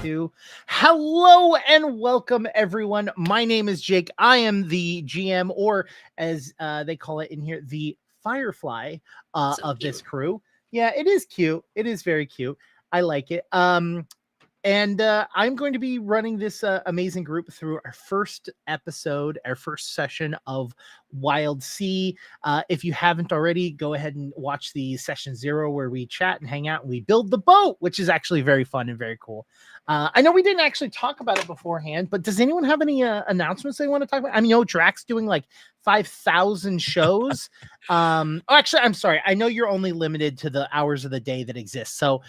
2. Hello and welcome, everyone. My name is Jake. I am the GM, or as they call it in here, the Firefly of this crew. Yeah, it is cute. It is very cute. I like it. And I'm going to be running this amazing group through our first episode, our first session of Wildsea. If you haven't already, go ahead and watch the session 0 where we chat and hang out and we build the boat, which is actually very fun and very cool. I know we didn't actually talk about it beforehand, but does anyone have any announcements they want to talk about? I mean, Drax doing like 5,000 shows. Actually, I'm sorry. I know you're only limited to the hours of the day that exist. So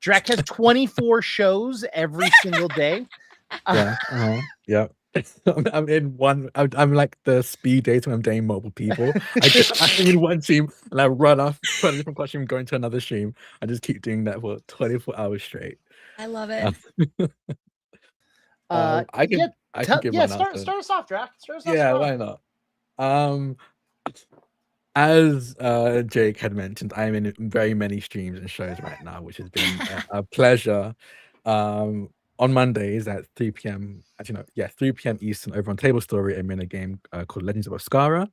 Drac has 24 shows every single day. Yeah. I'm in one. I'm like the speed dater when I'm dating multiple people. I'm in one stream and I run off from a different costume, going to another stream. I just keep doing that for 24 hours straight. I love it. I can give my start us off, Drac. Why not? As Jake had mentioned, I am in very many streams and shows right now, which has been a pleasure. On Mondays at 3 p.m. 3 p.m. Eastern, over on Table Story, I'm in a game called Legends of Oscara,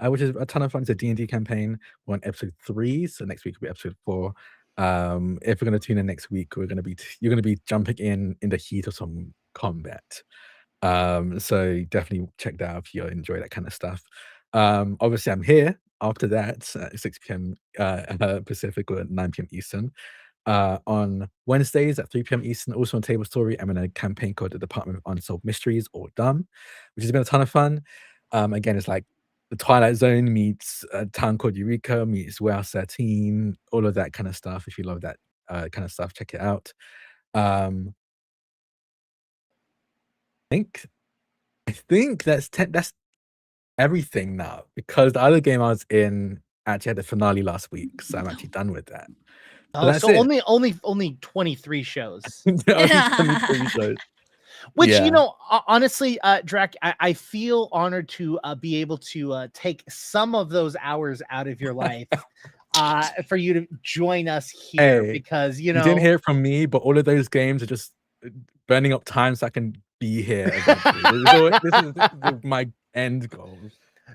which is a ton of fun. It's a D&D campaign. We're on episode 3, so next week will be episode 4. If we're going to tune in next week, you're going to be jumping in the heat of some combat. So definitely check that out if you enjoy that kind of stuff. Obviously, I'm here after that at 6 p.m. Pacific or 9 p.m. Eastern. On Wednesdays at 3 p.m. Eastern, also on Table Story, I'm in a campaign called the Department of Unsolved Mysteries, or DUM, which has been a ton of fun. Again, it's like the Twilight Zone meets a town called Eureka meets Warehouse 13, all of that kind of stuff. If you love that kind of stuff, check it out. I think that's everything now, because the other game I was in actually had the finale last week, so I'm actually done with that. So only 23 shows. Only 23 shows. Which, honestly, Drac, I feel honored to be able to take some of those hours out of your life for you to join us here, because, you didn't hear it from me, but all of those games are just burning up time so I can be here eventually. This is my end goal.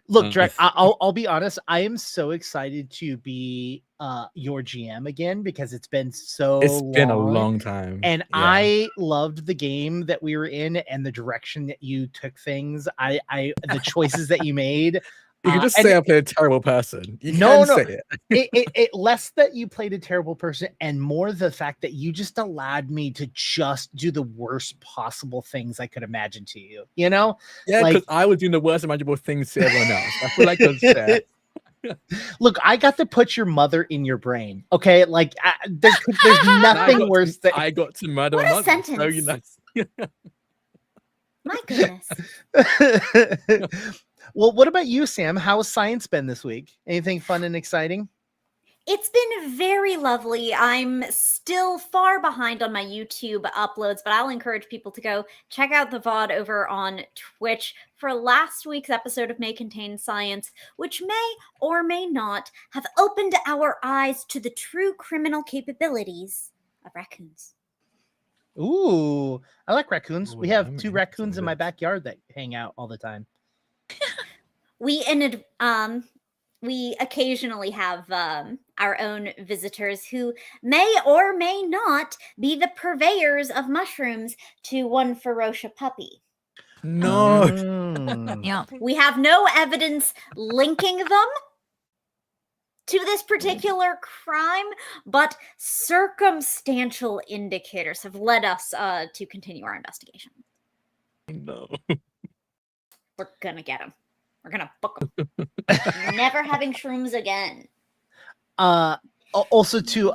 Look, Drac, I'll be honest. I am so excited to be your GM again, because it's been been a long time. And I loved the game that we were in and the direction that you took things. The choices that you made. You can just say I played a terrible person. Say it. It less that you played a terrible person and more the fact that you just allowed me to just do the worst possible things I could imagine to you. Yeah, because I was doing the worst imaginable things to everyone else. I feel like it was fair. Look, I got to put your mother in your brain. Okay, like there's nothing worse than I got to murder what a sentence. So My goodness. Well, what about you, Sam? How has science been this week? Anything fun and exciting? It's been very lovely. I'm still far behind on my YouTube uploads, but I'll encourage people to go check out the VOD over on Twitch for last week's episode of May Contain Science, which may or may not have opened our eyes to the true criminal capabilities of raccoons. Ooh, I like raccoons. We have 2 raccoons in my backyard that hang out all the time. We occasionally have our own visitors who may or may not be the purveyors of mushrooms to one ferocious puppy. No. Yeah. We have no evidence linking them to this particular crime, but circumstantial indicators have led us to continue our investigation. No. We're gonna get him. We're gonna book him. Never having shrooms again. Also, to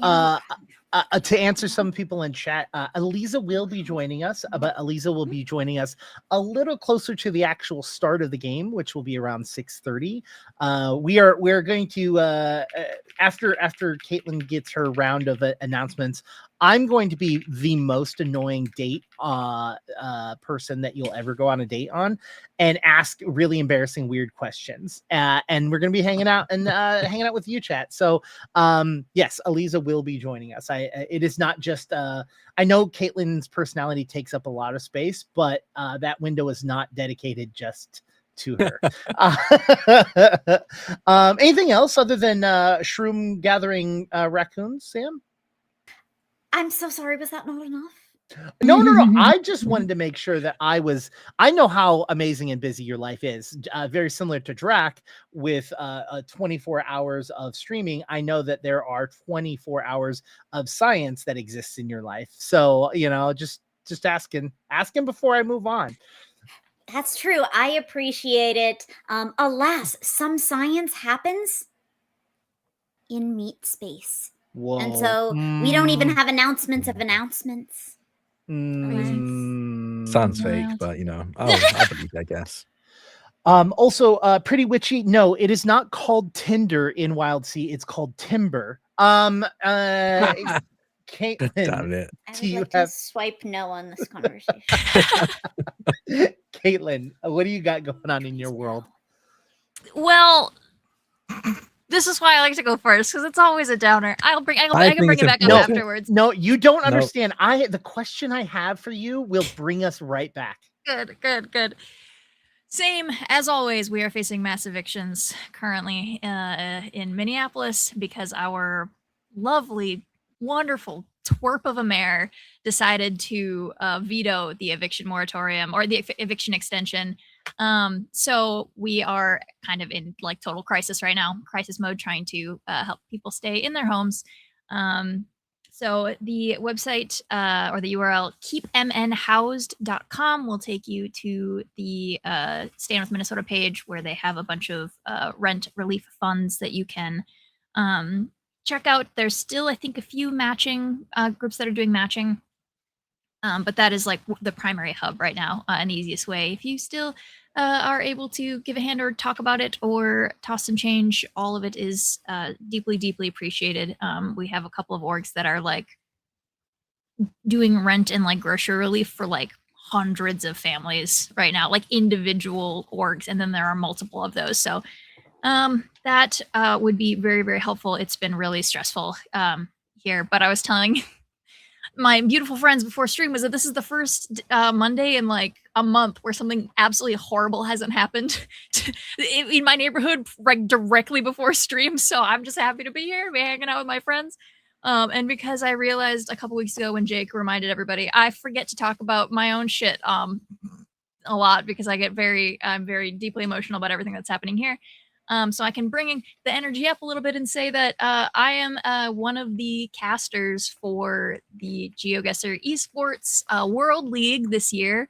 answer some people in chat, Eliza will be joining us, but Eliza will be joining us a little closer to the actual start of the game, which will be around 6:30. We're going to after Caitlin gets her round of announcements, I'm going to be the most annoying date person that you'll ever go on a date on, and ask really embarrassing, weird questions. And we're going to be hanging out with you, chat. So yes, Aliza will be joining us. It is not just I know Caitlin's personality takes up a lot of space, but that window is not dedicated just to her. Anything else other than shroom gathering raccoons, Sam? I'm so sorry. Was that not enough? No. I just wanted to make sure that I know how amazing and busy your life is. Very similar to Drac with 24 hours of streaming. I know that there are 24 hours of science that exists in your life. So, just asking before I move on. That's true. I appreciate it. Alas, some science happens in meat space. Whoa. And so we don't even have announcements of announcements. Sounds fake, but I believe it, I guess. Also, Pretty Witchy. No, it is not called Tinder in Wildsea. It's called Timber. Caitlin, damn it. I would like to swipe no on this conversation. Caitlin, what do you got going on in your world? Well, this is why I like to go first, because it's always a downer. I can bring it back up afterwards. No, you don't understand. The question I have for you will bring us right back. Good. Same as always, we are facing mass evictions currently in Minneapolis because our lovely, wonderful twerp of a mayor decided to veto the eviction moratorium or the eviction extension. So we are kind of in like total crisis right now, crisis mode, trying to help people stay in their homes. So the website or the URL keepmnhoused.com will take you to the Stand with Minnesota page where they have a bunch of rent relief funds that you can check out. There's still, I think, a few matching groups that are doing matching. But that is like the primary hub right now and the easiest way. If you still are able to give a hand or talk about it or toss some change, all of it is deeply, deeply appreciated. We have a couple of orgs that are like doing rent and like grocery relief for like hundreds of families right now, like individual orgs. And then there are multiple of those. So that would be very, very helpful. It's been really stressful here, but I was telling my beautiful friends before stream was that this is the first Monday in like a month where something absolutely horrible hasn't happened in my neighborhood right directly before stream. So I'm just happy to be here, be hanging out with my friends. And because I realized a couple weeks ago when Jake reminded everybody, I forget to talk about my own shit a lot because I'm very deeply emotional about everything that's happening here. So I can bring the energy up a little bit and say that I am one of the casters for the GeoGuessr Esports World League this year.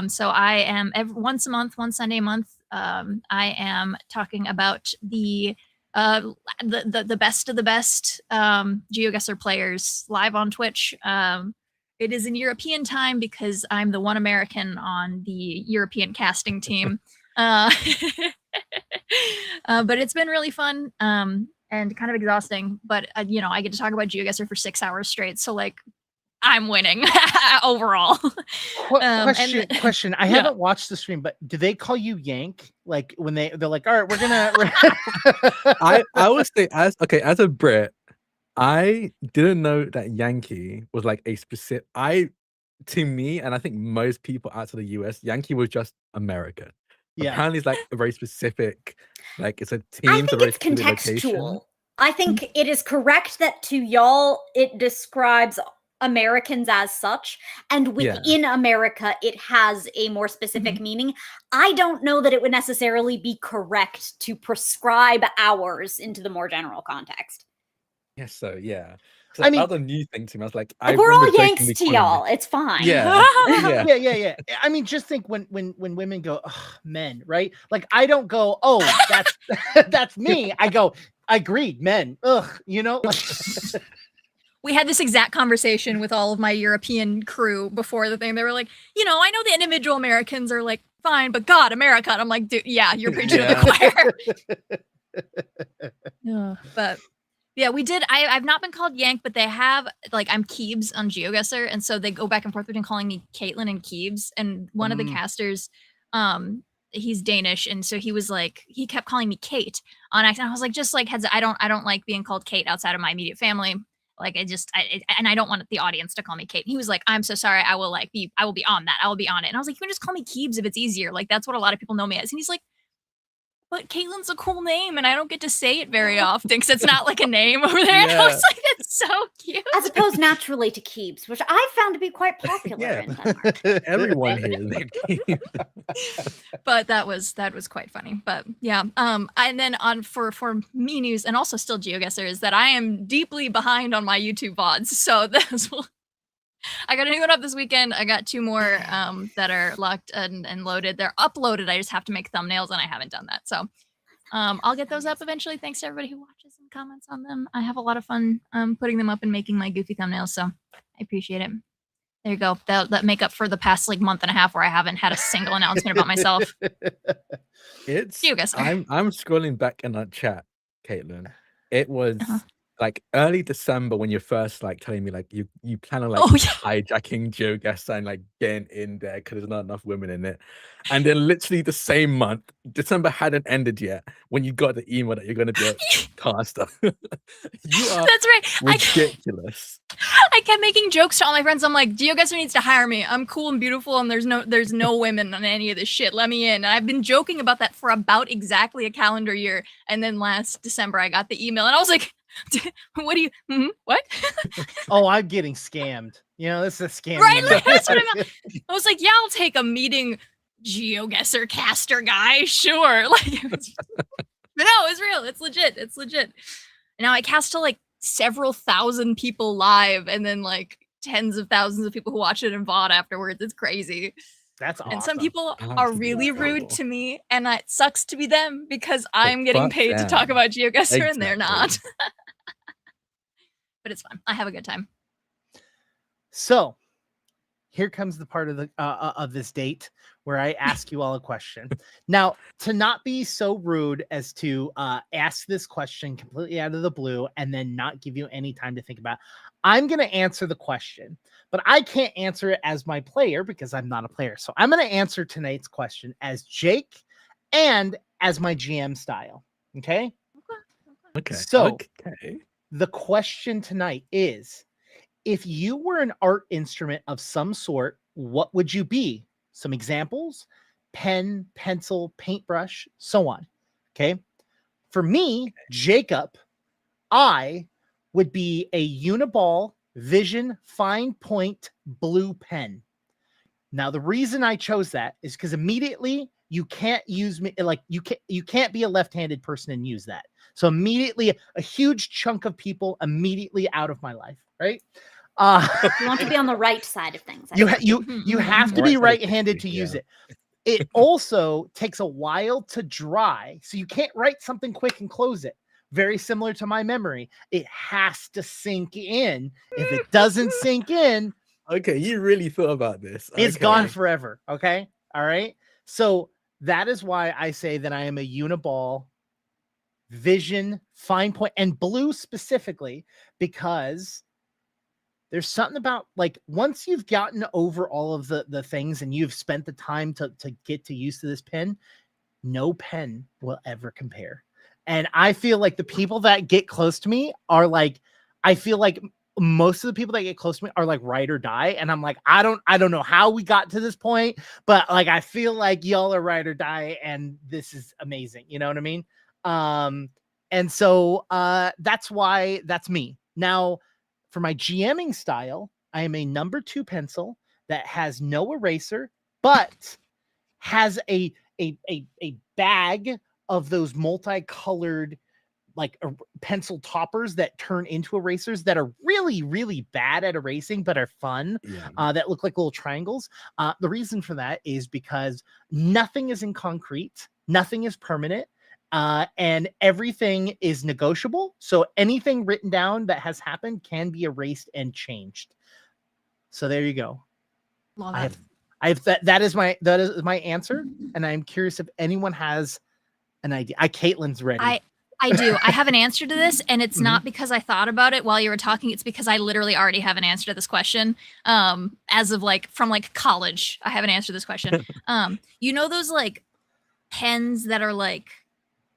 So I am once a month, one Sunday a month. I am talking about the best of the best GeoGuessr players live on Twitch. It is in European time because I'm the one American on the European casting team. But it's been really fun and kind of exhausting. But I get to talk about GeoGuessr for 6 hours straight. So like, I'm winning overall. Question. I haven't watched the stream, but do they call you Yank? Like when they're like, all right, we're gonna. I would say as a Brit, I didn't know that Yankee was like a specific. To me, and I think most people outside the US, Yankee was just America. Yeah. Apparently it's like a very specific, like it's a team. I think it's contextual. I think it is correct that to y'all it describes Americans as such, and within America it has a more specific meaning. I don't know that it would necessarily be correct to prescribe ours into the more general context. Yes, so yeah. I mean, another new thing to me. I was like, we're all Yanks to y'all. It's fine. Yeah. Yeah. I mean, just think when women go, oh, men, right? Like, I don't go, oh, that's that's me. I go, agreed, men. Ugh, We had this exact conversation with all of my European crew before the thing. They were like, I know the individual Americans are like, fine, but God, America. And I'm like, dude, yeah, you're preaching to the choir. But Yeah, we did. I've not been called Yank, but they have, like, I'm Keebs on GeoGuessr, and so they go back and forth between calling me Caitlin and Keebs. And one of the casters, he's Danish, and so he was like, he kept calling me Kate on accident. I was like, just like heads, I don't like being called Kate outside of my immediate family. Like, and I don't want the audience to call me Kate. He was like, I'm so sorry. I will be on that. I will be on it. And I was like, you can just call me Keebs if it's easier. Like, that's what a lot of people know me as. And he's like, but Caitlin's a cool name, and I don't get to say it very often because it's not like a name over there. And I was like, that's so cute. As opposed naturally to Keebs, which I found to be quite popular in Denmark. Everyone here is named Keebs. But that was quite funny. But yeah, and then for me news, and also still GeoGuessr, is that I am deeply behind on my YouTube VODs. So this will. I got a new one up this weekend. I got 2 more that are locked and loaded. They're uploaded. I just have to make thumbnails, and I haven't done that. So I'll get those up eventually. Thanks to everybody who watches and comments on them. I have a lot of fun putting them up and making my goofy thumbnails, so I appreciate it. There you go. That make up for the past like month and a half where I haven't had a single announcement about myself. I'm scrolling back in that chat, Caitlin. It was like early December when you're first like telling me like you plan on like hijacking GeoGuessr and like getting in there because there's not enough women in it, and then literally the same month, December hadn't ended yet when you got the email that you're going to be a caster. You are that's right, ridiculous. I kept making jokes to all my friends. I'm like, GeoGuessr needs to hire me. I'm cool and beautiful, and there's no women on any of this shit. Let me in. And I've been joking about that for about exactly a calendar year, and then last December I got the email, and I was like, what do you what? Oh, I'm getting scammed. You know, this is a scam. Right? Like, that's what I was like, yeah, I'll take a meeting GeoGuessr caster guy, sure. Like, but no, it's real. It's legit. It's legit. And now I cast to like several thousand people live, and then like tens of thousands of people who watch it in VOD afterwards. It's crazy. That's awesome. And some people are really rude to me, and it sucks to be them because I'm getting paid to talk about GeoGuessr and they're not. But it's fun. I have a good time. So here comes the part of the of this date where I ask you all a question. Now, to not be so rude as to ask this question completely out of the blue and then not give you any time to think about, I'm going to answer the question, but I can't answer it as my player because I'm not a player. So I'm going to answer tonight's question as Jake and as my GM style. Okay. Okay. So the question tonight is, if you were an art instrument of some sort, what would you be? Some examples: pen, pencil, paintbrush, so on. Okay. For me, Jacob, I would be a Uniball Vision fine point blue pen. Now, the reason I chose that is because immediately you can't use me, like you can't be a left-handed person and use that. So immediately a huge chunk of people immediately out of my life, right? You want to be on the right side of things. You have to be right-handed to use it. It also takes a while to dry, so you can't write something quick and close it. Very similar to my memory. It has to sink in. If it doesn't sink in, okay, you really thought about this. It's gone forever. Okay. All right. So that is why I say that I am a Uniball Vision fine point and blue specifically, because there's something about like once you've gotten over all of the things and you've spent the time to get to used to this pen, no pen will ever compare. And I feel like the people that get close to me are like, I feel like most of the people that get close to me are like ride or die. And I'm like, I don't know how we got to this point, but like, I feel like y'all are ride or die. And this is amazing. You know what I mean? And so that's why that's me. Now, for my GMing style, I am a number 2 pencil that has no eraser, but has a bag of those multicolored like pencil toppers that turn into erasers that are really, really bad at erasing, but are fun. That look like little triangles. The reason for that is because nothing is in concrete. Nothing is permanent. And everything is negotiable. So anything written down that has happened can be erased and changed. So there you go. I have that is my answer. And I'm curious if anyone has an idea. Caitlin's ready. I do. I have an answer to this, and it's not because I thought about it while you were talking. It's because I literally already have an answer to this question. As of from college, I have an answer to this question. You know those like pens that are like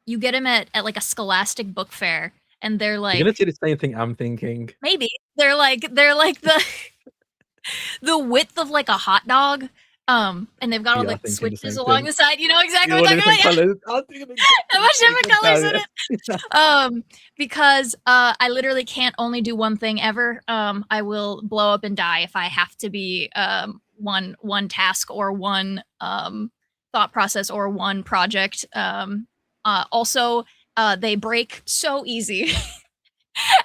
you get them at like a Scholastic book fair, and they're like You're gonna say the same thing I'm thinking. maybe they're like the the width of like a hot dog. And they've got all Yeah, the I'm thinking the switches same along thing. the side. You know exactly You what know I'm talking about. Yeah. I'm thinking How much different colors in it. it? Because I literally can't only do one thing ever. I will blow up and die if I have to be one task or one thought process or one project. Also, they break so easy.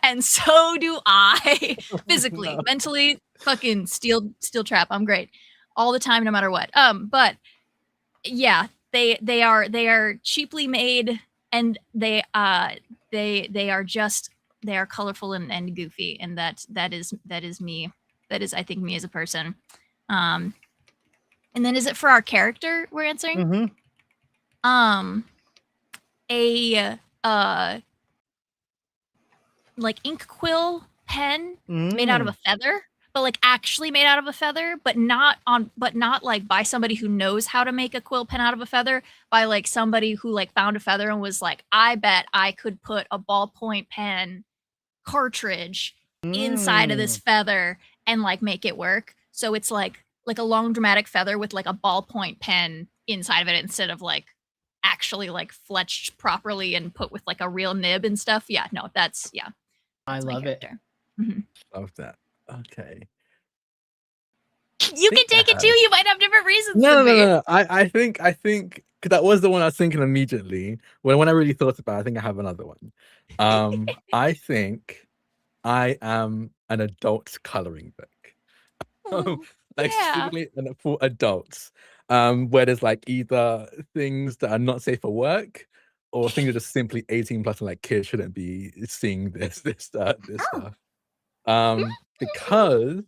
And so do I. Physically, No. mentally, fucking steel trap. I'm great all the time, no matter what. But yeah, they are cheaply made, and they are colorful and goofy, and that is me. That is, I think, me as a person. And then is it for our character we're answering? A like ink quill pen made out of a feather, but like actually made out of a feather, but not like by somebody who knows how to make a quill pen out of a feather, by like somebody who like found a feather and was like, I bet I could put a ballpoint pen cartridge inside of this feather and like make it work. So it's like a long dramatic feather with like a ballpoint pen inside of it instead of like actually like fletched properly and put with like a real nib and stuff. Yeah, no, that's I love it. Love that. Okay. You can take it too. You might have different reasons. No. I think because that was the one I was thinking immediately. When I really thought about it, I think I have another one. I think I am an adult coloring book. Specifically for adults. Where there's like either things that are not safe for work or things that are just simply 18 plus and like kids shouldn't be seeing this stuff. Because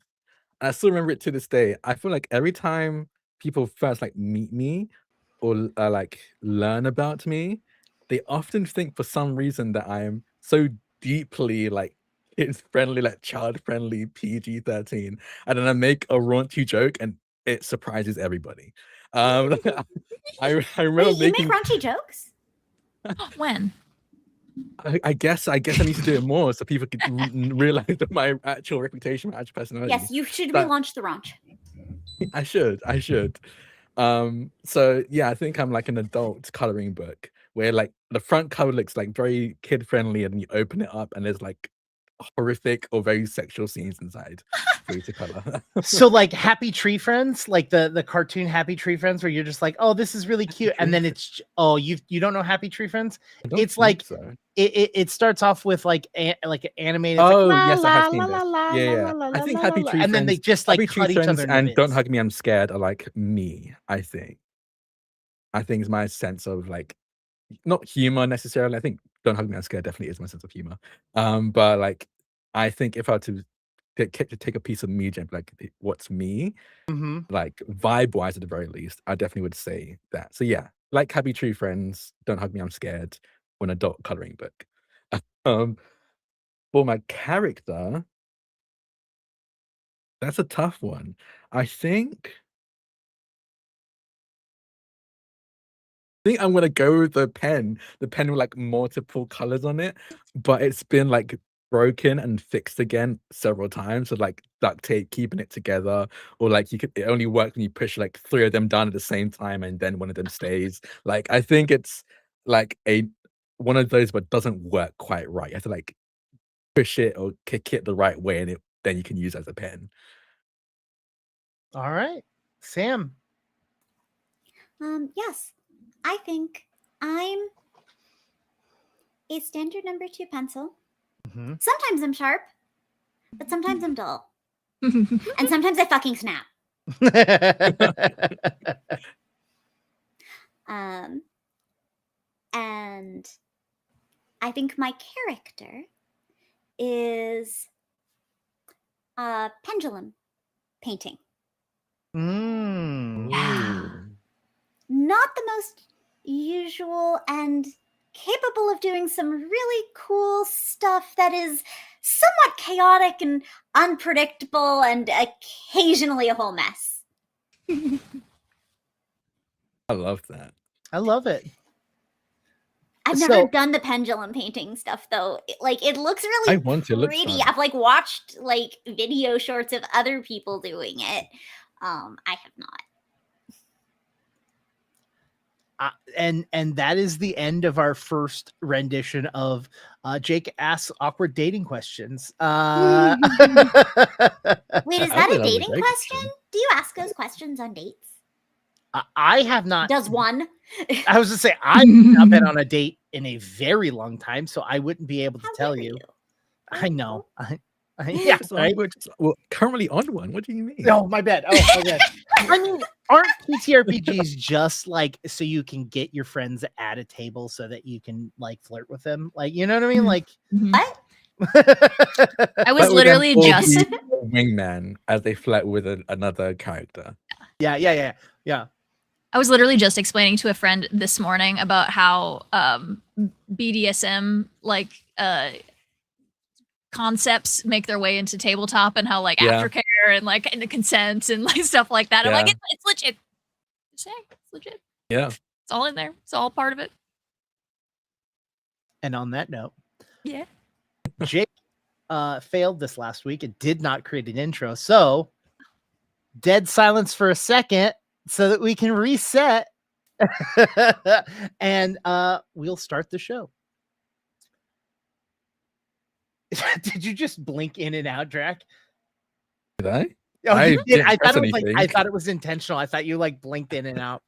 I still remember it to this day. I feel like every time people first like meet me or like learn about me, they often think for some reason that I'm so deeply like kids friendly, like child friendly, PG-13, and then I make a raunchy joke and it surprises everybody. I remember Wait, you making. make raunchy jokes? When? I guess I need to do it more so people could realize that my actual reputation, my actual personality. Yes, you should relaunch the raunch. I should. So yeah, I think I'm like an adult coloring book where like the front cover looks like very kid friendly, and you open it up and there's like horrific or very sexual scenes inside for you to color. So like Happy Tree Friends, like the cartoon Happy Tree Friends, where you're just like, oh, this is really cute, and then it's you don't know Happy Tree Friends? It's like so. It starts off with like animated. Oh like, yes, I have seen this. Yeah. I think Happy Tree Friends, and then they just like Happy cut Tree each Friends other and in Don't bits. Hug Me, I'm Scared are like me. I think it's my sense of like not humor necessarily. I think Don't Hug Me, I'm Scared definitely is my sense of humor. But like I think if I were to take a piece of me, like what's me, like vibe wise at the very least, I definitely would say that. So yeah, like Happy Tree Friends, Don't Hug Me, I'm Scared, or an adult coloring book. For my character, that's a tough one. I think I'm gonna go with the pen with like multiple colors on it, but it's been like broken and fixed again several times with like duct tape keeping it together, or like it only works when you push like 3 of them down at the same time and then one of them stays. Like I think it's like one of those but doesn't work quite right. You have to like push it or kick it the right way and then you can use it as a pen. All right, Sam. Yes, I think I'm a standard number 2 pencil. Sometimes I'm sharp, but sometimes I'm dull. And sometimes I fucking snap. And I think my character is pendulum painting. Yeah. Not the most usual and capable of doing some really cool stuff that is somewhat chaotic and unpredictable and occasionally a whole mess. I love that. I love it. I've never done the pendulum painting stuff though. It looks really pretty. I've watched video shorts of other people doing it. I have not. And that is the end of our first rendition of Jake asks awkward dating questions. Wait, is that a dating question? Do you ask those questions on dates? I have not. Does one? I was to say I've not been on a date in a very long time, so I wouldn't be able to tell you. I know. Yeah, right? Well, currently on one. What do you mean? Oh, my bad. Oh, my bad. I mean, aren't TTRPGs just so you can get your friends at a table so that you can flirt with them? You know what I mean? What? I was literally just wingman as they flirt with another character. Yeah. I was literally just explaining to a friend this morning about how BDSM concepts make their way into tabletop and how aftercare and and the consent and stuff like that. I'm it's legit. It's legit. Yeah. It's all in there. It's all part of it. And on that note, yeah, Jake failed this last week. It did not create an intro. So dead silence for a second so that we can reset and we'll start the show. Did you just blink in and out, Drac? Did I? Oh, you did. I thought it was intentional. I thought you blinked in and out.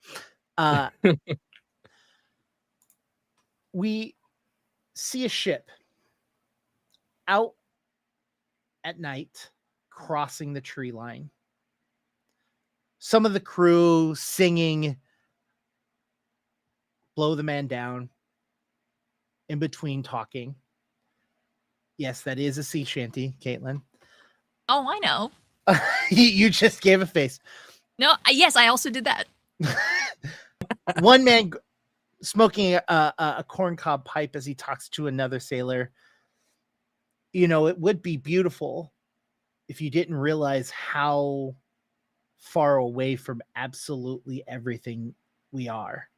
We see a ship out at night crossing the tree line. Some of the crew singing "Blow the Man Down" in between talking. Yes, that is a sea shanty, Caitlin. Oh, I know. You just gave a face. No, yes, I also did that. One man smoking a corncob pipe as he talks to another sailor. It would be beautiful if you didn't realize how far away from absolutely everything we are.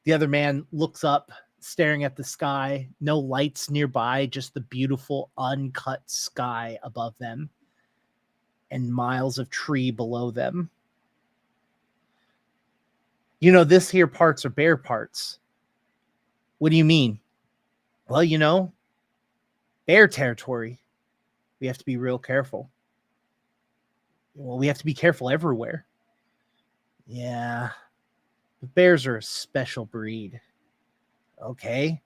The other man looks up, staring at the sky, no lights nearby, just the beautiful uncut sky above them and miles of tree below them. This here parts are bear parts. What do you mean? Well, bear territory. We have to be real careful. Well, we have to be careful everywhere. Yeah. But bears are a special breed. Okay.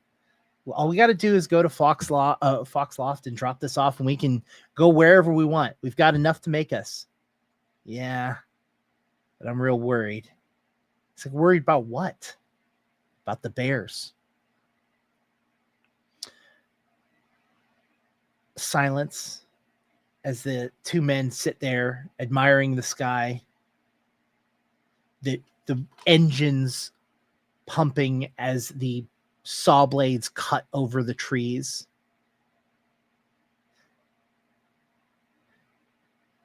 Well, all we got to do is go to Fox Loft and drop this off, and we can go wherever we want. We've got enough to make us. Yeah. But I'm real worried. It's worried about what? About the bears. Silence as the two men sit there admiring the sky. The engines pumping as the saw blades cut over the trees.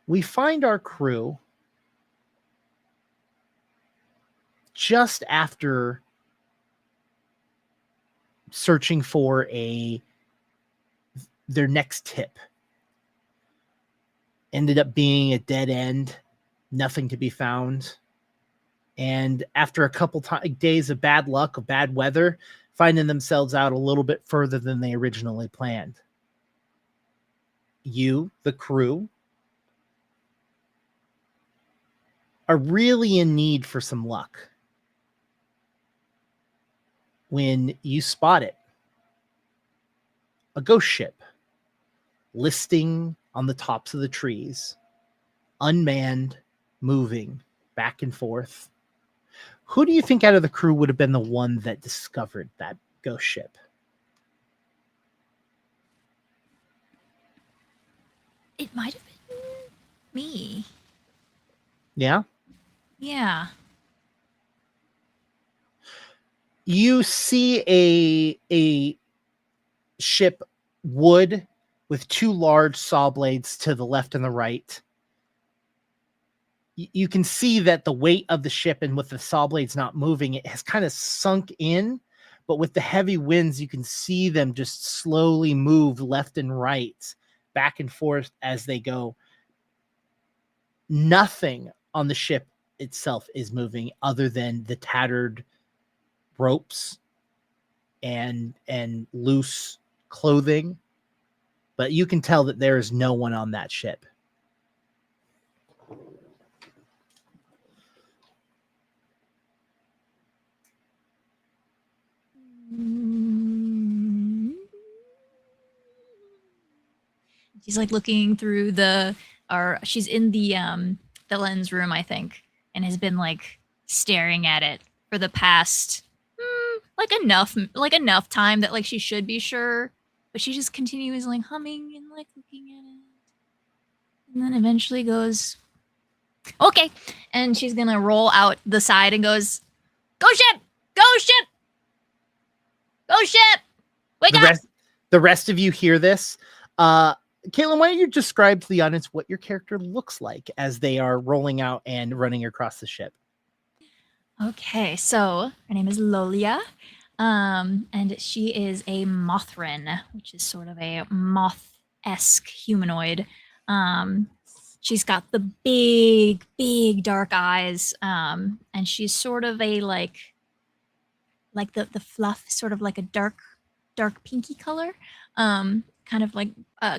We find our crew just after searching for their next tip. Ended up being a dead end, nothing to be found. And after a couple days of bad luck, of bad weather, finding themselves out a little bit further than they originally planned. You, the crew, are really in need for some luck when you spot it. A ghost ship listing on the tops of the trees, unmanned, moving back and forth. Who do you think out of the crew would have been the one that discovered that ghost ship? It might have been me. Yeah? Yeah. You see a ship wood with two large saw blades to the left and the right. You can see that the weight of the ship and with the saw blades not moving, it has kind of sunk in, but with the heavy winds, you can see them just slowly move left and right, back and forth as they go. Nothing on the ship itself is moving other than the tattered ropes and loose clothing, but you can tell that there is no one on that ship. She's like looking through she's in the lens room, I think, and has been like staring at it for the past like enough time that like she should be sure, but she just continues like humming and like looking at it, and then eventually goes, okay, and she's gonna roll out the side and goes, go ship, go ship, go ship, wake up. The rest of you hear this. Caitlin, why don't you describe to the audience what your character looks like as they are rolling out and running across the ship? Okay, so her name is Lolia, and she is a Mothrin, which is sort of a moth-esque humanoid. She's got the big dark eyes, and she's sort of a like the fluff, sort of like a dark pinky color. Kind of like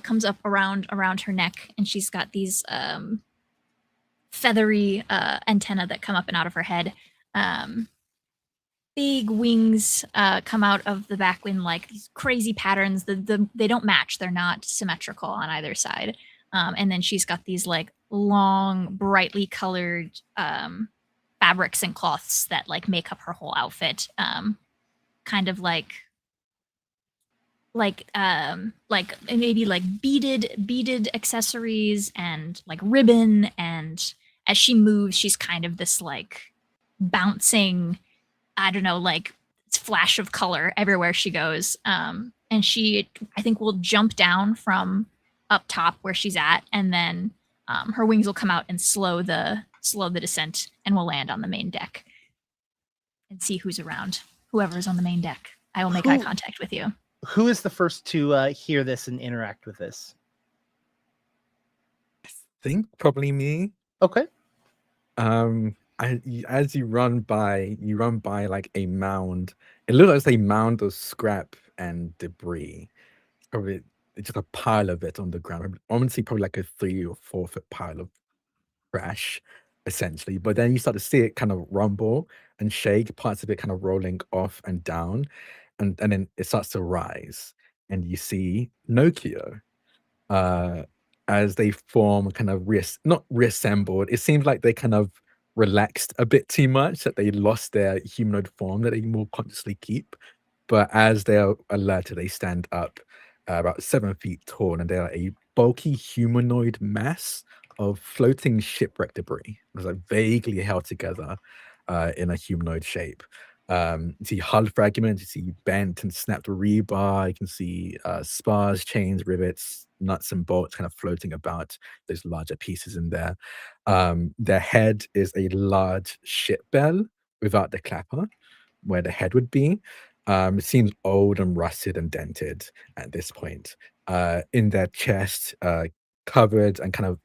comes up around her neck, and she's got these feathery antennae that come up and out of her head. Big wings come out of the back wing, like these crazy patterns. They don't match; they're not symmetrical on either side. And then she's got these like long, brightly colored fabrics and cloths that like make up her whole outfit. Kind of like maybe like beaded accessories and like ribbon, and as she moves she's kind of this like bouncing, I don't know, like flash of color everywhere she goes, and she, I think, will jump down from up top where she's at, and then her wings will come out and slow the descent, and will land on the main deck and see who's around. Whoever's on the main deck, I will make eye contact with you. Who is the first to hear this and interact with this? I think probably me. Okay. As you run by like a mound. It looks like a mound of scrap and debris. Probably just a pile of it on the ground. Honestly, probably like a 3 or 4 foot pile of trash, essentially. But then you start to see it kind of rumble and shake, parts of it kind of rolling off and down, and then it starts to rise, and you see Nokia as they form, kind of not reassembled. It seems like they kind of relaxed a bit too much, that they lost their humanoid form that they more consciously keep. But as they are alerted, they stand up about 7 feet tall, and they are a bulky humanoid mass of floating shipwreck debris. It's like vaguely held together in a humanoid shape. You see hull fragments, you see bent and snapped rebar, you can see spars, chains, rivets, nuts and bolts kind of floating about those larger pieces in there. Their head is a large ship bell without the clapper, where the head would be. It seems old and rusted and dented at this point. In their chest, covered and kind of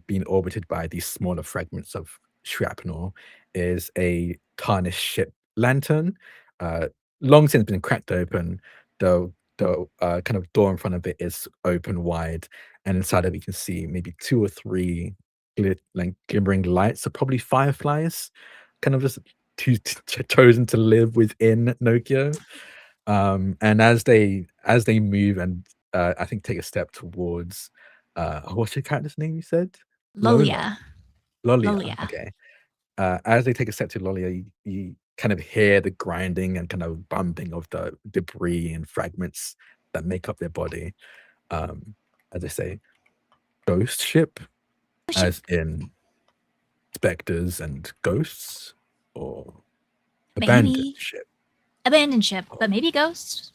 being orbited by these smaller fragments of shrapnel, is a tarnished ship lantern, long since been cracked open. The kind of door in front of it is open wide, and inside of it you can see maybe 2 or 3 glimmering lights, so probably fireflies, kind of just chosen to live within Nokia. And as they move and I think take a step towards what's your character's name, you said? Lolia. Lolia. Okay. As they take a step to Lolia, you kind of hear the grinding and kind of bumping of the debris and fragments that make up their body. As I say, ghost ship, as in specters and ghosts, or abandoned ship. abandoned ship, but maybe ghosts.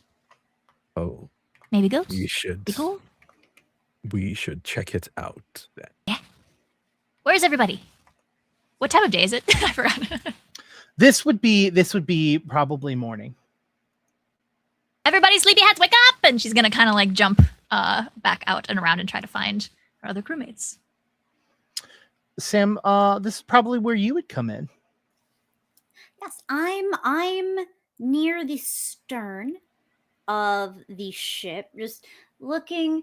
Oh, Maybe ghosts. we should. Be cool. We should check it out then. Yeah. Where's everybody? What time of day is it? I forgot. This would be probably morning. Everybody, sleepyheads, wake up! And she's gonna kind of like jump back out and around and try to find her other crewmates. Sam, this is probably where you would come in. Yes, I'm near the stern of the ship, just looking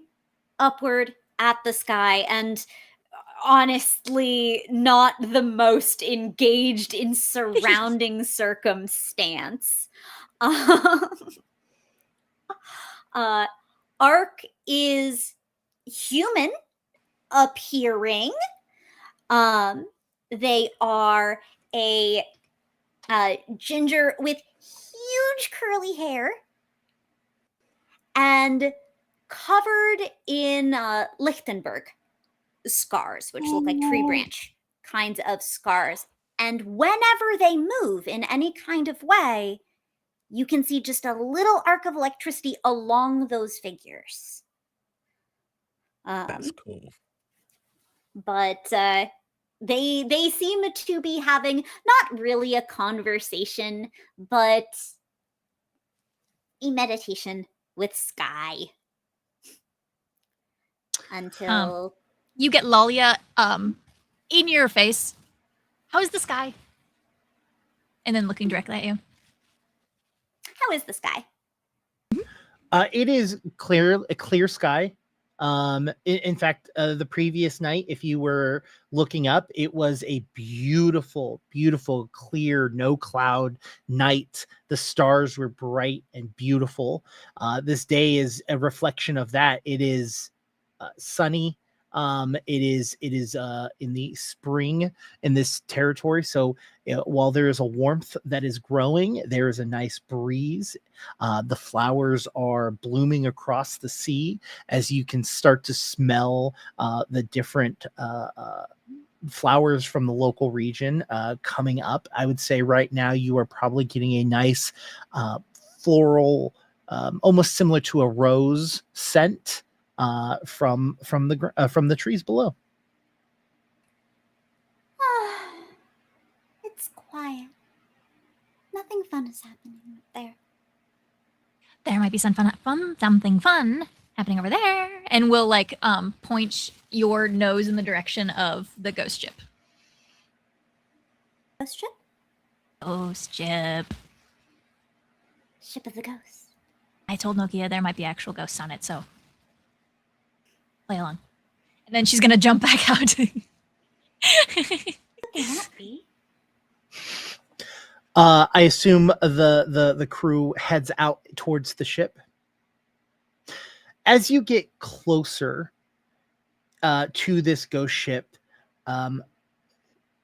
upward at the sky, and honestly not the most engaged in surrounding circumstance. Ark is human appearing. They are a ginger with huge curly hair and covered in Lichtenberg scars, which look like tree branch kinds of scars. And whenever they move in any kind of way, you can see just a little arc of electricity along those figures. That's cool. But they seem to be having not really a conversation, but a meditation with Sky. Until you get Lalia in your face. How is the sky? And then looking directly at you. How is the sky? It is a clear sky. In fact, the previous night, if you were looking up, it was a beautiful, beautiful, clear, no cloud night. The stars were bright and beautiful. This day is a reflection of that. It is sunny. It is in the spring in this territory. So while there is a warmth that is growing, there is a nice breeze. The flowers are blooming across the sea as you can start to smell the different flowers from the local region coming up. I would say right now you are probably getting a nice floral, almost similar to a rose scent from the trees below. It's quiet. Nothing fun is happening up there. There might be something fun happening over there. And we'll like point your nose in the direction of the ghost ship. Ghost ship? Ghost ship. Ship of the ghosts. I told Nokia there might be actual ghosts on it, so play along. And then she's gonna jump back out. I assume the crew heads out towards the ship. As you get closer to this ghost ship,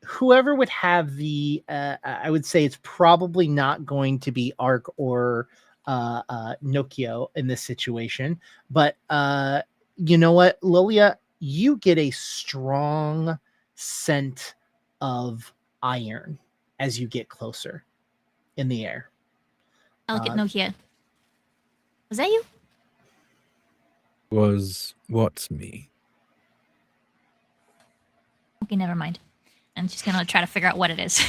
whoever would have the, I would say it's probably not going to be Ark or Nokia in this situation, but you know what, Lilia, you get a strong scent of iron as you get closer in the air. I'll look at Nokia. Was that you? Was what's me? Okay, never mind. And she's gonna try to figure out what it is.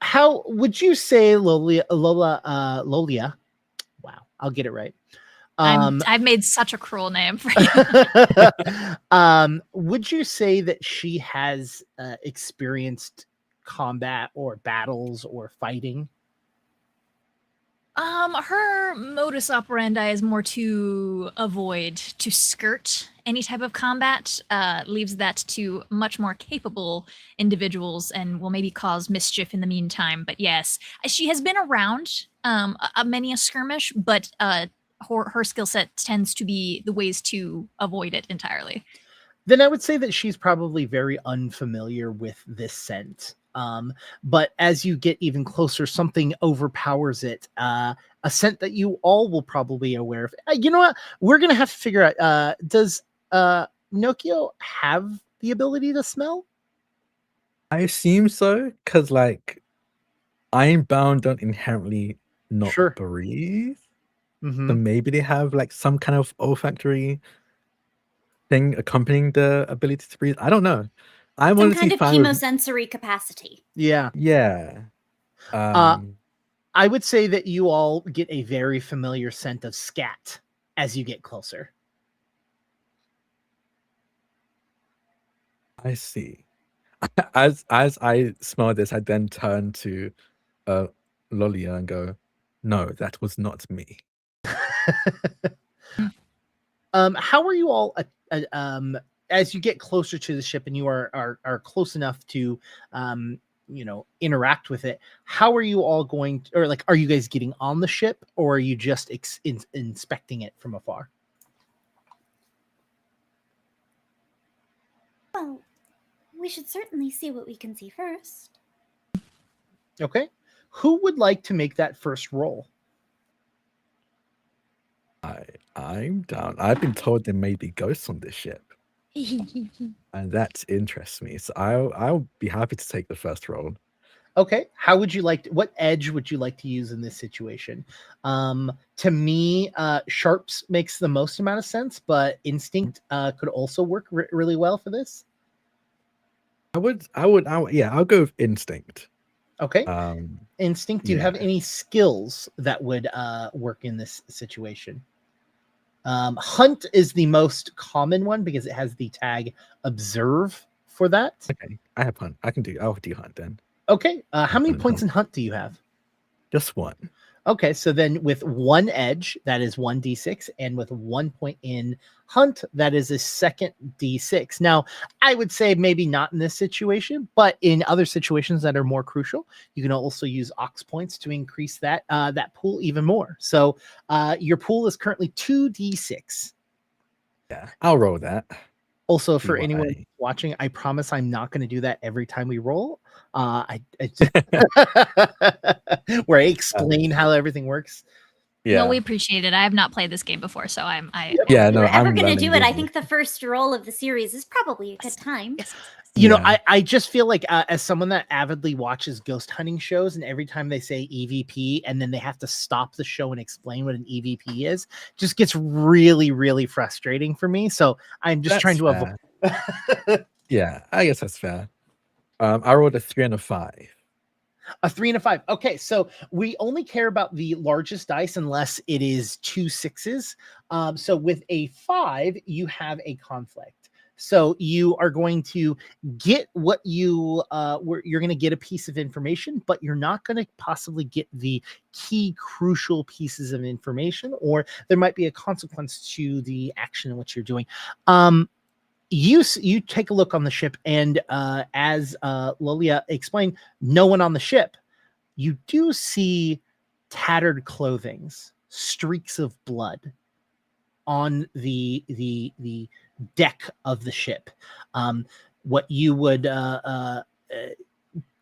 How would you say Lolia? Wow, I'll get it right. I've made such a cruel name for you. Would you say that she has experienced combat or battles or fighting? Her modus operandi is more to avoid, to skirt any type of combat, leaves that to much more capable individuals and will maybe cause mischief in the meantime. But yes, she has been around many a skirmish, but her skill set tends to be the ways to avoid it entirely. Then I would say that she's probably very unfamiliar with this scent. But as you get even closer, something overpowers it. A scent that you all will probably be aware of. You know what? We're going to have to figure out, does Nokia have the ability to smell? I assume so, because like ironbound don't inherently not Sure. breathe. Mhm. So maybe they have like some kind of olfactory thing accompanying the ability to breathe. I don't know. I'm Some honestly kind of fine with chemosensory capacity. Yeah. yeah. I would say that you all get a very familiar scent of scat as you get closer. I see. As I smell this, I then turn to Lolia and go, "No, that was not me." How are you all as you get closer to the ship and you are close enough to interact with it? How are you all going to, or like, are you guys getting on the ship, or are you just inspecting it from afar? Well, we should certainly see what we can see first. Okay. Who would like to make that first roll? I'm down. I've been told there may be ghosts on this ship, and that interests me. So I'll be happy to take the first roll. Okay. How would you like what edge would you like to use in this situation? To me, sharps makes the most amount of sense, but instinct could also work really well for this. I would, yeah, I'll go with instinct. Okay. Instinct, do you have yeah. any skills that would work in this situation? Hunt is the most common one because it has the tag observe for that. Okay, I have hunt. I'll do hunt then. Okay. How many Hunt. points in hunt do you have? Just one. Okay, so then with one edge, that is 1d6, and with 1 point in hunt, that is a second d6. Now, I would say maybe not in this situation, but in other situations that are more crucial, you can also use ox points to increase that that pool even more. So your pool is currently 2d6. Yeah, I'll roll that. Also, for anyone watching, I promise I'm not going to do that every time we roll. I where I explain how everything works. Yeah. No, we appreciate it. I have not played this game before, so If we're ever going to do it, I think the first roll of the series is probably a good time. Yes. You know, I just feel like as someone that avidly watches ghost hunting shows, and every time they say EVP and then they have to stop the show and explain what an EVP is, just gets really, really frustrating for me. So I'm just trying to avoid. Yeah, I guess that's fair. I rolled a 3 and a 5. A 3 and a 5. Okay, so we only care about the largest dice unless it is 2 6s. So with a 5, you have a conflict. So you are going to get what you're going to get a piece of information, but you're not going to possibly get the key crucial pieces of information, or there might be a consequence to the action in which you're doing. You take a look on the ship, and as Lolia explained, no one on the ship. You do see tattered clothings, streaks of blood on the deck of the ship. What you would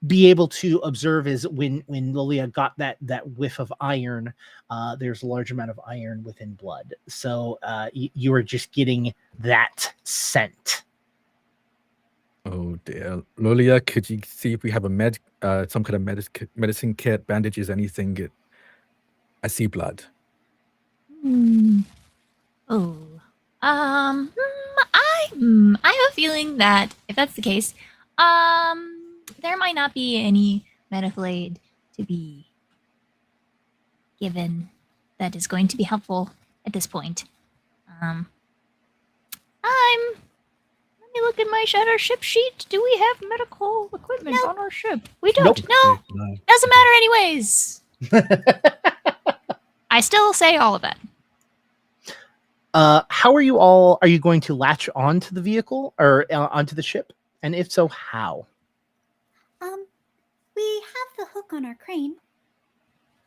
be able to observe is when Lolia got that whiff of iron, there's a large amount of iron within blood. So you are just getting that scent. Oh dear, Lolia, could you see if we have a some kind of medicine kit, bandages, anything? I see blood. Oh, I have a feeling that if that's the case, there might not be any medical aid to be given that is going to be helpful at this point. Let me look at my Shatter ship sheet. Do we have medical equipment on our ship? We don't. Nope. No. Doesn't matter anyways. I still say all of that. How are you all? Are you going to latch onto the vehicle or onto the ship? And if so, how? We have the hook on our crane.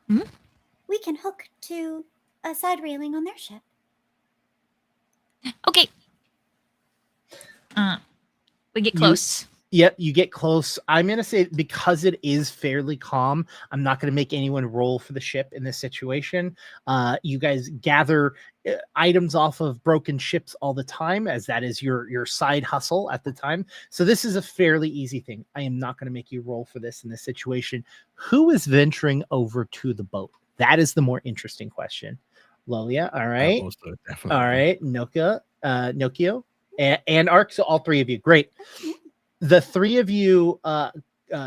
We can hook to a side railing on their ship. Okay. We get close. Yep, you get close. I'm going to say because it is fairly calm, I'm not going to make anyone roll for the ship in this situation. You guys gather items off of broken ships all the time, as that is your side hustle at the time. So this is a fairly easy thing. I am not going to make you roll for this in this situation. Who is venturing over to the boat? That is the more interesting question. Lolia, all right. Also, definitely. All right, Nokio, and Ark. So all three of you, great. The three of you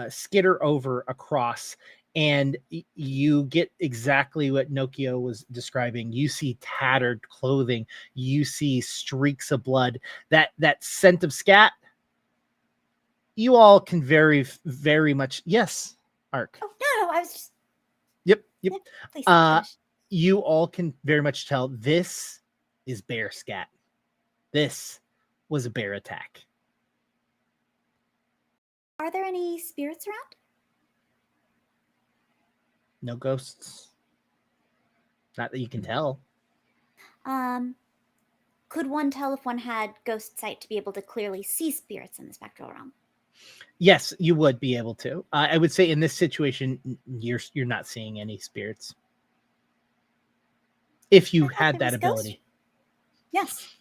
skitter over across, and you get exactly what Nokio was describing. You see tattered clothing. You see streaks of blood. That scent of scat. You all can very, very much. Yes, Ark. Oh no, I was just. Yep. Please finish. You all can very much tell this is bear scat. This was a bear attack. Are there any spirits around? No ghosts. Not that you can tell. Could one tell if one had ghost sight to be able to clearly see spirits in the spectral realm? Yes, you would be able to. I would say in this situation, you're not seeing any spirits. If you had that ability. Yes.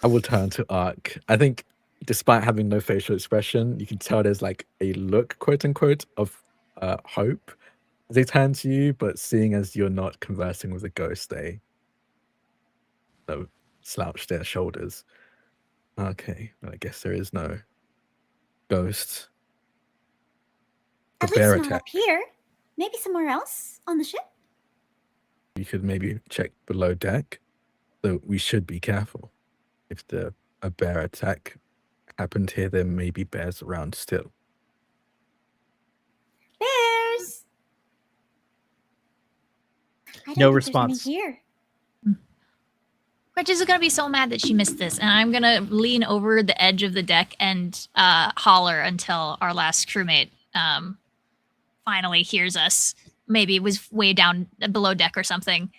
I will turn to Ark. I think despite having no facial expression, you can tell there's like a look, quote unquote, of hope as they turn to you, but seeing as you're not conversing with a ghost, they slouch their shoulders. Okay, well, I guess there is no ghost. At least not up here. Maybe somewhere else on the ship? You could maybe check below deck. So we should be careful. If a bear attack happened here, there may be bears around still. Bears! I don't No think response. There's any here. Gretch is going to be so mad that she missed this, and I'm going to lean over the edge of the deck and holler until our last crewmate finally hears us. Maybe it was way down below deck or something.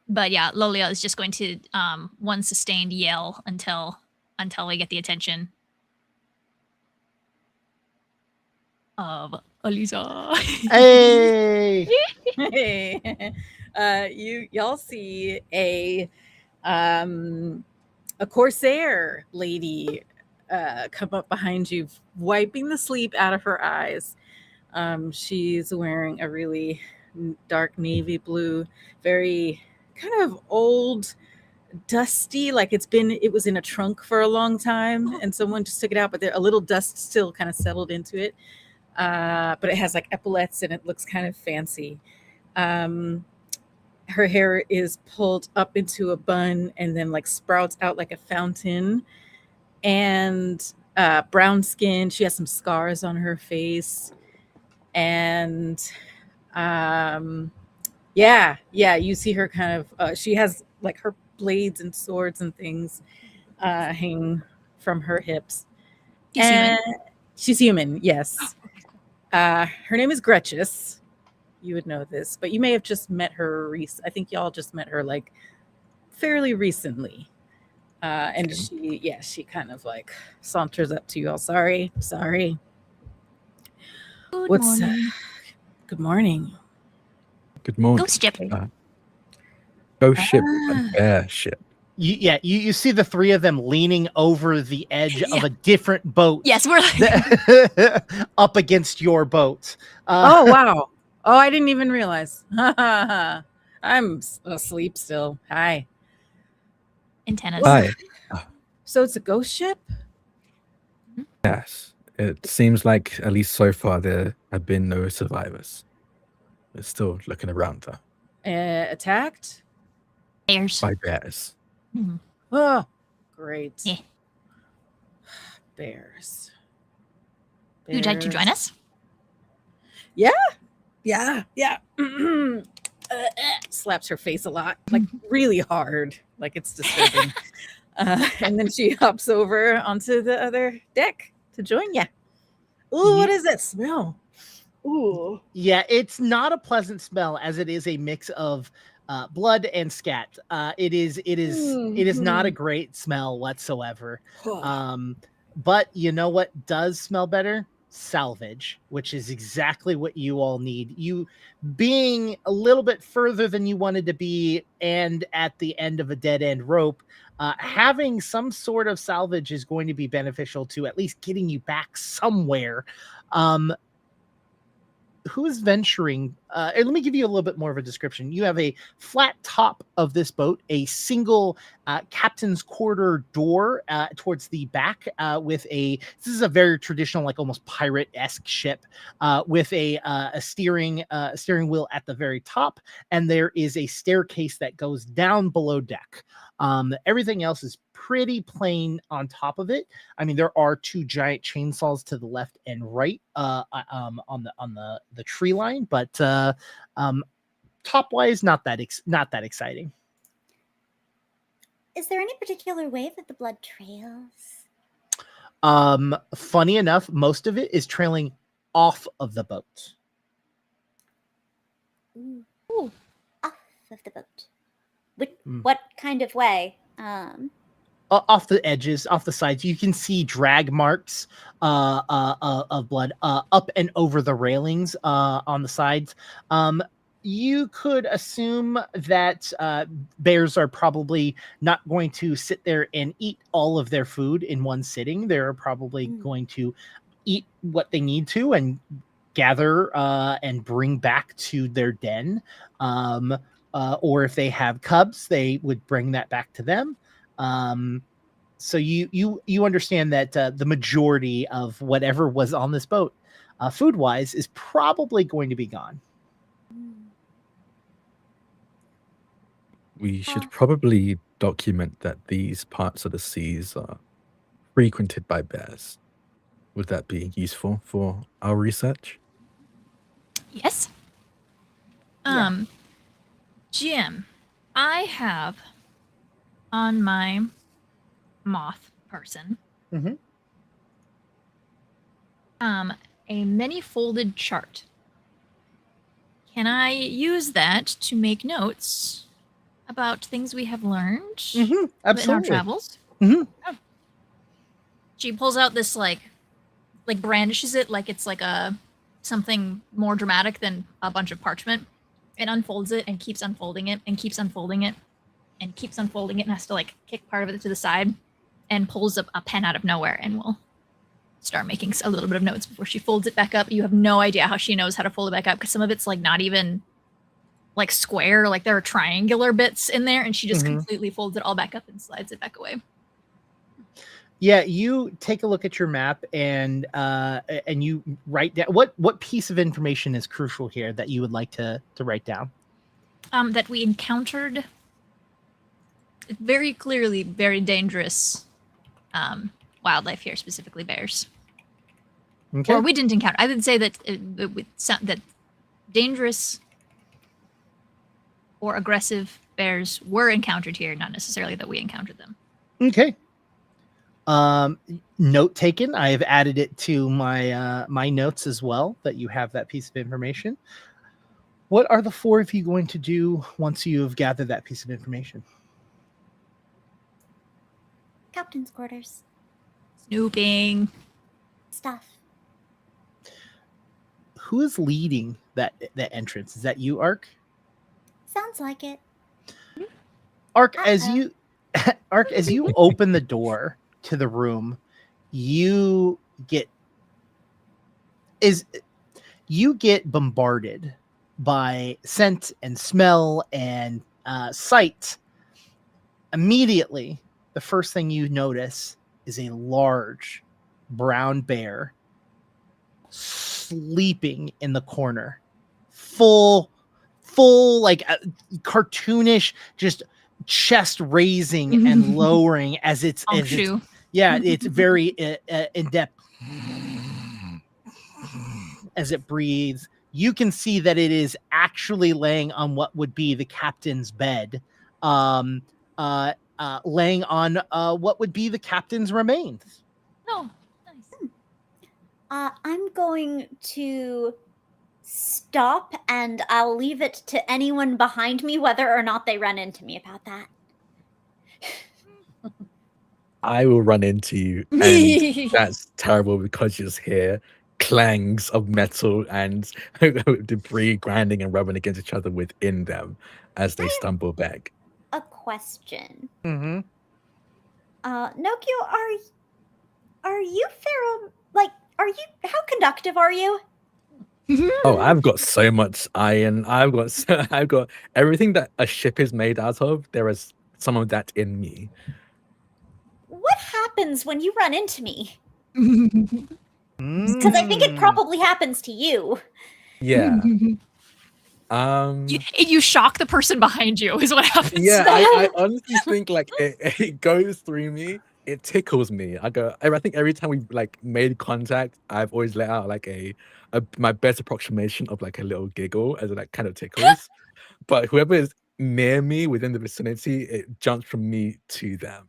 But yeah, Lolia is just going to one sustained yell until we get the attention of Alisa. Hey! Hey, y'all see a corsair lady come up behind you, wiping the sleep out of her eyes. She's wearing a really dark navy blue, very kind of old, dusty, like it was in a trunk for a long time and someone just took it out, but a little dust still kind of settled into it. But it has like epaulets and it looks kind of fancy. Her hair is pulled up into a bun and then like sprouts out like a fountain, and brown skin. She has some scars on her face, and you see her kind of she has like her blades and swords and things hanging from her hips. She's human. She's human, yes. Her name is Gretchis. You would know this, but you may have just met her. I think y'all just met her like fairly recently. And she kind of like saunters up to you all. Sorry. Good morning. Good morning. Good morning. Ghost ship. Ghost ship and bear ship. You see the three of them leaning over the edge of a different boat. Yes, we're like up against your boat. Oh, wow. Oh, I didn't even realize. I'm asleep still. Hi. antennas. Hi. So it's a ghost ship? Yes. It seems like, at least so far, there have been no survivors. We're still looking around, though. Attacked? Bears. By bears. Mhm. Oh, great. Yeah. Bears. Would you like to join us? Yeah. Slaps her face a lot, like really hard, like it's disturbing. And then she hops over onto the other deck to join you. Ooh, what is that smell? Ooh. Yeah, it's not a pleasant smell, as it is a mix of blood and scat. It is not a great smell whatsoever. But you know what does smell better? Salvage, which is exactly what you all need. You being a little bit further than you wanted to be and at the end of a dead end rope, having some sort of salvage is going to be beneficial to at least getting you back somewhere. Who's venturing? And let me give you a little bit more of a description. You have a flat top of this boat, a single captain's quarter door towards the back with this is a very traditional, like almost pirate-esque ship with a steering wheel at the very top. And there is a staircase that goes down below deck. Everything else is pretty plain on top of it. I mean, there are 2 giant chainsaws to the left and right on the tree line, but top wise, not that exciting. Is there any particular way that the blood trails? Funny enough, most of it is trailing off of the boat. Ooh, off of the boat. What kind of way? Off the edges, off the sides, you can see drag marks of blood up and over the railings on the sides. You could assume that bears are probably not going to sit there and eat all of their food in one sitting. They're probably going to eat what they need to and gather and bring back to their den. Or if they have cubs, they would bring that back to them. So you understand that the majority of whatever was on this boat, food wise, is probably going to be gone. We should probably document that these parts of the seas are frequented by bears. Would that be useful for our research? Yes. Jim, I have on my moth person a many-folded chart. Can I use that to make notes about things we have learned in our travels? Oh. She pulls out this like brandishes it like it's like something more dramatic than a bunch of parchment, and unfolds it and keeps unfolding it and keeps unfolding it and keeps unfolding it and has to like kick part of it to the side and pulls up a pen out of nowhere and will start making a little bit of notes before she folds it back up. You have no idea how she knows how to fold it back up because some of it's like not even like square, like there are triangular bits in there, and she just completely folds it all back up and slides it back away. Yeah, you take a look at your map and you write down what piece of information is crucial here that you would like to write down. That we encountered very clearly very dangerous wildlife here, specifically bears. Okay. Or we didn't encounter. I would say that that dangerous or aggressive bears were encountered here, not necessarily that we encountered them. Okay. Note taken. I have added it to my my notes as well, that you have that piece of information. What are the 4 of you going to do once you have gathered that piece of information? Captain's quarters. Snooping. Stuff. Who is leading that entrance? Is that you, Ark? Sounds like it. Ark, as you open the door to the room, you get bombarded by scent and smell and sight. Immediately, the first thing you notice is a large brown bear sleeping in the corner, full like cartoonish, just chest raising and lowering as it's very in depth as it breathes. You can see that it is actually laying on what would be the captain's bed, laying on what would be the captain's remains. Oh, nice. I'm going to stop, and I'll leave it to anyone behind me whether or not they run into me about that. I will run into you, and that's terrible because you just hear clangs of metal and debris grinding and rubbing against each other within them as they stumble back. A question. Mm-hmm. Nokio, are you how conductive are you? Oh, I've got so much iron. I've got everything that a ship is made out of. There is some of that in me. What happens when you run into me? Mm. Because I think it probably happens to you. Yeah. You shock the person behind you is what happens. Yeah, I honestly think like it goes through me. It tickles me. I think every time we like made contact, I've always let out like my best approximation of like a little giggle as it like kind of tickles. But whoever is near me within the vicinity, it jumps from me to them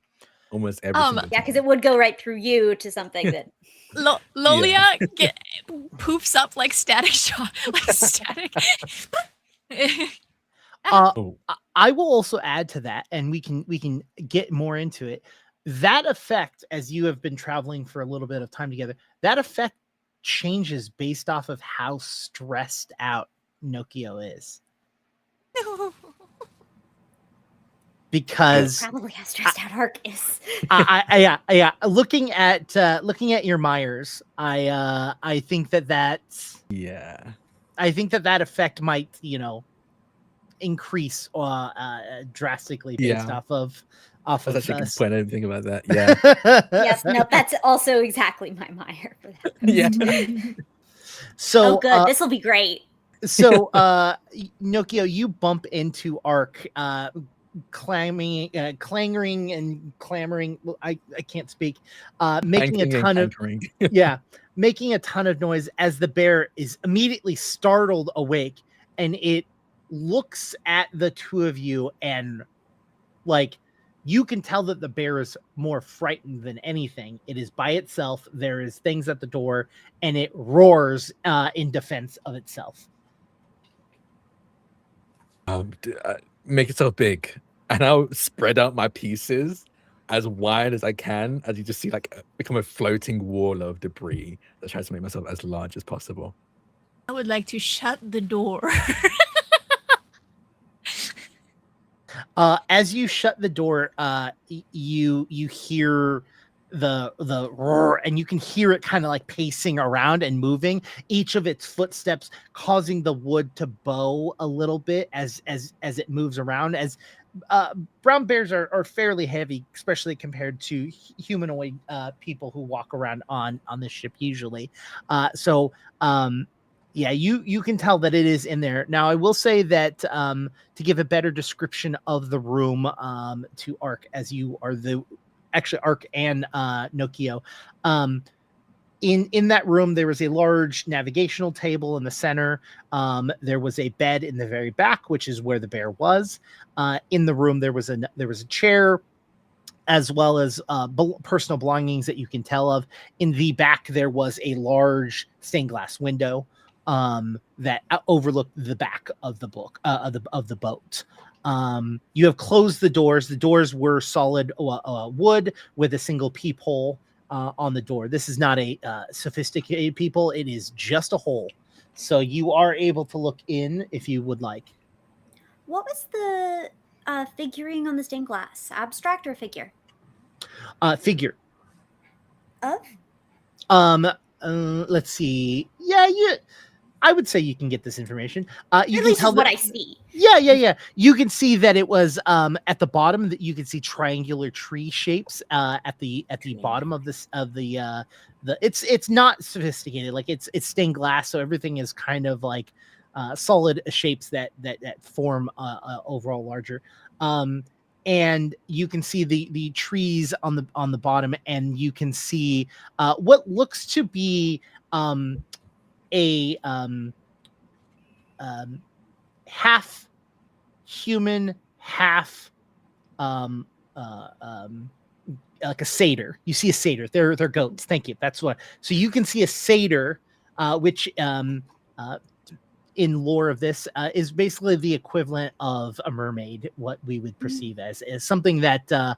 almost every single Yeah, because time. it would go right through you to something that Lolia poofs up like static shot, like static. I will also add to that, and we can get more into it. That effect, as you have been traveling for a little bit of time together, that effect changes based off of how stressed out Nokio is. Because probably how stressed out Ark is. yeah. Looking at your Myers, I think that's I think that effect might increase drastically based off of I was actually going to point anything about that. Yeah. Yes, no, that's also exactly my Meyer for that. Yeah. So good. This will be great. So Nokio, you bump into Ark clanging and clamoring. Well, I can't speak. Making a ton of making a ton of noise as the bear is immediately startled awake, and it looks at the two of you, and like you can tell that the bear is more frightened than anything. It is by itself. There is things at the door, and it roars in defense of itself. Make yourself big, and I'll spread out my pieces as wide as I can, as you just see like become a floating wall of debris that tries to make myself as large as possible. I would like to shut the door. As you shut the door, you hear the roar, and you can hear it kind of like pacing around and moving, each of its footsteps causing the wood to bow a little bit as it moves around. As brown bears are fairly heavy, especially compared to humanoid people who walk around on this ship usually. Yeah, you can tell that it is in there. Now, I will say that to give a better description of the room to Ark, as you are actually Ark and Nokio, in that room there was a large navigational table in the center. There was a bed in the very back, which is where the bear was. In the room there was a chair, as well as personal belongings that you can tell of. In the back there was a large stained glass window that overlooked the back of the boat. You have closed the doors. The doors were solid wood with a single peephole on the door. This is not a sophisticated peephole. It is just a hole. So you are able to look in if you would like. What was the figuring on the stained glass? Abstract or figure? Figure. Of? Let's see. Yeah, I would say you can get this information. You at can least tell is what I see. Yeah. You can see that it was at the bottom, that you can see triangular tree shapes at the bottom of this it's not sophisticated. Like it's stained glass, so everything is kind of like solid shapes that form overall larger. And you can see the trees on the bottom, and you can see what looks to be a half human, half like a satyr. You see a satyr. They're goats. Thank you. That's what. So you can see a satyr, which in lore of this is basically the equivalent of a mermaid, what we would perceive as something that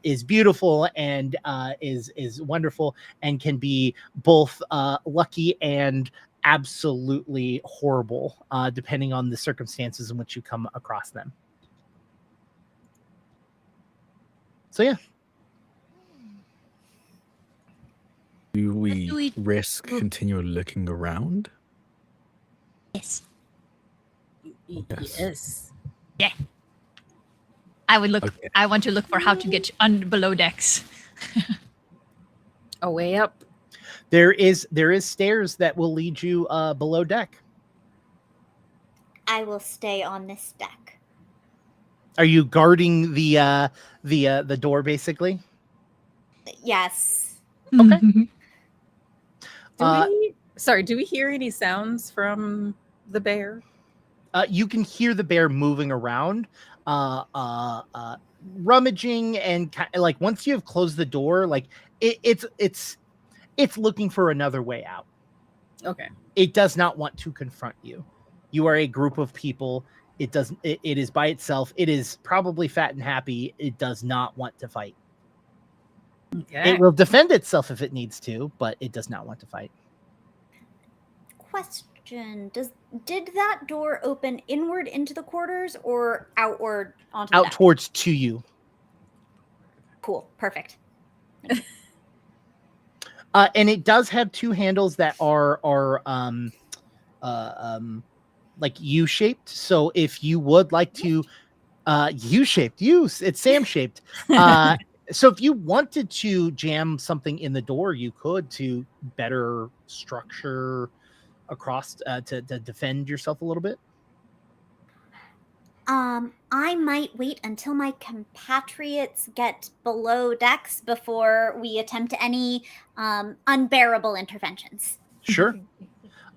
is beautiful and is wonderful and can be both lucky and absolutely horrible, depending on the circumstances in which you come across them. So yeah. Do Do we we- risk continue looking around? Yes. Yes. I would look. Okay. I want to look for how to get below decks. A way up. There is stairs that will lead you below deck. I will stay on this deck. Are you guarding the door basically? Yes. Okay. Do we hear any sounds from the bear? You can hear the bear moving around, rummaging, and like once you have closed the door, like it's looking for another way out. Okay. It does not want to confront you. You are a group of people. It is by itself. It is probably fat and happy. It does not want to fight. Okay. It will defend itself if it needs to, but it does not want to fight. Question. Did that door open inward into the quarters or outward onto the Out deck? towards to you. Cool. Perfect. And it does have two handles that are like U-shaped. So if you would like to U-shaped, it's Sam-shaped. So if you wanted to jam something in the door, you could to better structure across to defend yourself a little bit. I might wait until my compatriots get below decks before we attempt any unbearable interventions. Sure.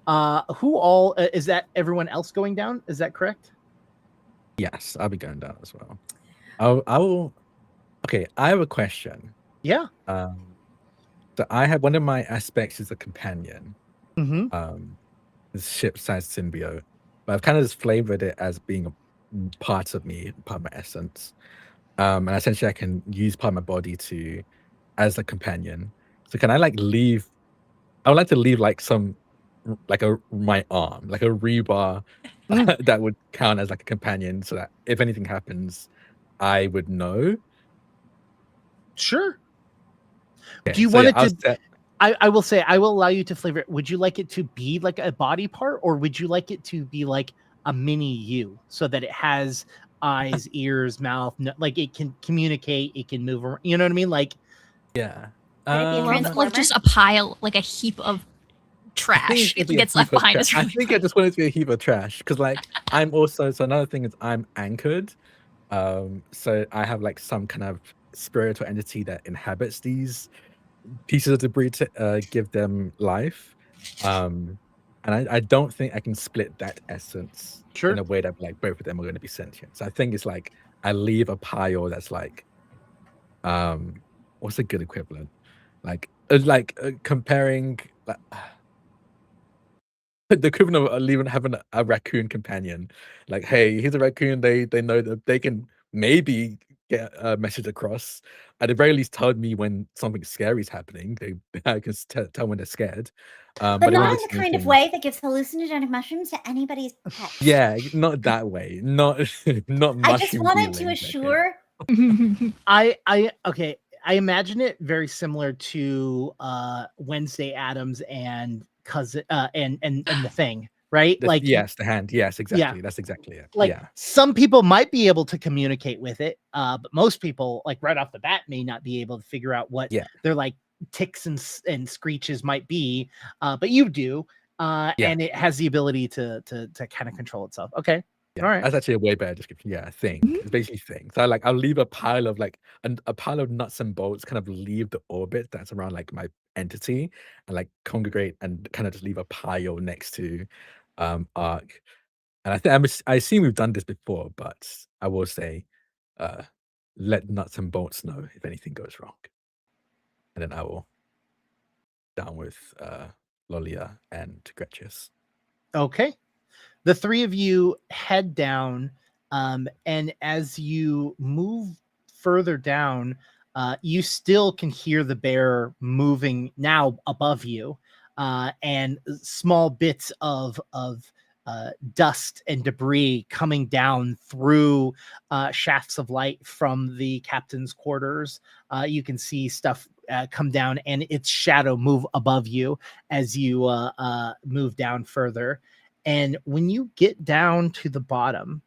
Who all is that? Everyone else going down? Is that correct? Yes, I'll be going down as well. I will. Okay, I have a question. Yeah. So I have one of my aspects is a companion. Mm-hmm. This ship-sized symbiote, but I've kind of just flavored it as being a part of me, part of my essence. And essentially, I can use part of my body as a companion. So can I leave? I would like to leave my arm, like a rebar that would count as like a companion, so that if anything happens, I would know. Sure. Okay, Do you so want yeah, it to? I will say I will allow you to flavor it. Would you like it to be like a body part, or would you like it to be like a mini you, so that it has eyes, ears, mouth, like it can communicate, it can move around, you know what I mean? Like, yeah. Would it be a Like transformer? just a pile, like a heap of trash. It gets left behind us. I think I just want it to be a heap of trash because, like, I'm also. So another thing is I'm anchored. So I have like some kind of spiritual entity that inhabits these pieces of debris to give them life. And I don't think I can split that essence in a way that like both of them are going to be sentient. So I think it's like I leave a pile that's like, what's a good equivalent? Comparing like, the equivalent of having a raccoon companion. Like, hey, here's a raccoon. They know that they can maybe get a message across. At the very least, tell me when something scary is happening. I can tell when they're scared. But they not won't in the listen kind of to- way that gives hallucinogenic mushrooms to anybody's pets. Yeah, not that way. Not not. I just mushroom wanted to dealing, assure. okay. I imagine it very similar to Wednesday Addams and cousin and the Thing, right? Yes, the hand. Yes, exactly. That's exactly it. Like some people might be able to communicate with it, but most people, like right off the bat, may not be able to figure out what their like ticks and screeches might be. But you do, and it has the ability to kind of control itself. Okay. Yeah, all right. That's actually a way better description. Yeah, thing. It's basically thing. So I'll leave a pile of a pile of nuts and bolts kind of leave the orbit that's around like my entity and like congregate and kind of just leave a pile next to Arc. And I assume we've done this before, but I will say let nuts and bolts know if anything goes wrong. And then I will down with Lolia and Gretches. Okay. The three of you head down, and as you move further down, you still can hear the bear moving now above you, and small bits of dust and debris coming down through shafts of light from the captain's quarters. You can see stuff come down and its shadow move above you as you move down further. And when you get down to the bottom,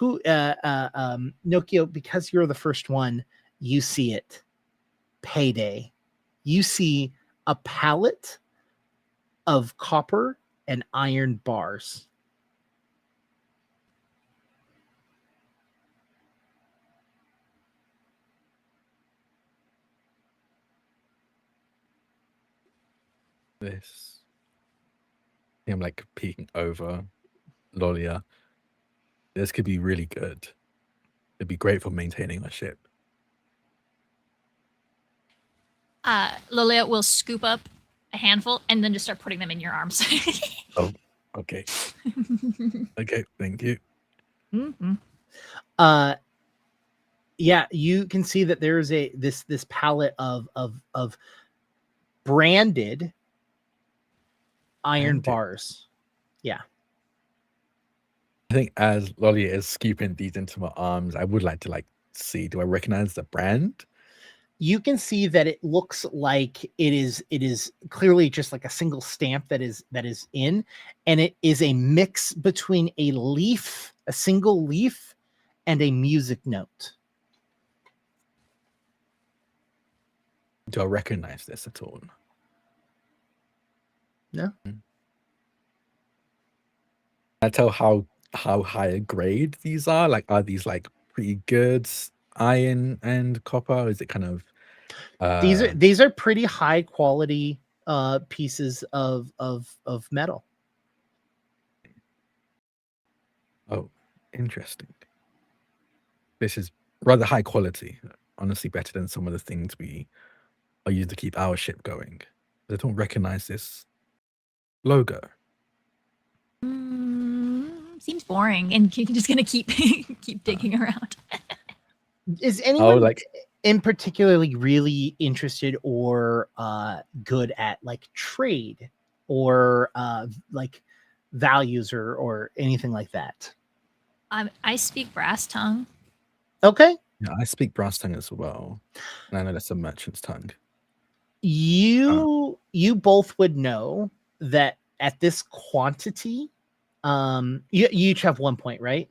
Nokio, because you're the first one, you see it. Payday. You see a pallet of copper and iron bars. This. I'm like peeking over Lolia. This could be really good. It'd be great for maintaining our ship. Lilia will scoop up a handful and then just start putting them in your arms. Oh, okay. Okay, thank you. Mm-hmm. Yeah, you can see that there's this pallet of branded iron bars. Yeah. I think as Lolia is scooping these into my arms, I would like to see, do I recognize the brand? You can see that it looks like it is clearly just like a single stamp that is in, and it is a mix between a single leaf, and a music note. Do I recognize this at all? No. I tell how high a grade these are. Like, are these like pretty good iron and copper? Or is it kind of these are pretty high quality pieces of metal. Oh, interesting. This is rather high quality. Honestly, better than some of the things we are used to keep our ship going. I don't recognize this logo. Seems boring, and you're just gonna keep digging around. Is anyone in particularly really interested or good at like trade or like values or anything like that? I speak brass tongue. Okay. Yeah, I speak brass tongue as well, and I know that's a merchant's tongue. You both would know that at this quantity, you each have 1 point, right?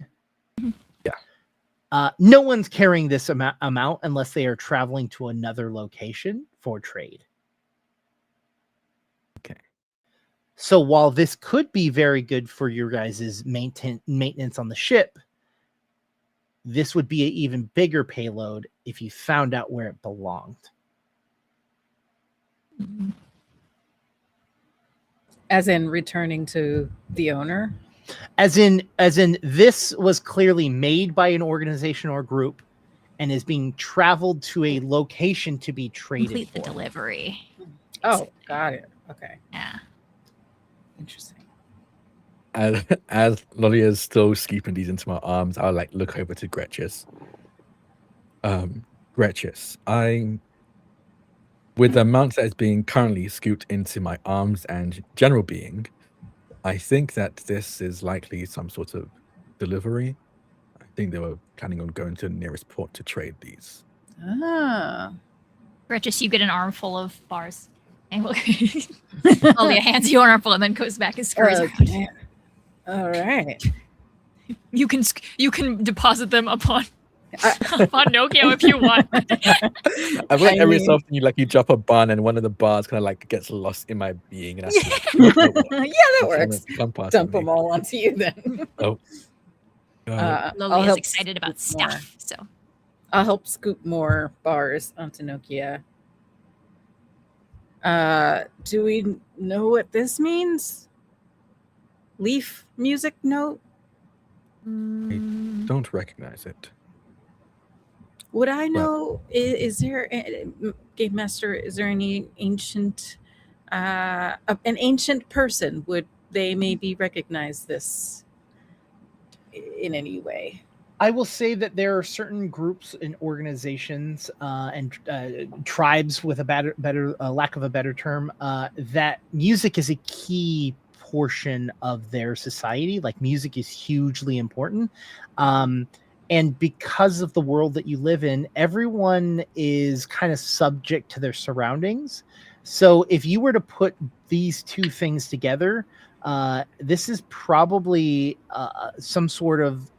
Yeah. No one's carrying this amount unless they are traveling to another location for trade. Okay. So while this could be very good for your guys' maintenance on the ship, this would be an even bigger payload if you found out where it belonged. As in returning to the owner? As in this was clearly made by an organization or group and is being traveled to a location to be traded Complete for. the delivery. Oh, got it. Okay. Yeah. Interesting. As Lolia is still scooping these into my arms, I'll look over to Gretches. Gretches, with the amount that is being currently scooped into my arms and general being, I think that this is likely some sort of delivery. I think they were planning on going to the nearest port to trade these. Ah. Gretches, you get an armful of bars. And Lolia hands you an armful and then goes back and scurries around. All right. You can deposit them upon Nokio if you want. I feel like every so often you drop a bun and one of the bars kind of gets lost in my being. And Yeah, that works. Dump them me. all onto you then. Oh. Lolia is excited about stuff, so I'll help scoop more bars onto Nokia. Do we know what this means? Leaf music note? I don't recognize it. Would I know? Is there, Game Master? Is there any ancient, an ancient person would they maybe recognize this in any way? I will say that there are certain groups and organizations and tribes, with a better lack of a better term, that music is a key portion of their society. Like, music is hugely important. And because of the world that you live in, everyone is kind of subject to their surroundings. So if you were to put these two things together, this is probably some sort of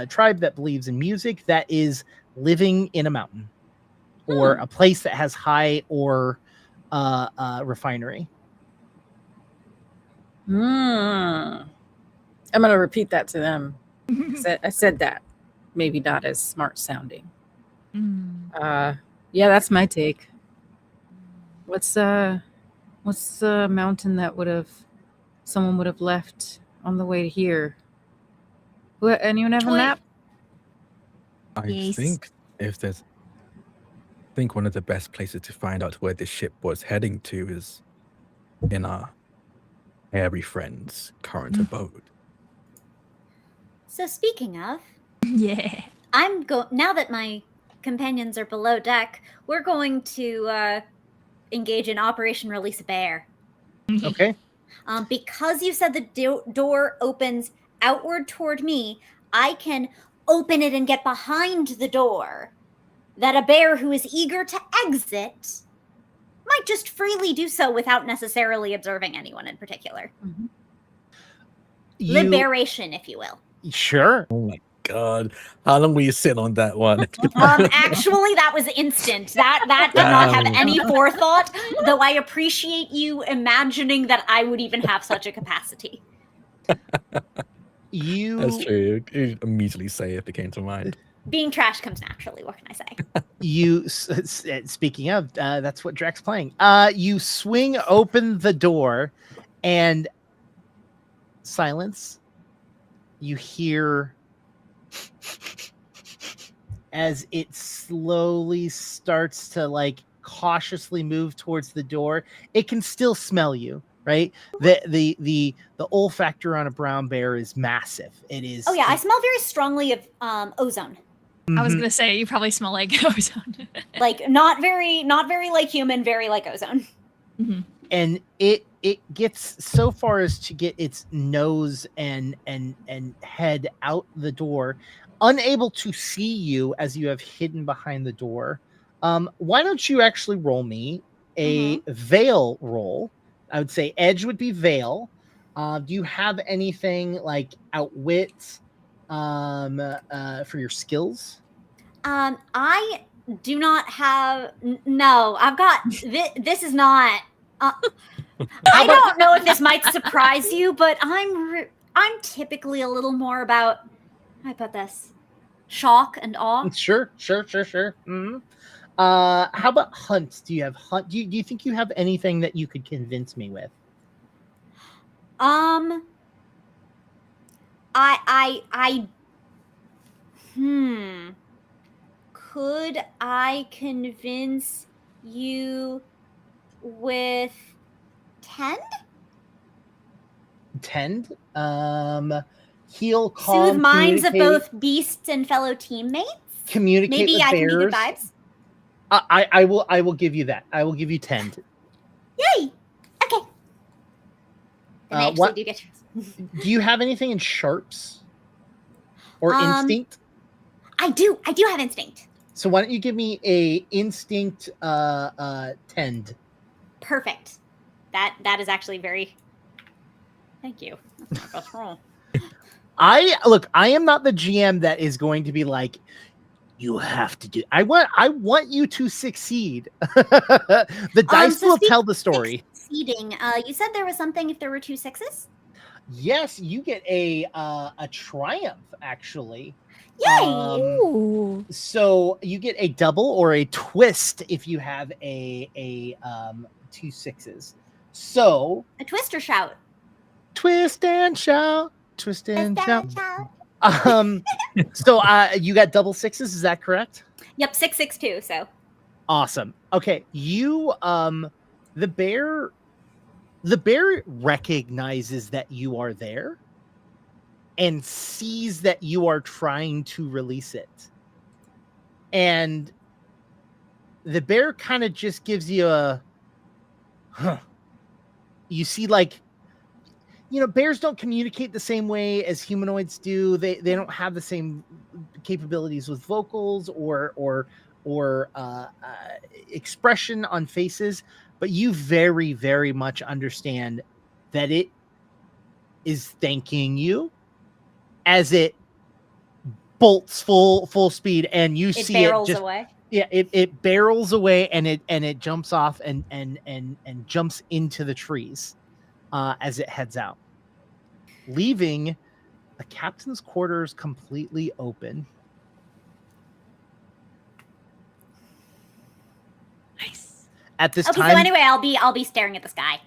tribe that believes in music that is living in a mountain or a place that has high ore refinery. I'm going to repeat that to them. I said that. Maybe not as smart sounding. Yeah, that's my take. What's the mountain that someone would have left on the way here? Anyone have a map? I think one of the best places to find out where this ship was heading to is in our hairy friend's current abode. So speaking of, Yeah. now that my companions are below deck, we're going to engage in Operation Release a Bear. Okay. Because you said the door opens outward toward me, I can open it and get behind the door, that a bear who is eager to exit might just freely do so without necessarily observing anyone in particular. Liberation, if you will. Sure. Oh my God. How long will you sit on that one? Actually, that was instant. That did not have any forethought, though I appreciate you imagining that I would even have such a capacity. That's true. You immediately say if it came to mind. Being trash comes naturally. What can I say? Speaking of, that's what Drax's playing. You swing open the door, and silence. You hear as it slowly starts to cautiously move towards the door. It can still smell you, right? The olfactor on a brown bear is massive. It is. Oh yeah, I smell very strongly of ozone. I was gonna say you probably smell like ozone. Not very like human, very like ozone. And it gets so far as to get its nose and head out the door, unable to see you as you have hidden behind the door. Why don't you actually roll me a veil roll? I would say edge would be veil. Do you have anything like outwit for your skills? I do not have. No, I've got. This is not. I don't know if this might surprise you, but I'm typically a little more about. How I put this? Shock and awe. Sure. Mm-hmm. How about hunt? Do you have hunt? Do you think you have anything that you could convince me with? Could I convince you with tend? Tend? Heal, calm, soothe minds of both beasts and fellow teammates. Communicate Maybe with I bears. can be good vibes. I will give you that. I will give you tend. Yay! Okay. And I actually do get yours. Do you have anything in sharps or instinct? I do have instinct. So why don't you give me a instinct tend? Perfect. That is actually very. Thank you. That's my best roll. I am not the GM that is going to be like, you have to do. I want you to succeed. The dice will tell the story. Succeeding. You said there was something if there were 2 6s? Yes, you get a triumph actually. Yay! So you get a double or a twist if you have a 2 6s. So a twist or shout. Twist and shout. Twist and shout. So you got double 6s, is that correct? Yep, 6 6 2, so. Awesome. Okay, you the bear The bear recognizes that you are there and sees that you are trying to release it. And the bear kind of just gives you a, huh. You see, like, bears don't communicate the same way as humanoids do. They don't have the same capabilities with vocals or expression on faces, but you very, very much understand that it is thanking you as it bolts full speed, and you see it barrels just away. Yeah, it barrels away, and it jumps off and jumps into the trees as it heads out, leaving the captain's quarters completely open. Nice. At this Okay, time, so anyway, I'll be staring at the sky.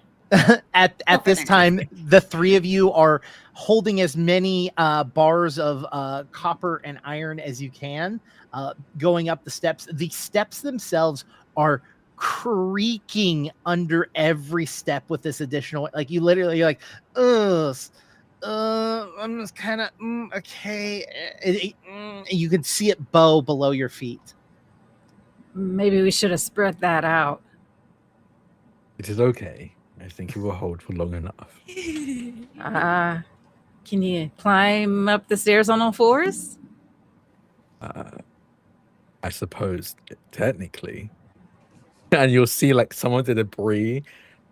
at this time, the three of you are holding as many bars of copper and iron as you can, going up the steps. The steps themselves are creaking under every step with this additional, like, you're like, ugh, I'm just kind of okay. You can see it bow below your feet. Maybe we should have spread that out. It is okay. I think it will hold for long enough. Can you climb up the stairs on all fours? I suppose, technically. And you'll see, like, some of the debris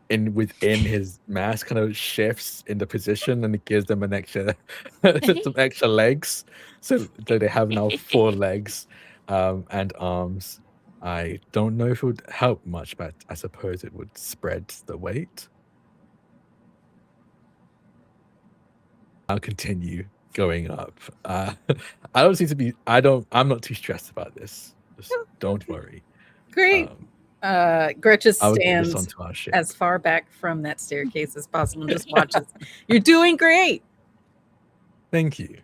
within his mass kind of shifts in the position, and it gives them an extra some extra legs. So they have now 4 legs and arms. I don't know if it would help much, but I suppose it would spread the weight. I'll continue going up. I don't seem to be. I'm not too stressed about this. Just don't worry. Great. Gretchen I'll get this stands onto our ship. as far back from that staircase as possible and just watches. You're doing great. Thank you.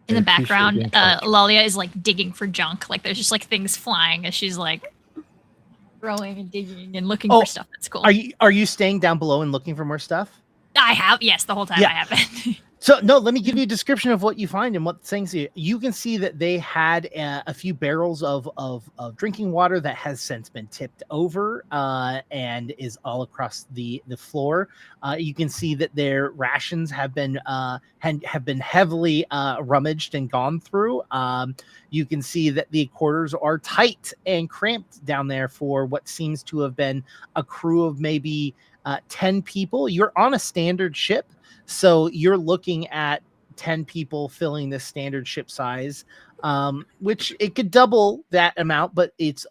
In I the appreciate background, the encouragement. Lalia is like digging for junk. Like there's just like things flying as she's like throwing and digging and looking for stuff that's cool. Are you staying down below and looking for more stuff? I have, yes, the whole time. I have been. So no, let me give you a description of what you find and what things you can see. That they had a few barrels of drinking water that has since been tipped over and is all across the floor. You can see that their rations have been heavily rummaged and gone through. You can see that the quarters are tight and cramped down there for what seems to have been a crew of maybe 10 people. You're on a standard ship, so you're looking at 10 people filling this standard ship size, which it could double that amount, but it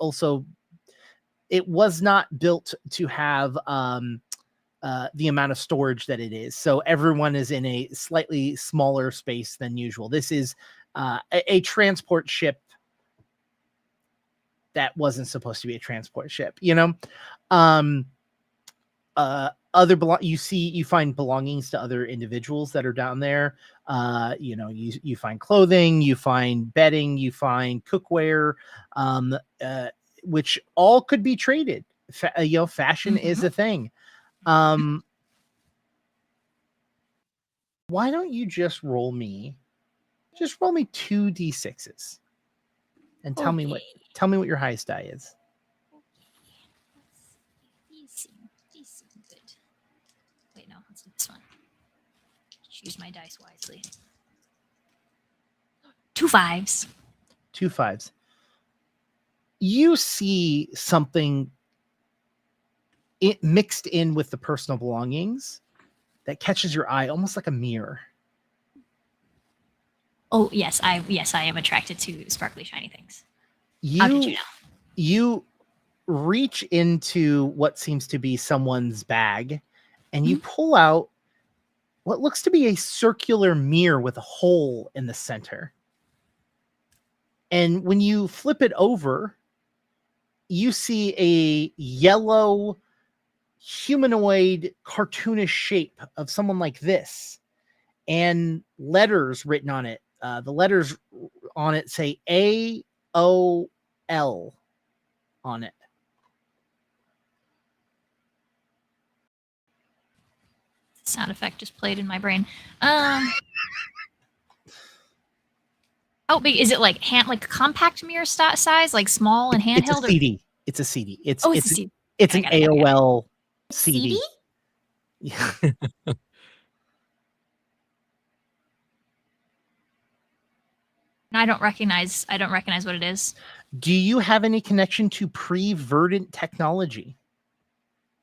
was not built to have the amount of storage that it is. So everyone is in a slightly smaller space than usual. This is a transport ship that wasn't supposed to be a transport ship, you find belongings to other individuals that are down there. You find clothing, you find bedding, you find cookware, which all could be traded. Fashion is a thing. Why don't you just roll me 2 d6s and tell me what your highest die is. Decent. Wait, no, let's do this one. Choose my dice wisely. 2 5s. 2 5s. You see something mixed in with the personal belongings that catches your eye, almost like a mirror. Oh, yes, I am attracted to sparkly, shiny things. How did you know? You reach into what seems to be someone's bag, and you pull out what looks to be a circular mirror with a hole in the center. And when you flip it over, you see a yellow humanoid cartoonish shape of someone like this, and letters written on it. The letters on it say AOL on it. Sound effect just played in my brain. Is it like compact mirror size, like small and handheld? It's a CD. It's a CD. It's a it's CD. it's an AOL CD. CD? Yeah. I don't recognize what it is. Do you have any connection to pre-verdant technology?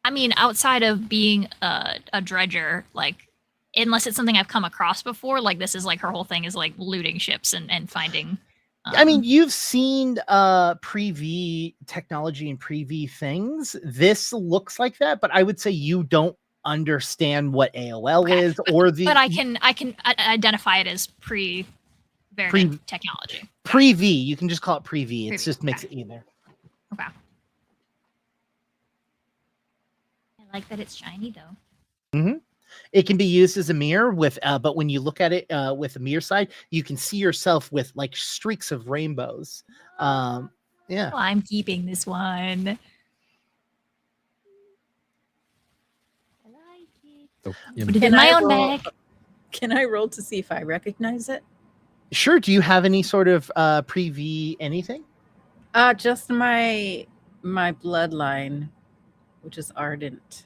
I mean, outside of being a dredger, like, unless it's something I've come across before, like this is like her whole thing is like looting ships and finding. I mean, you've seen pre-V technology and pre-V things. This looks like that, but I would say you don't understand what AOL is or the. But I can identify it as pre-variant technology. Pre-V, you can just call it pre-V. It just makes it easier. Okay. I like that it's shiny though. Mm-hmm. It can be used as a mirror but when you look at it with the mirror side, you can see yourself with like streaks of rainbows. Yeah. Oh, I'm keeping this one. I like it. So, Put it in my own bag. Can I roll to see if I recognize it? Sure. Do you have any sort of pre-V anything? Just my bloodline, which is ardent.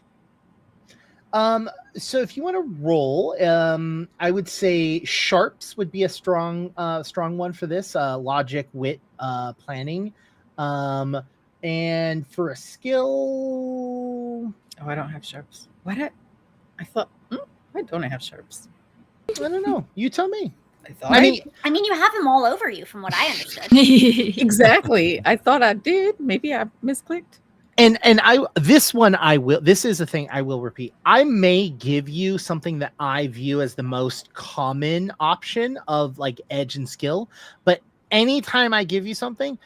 So if you want to roll, I would say sharps would be a strong one for this. Logic, wit, planning. And for a skill, I don't have sharps. I thought, why don't I have sharps? I don't know. You tell me. I mean, you have them all over you, from what I understood. Exactly. I thought I did. Maybe I misclicked. And this is a thing I will repeat. I may give you something that I view as the most common option of like edge and skill, but anytime I give you something,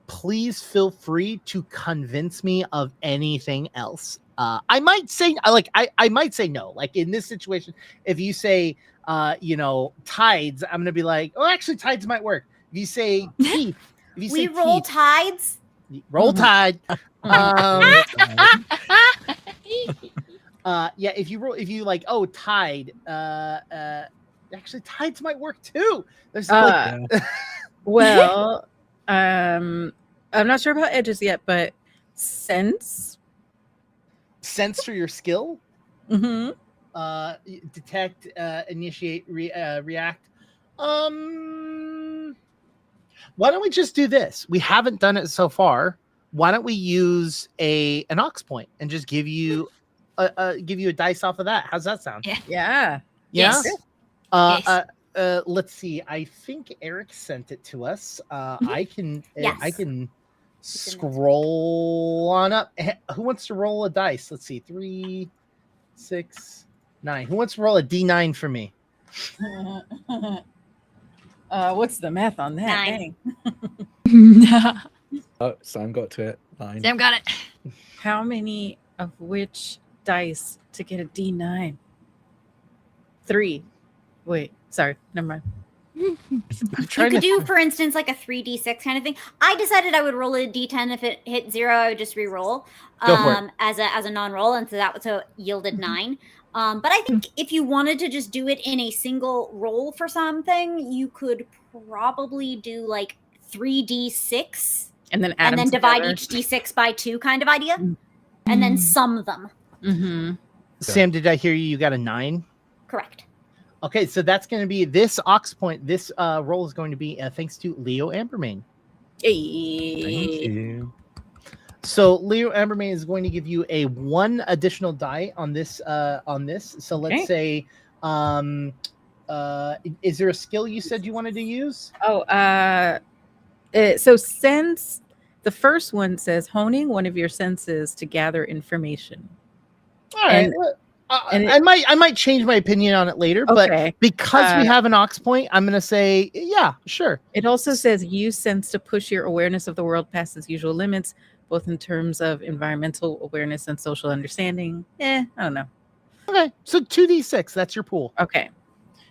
please feel free to convince me of anything else. I might say I might say no. Like in this situation, if you say tides, I'm gonna be like, oh, actually tides might work. If you say teeth, we roll tides. Roll tide. If you like, oh, tide. Actually, tides might work too. There's well, I'm not sure about edges yet, but sense for your skill. Mm-hmm. Detect, initiate, react. Why don't we just do this? We haven't done it so far. Why don't we use an aux point and just give you a dice off of that? How's that sound? Yeah. Yeah. Yes. Yes. Let's see. I think Eric sent it to us. I can scroll on up. Who wants to roll a dice? Let's see. 3, 6, 9. Who wants to roll a D9 for me? What's the math on that? 9. Dang. Oh, Sam got to it. 9. Sam got it. How many of which dice to get a D9? 3. Wait, sorry, never mind. You could do, for instance, like a 3d6 kind of thing. I decided I would roll a d10. If it hit 0, I would just re-roll as a non-roll, and so that yielded 9. But I think if you wanted to just do it in a single roll for something, you could probably do like 3d6 and then divide each d6 by 2 kind of idea, and then sum them. Mm-hmm. Sam, did I hear you? You got a 9? Correct. Okay, so that's going to be this aux point. This roll is going to be thanks to Leo Ambermain. Hey. Thank you. So Leo Ambermain is going to give you a 1 additional die on this. So let's say, is there a skill you said you wanted to use? So sense. The first one says honing one of your senses to gather information. All right. I might change my opinion on it later, but because we have an aux point, I'm going to say, yeah, sure. It also says use sense to push your awareness of the world past its usual limits, both in terms of environmental awareness and social understanding. I don't know. Okay, so 2d6, that's your pool. Okay.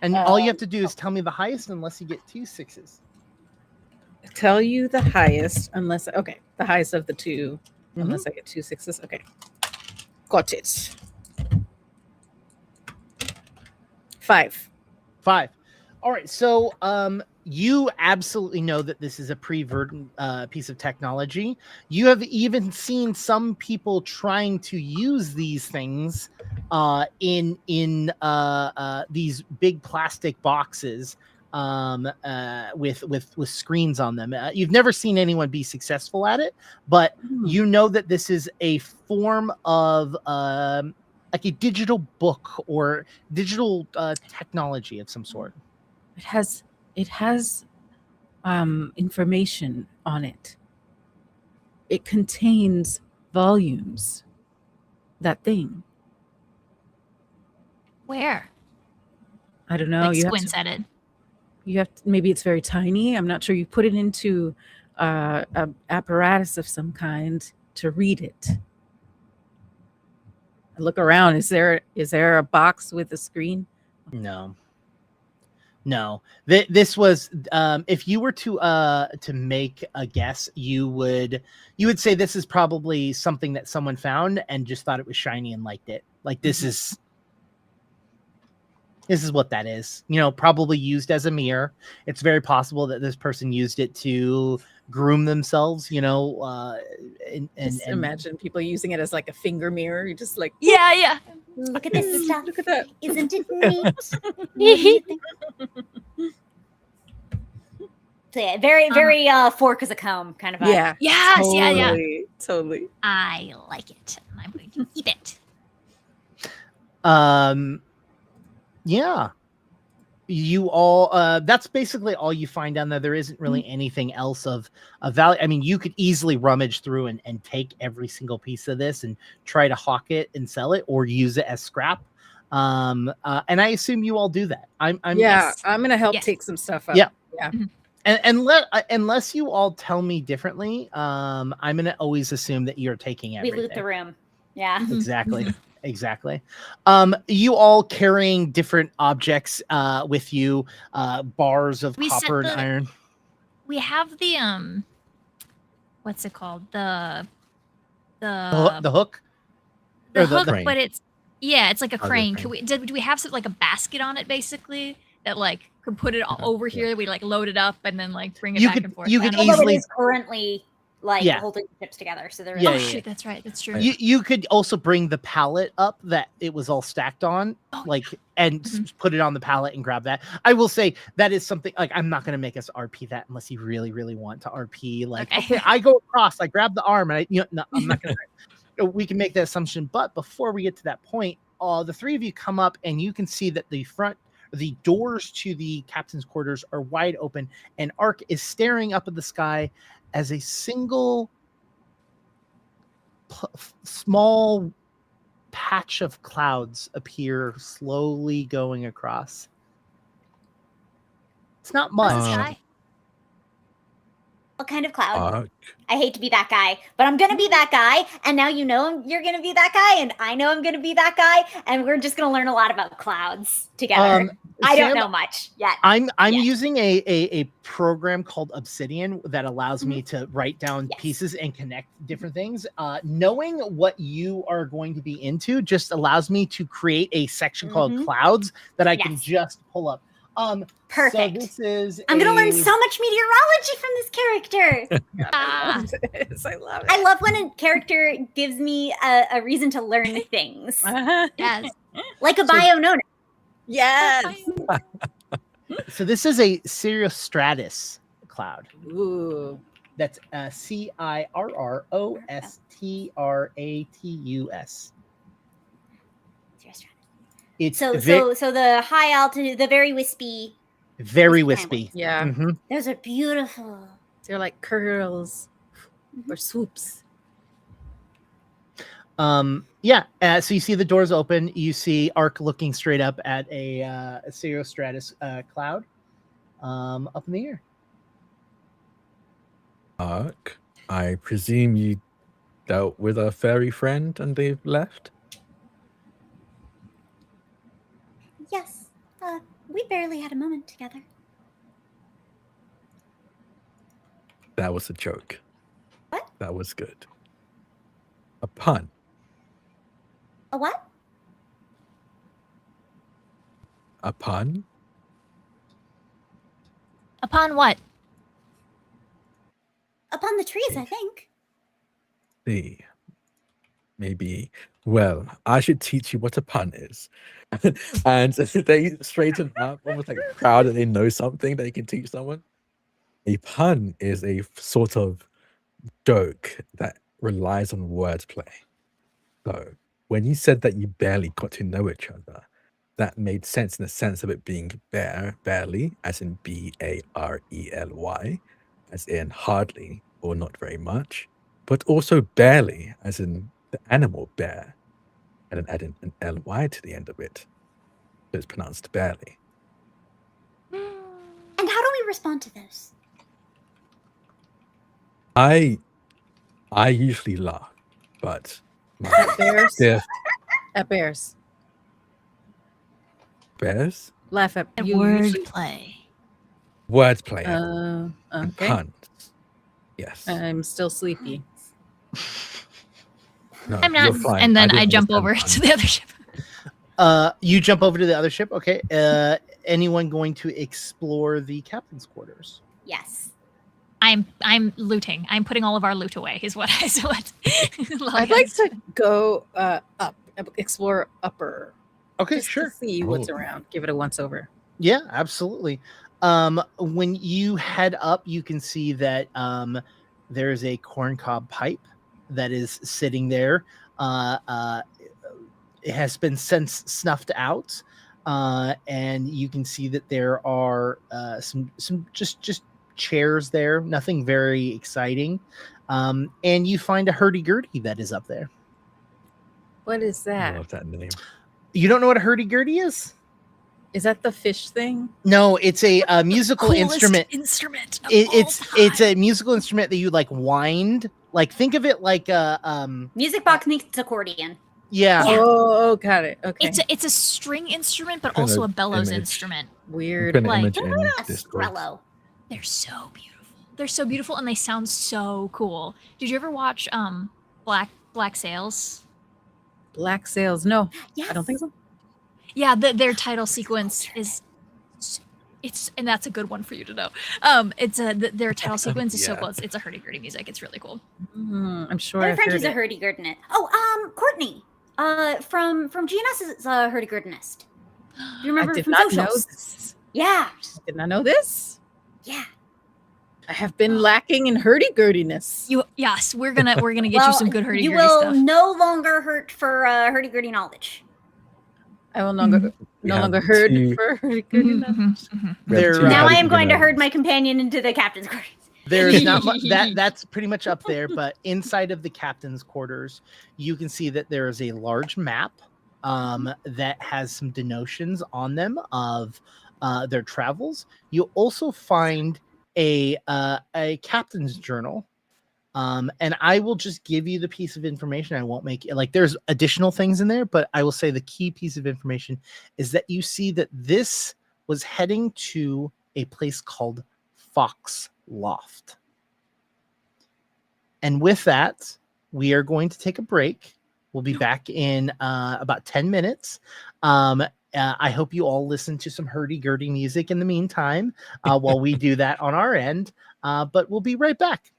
And all you have to do is tell me the highest unless you get 2 6s. Tell you the highest the highest of the 2, unless I get 2 6s. Okay. Got it. 5. 5. All right. So you absolutely know that this is a pre-verdant piece of technology. You have even seen some people trying to use these things in these big plastic boxes with screens on them. You've never seen anyone be successful at it, but you know that this is a form of like a digital book or digital technology of some sort. It has information on it. It contains volumes. That thing. Where? I don't know. Like You have squints to, at it. maybe it's very tiny. I'm not sure. You put it into a apparatus of some kind to read it. I look around. Is there a box with a screen? No. This was if you were to make a guess, you would say this is probably something that someone found and just thought it was shiny and liked it. Like this is what that is. You know, probably used as a mirror. It's very possible that this person used it to groom themselves, you know, and imagine people using it as like a finger mirror. You just like, Yeah. Look at this stuff. Look at that. Isn't it neat? What do you think? So yeah, very fork as a comb kind of vibe. Yeah. Yes, Totally. I like it. And I'm going to eat it. Yeah. You all that's basically all you find down there. There isn't really anything else of value. I mean, you could easily rummage through and take every single piece of this and try to hawk it and sell it or use it as scrap. And I assume you all do that. I'm gonna help Yes. take some stuff up. Yeah. Mhm. And unless you all tell me differently, I'm gonna always assume that you're taking We everything. loot the room. Yeah. Exactly. Exactly. You all carrying different objects with you, bars of We set copper and the- iron. We have the what's it called? The The hook? the or the hook, crane. but it's like a Oh, the crane. crane. Do we have like a basket on it basically that like could put it over Yeah. here? We like load it up and then like bring it You back could- and forth. you I could don't know. Although easily- it is currently like Yeah. holding the chips together, so there is. Yeah, Oh yeah, shoot, that's right. That's true. You could also bring the pallet up that it was all stacked on, Oh, like, and put it on the pallet and grab that. I will say that is something like I'm not going to make us RP that unless you really, really want to RP. Like, Okay. okay, I go across, I grab the arm, and no, I'm not going to. We can make that assumption, but before we get to that point, the three of you come up and you can see that the doors to the captain's quarters are wide open, and Ark is staring up at the sky as a single small patch of clouds appear slowly going across. It's not much. What's the sky? What kind of cloud? Ark. I hate to be that guy, but I'm gonna be that guy, and now you know you're gonna be that guy, and I know I'm gonna be that guy, and we're just gonna learn a lot about clouds together. I don't Sam, know much yet. I'm Yeah. using a program called Obsidian that allows me to write down Yes. pieces and connect different things. Knowing what you are going to be into just allows me to create a section called clouds that I can Yes. just pull up. Perfect. So this is I'm gonna learn so much meteorology from this character. Ah. I love it. I love when a character gives me a reason to learn things, Yes. like a bio known. Yes. So this is a cirrostratus cloud. Ooh. That's CIRROSTRATUS. It's So the high altitude, the very wispy. very wispy wispy. Yeah. Mhm. Those are beautiful. They're like curls or swoops. Yeah. So you see the doors open. You see Ark looking straight up at a cirrostratus cloud up in the air. Ark. I presume you dealt with a fairy friend and they've left? Yes. We barely had a moment together. That was a joke. What? That was good. A pun. A what? a pun. Upon what? Upon the trees, I think. See, maybe. Well, I should teach you what a pun is. And they straighten up, almost like proud that they know something that they can teach someone. A pun is a sort of joke that relies on wordplay. So when you said that you barely got to know each other, that made sense in the sense of it being barely, as in BARELY, as in hardly or not very much, but also barely, as in the animal bear, and then adding an LY to the end of it. So it's pronounced barely. And how do we respond to those? I usually laugh, but At bears. yeah, At bears. bears, Laugh at At you. usually- wordplay. wordplay, and Okay. puns. Yes. I'm still sleepy. No, I'm you're not. fine. And then didn't I jump understand over puns. to the other ship. You jump over to the other ship. Okay. Anyone going to explore the captain's quarters? Yes. I'm looting. I'm putting all of our loot away. Is what I what. I'd like to go up, explore upper. Okay, Just sure. to see what's Oh. around. Give it a once over. Yeah, absolutely. When you head up, you can see that there is a corncob pipe that is sitting there. It has been since snuffed out, and you can see that there are some just chairs there. Nothing very exciting. And you find a hurdy-gurdy that is up there. What is I that? love that name. You don't know what a hurdy-gurdy is? Is that the fish thing? No, it's a musical Coolest instrument. Instrument. Of It's all a musical instrument that you like wind. Like think of it like a Music box meets accordion. yeah. Yeah. Oh, got it. Okay. It's a string instrument, but Kind also of a bellows image. instrument. Weird. Put an Like- image in A Discord. Strello. They're so beautiful. They're so beautiful, and they sound so cool. Did you ever watch Black Sails? Black sails. No, Yes. I don't think so. Yeah, their title sequence is. It's and that's a good one for you to know. It's their title sequence is so Yeah. cool. It's a hurdy-gurdy music. It's really cool. I'm sure My I've friend heard who's a it. hurdy-gurdenist. Oh, Courtney. From GNS is a hurdy-gurdenist. Do you remember I did from not know socials? this. Yeah. Did not know this. Yeah. I have been lacking in hurdy-gurdiness. Yes, we're gonna get Well, you some good hurdy-gurdy you will stuff. no longer hurt for hurdy-gurdy knowledge. I will no We longer have heard two- for Mhm, hurdy-gurdiness. mhm, mhm. We have They're, two Now Now I guys am who going to can, herd my companion into the captain's quarters. There's not that's pretty much up there, but inside of the captain's quarters, you can see that there is a large map that has some denotions on them of their travels. You also find a captain's journal. And I will just give you the piece of information. I won't make it like there's additional things in there, but I will say the key piece of information is that you see that this was heading to a place called Fox Loft. And with that, we are going to take a break. We'll be back in about 10 minutes. I hope you all listen to some hurdy-gurdy music in the meantime while we do that on our end. But we'll be right back.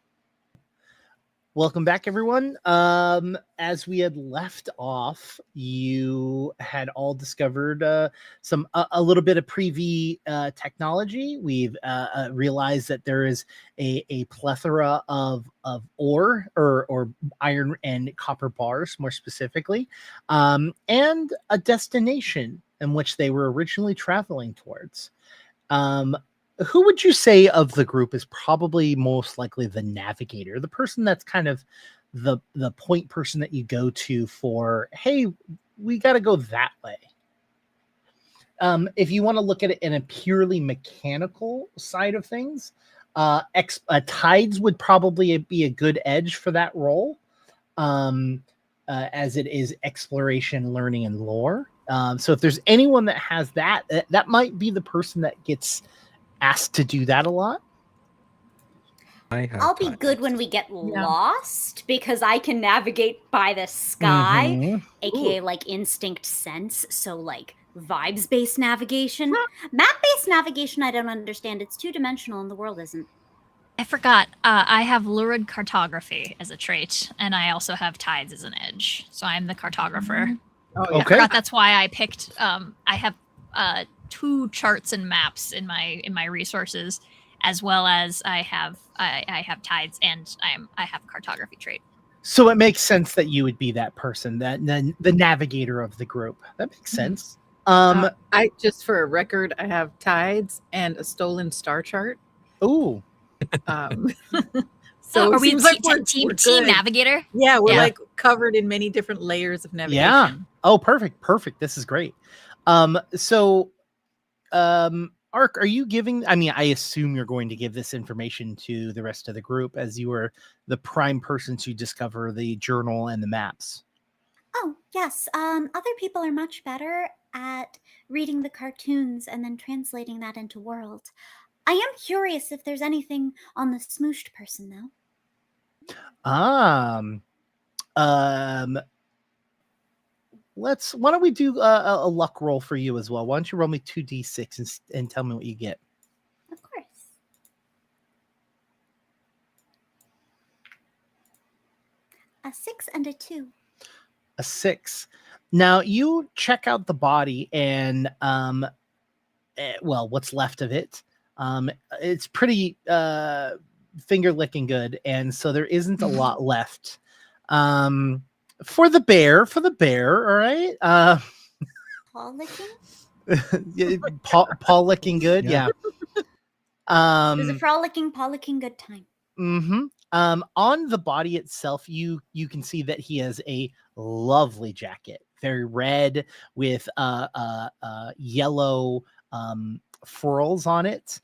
Welcome back, everyone. As we had left off, you had all discovered a little bit of pre-V technology. We've realized that there is a plethora of ore or iron and copper bars, more specifically, and a destination in which they were originally traveling towards. Who would you say of the group is probably most likely the navigator, the person that's kind of the point person that you go to for, hey, we got to go that way? If you want to look at it in a purely mechanical side of things, tides would probably be a good edge for that role, as it is exploration, learning, and lore. So if there's anyone that has that, that might be the person that gets asked to do that a lot. I'll be good when we get lost because I can navigate by the sky, Mhm. aka like instinct sense. So like vibes-based navigation. Map-based navigation, I don't understand. It's two-dimensional and the world isn't. I forgot. I have lurid cartography as a trait, and I also have tides as an edge. So I'm the cartographer. Oh, yeah. I forgot that's why I picked. I have 2 charts and maps in my resources, as well as I have tides and I have a cartography trait. So it makes sense that you would be that person, that the navigator of the group. That makes sense. I just for a record, I have tides and a stolen star chart. Ooh. So are it we seems team like we're good. navigator? Yeah, we're Yeah. like covered in many different layers of navigation. Yeah. Oh, perfect. This is great. So Ark, are you giving, I mean, I assume you're going to give this information to the rest of the group as you are the prime person to discover the journal and the maps. Oh, yes. Other people are much better at reading the cartoons and then translating that into world. I am curious if there's anything on the smooshed person, though. Why don't we do a luck roll for you as well? Why don't you roll me 2d6 and tell me what you get? Of course. A 6 and a 2. A 6. Now you check out the body and well, what's left of it. It's pretty finger licking good, and so there isn't a lot left. For the bear, all right. Paw licking? Paw licking good, yeah. It was a frolicking, paw licking good time. On the body itself, you can see that he has a lovely jacket, very red with yellow furls on it.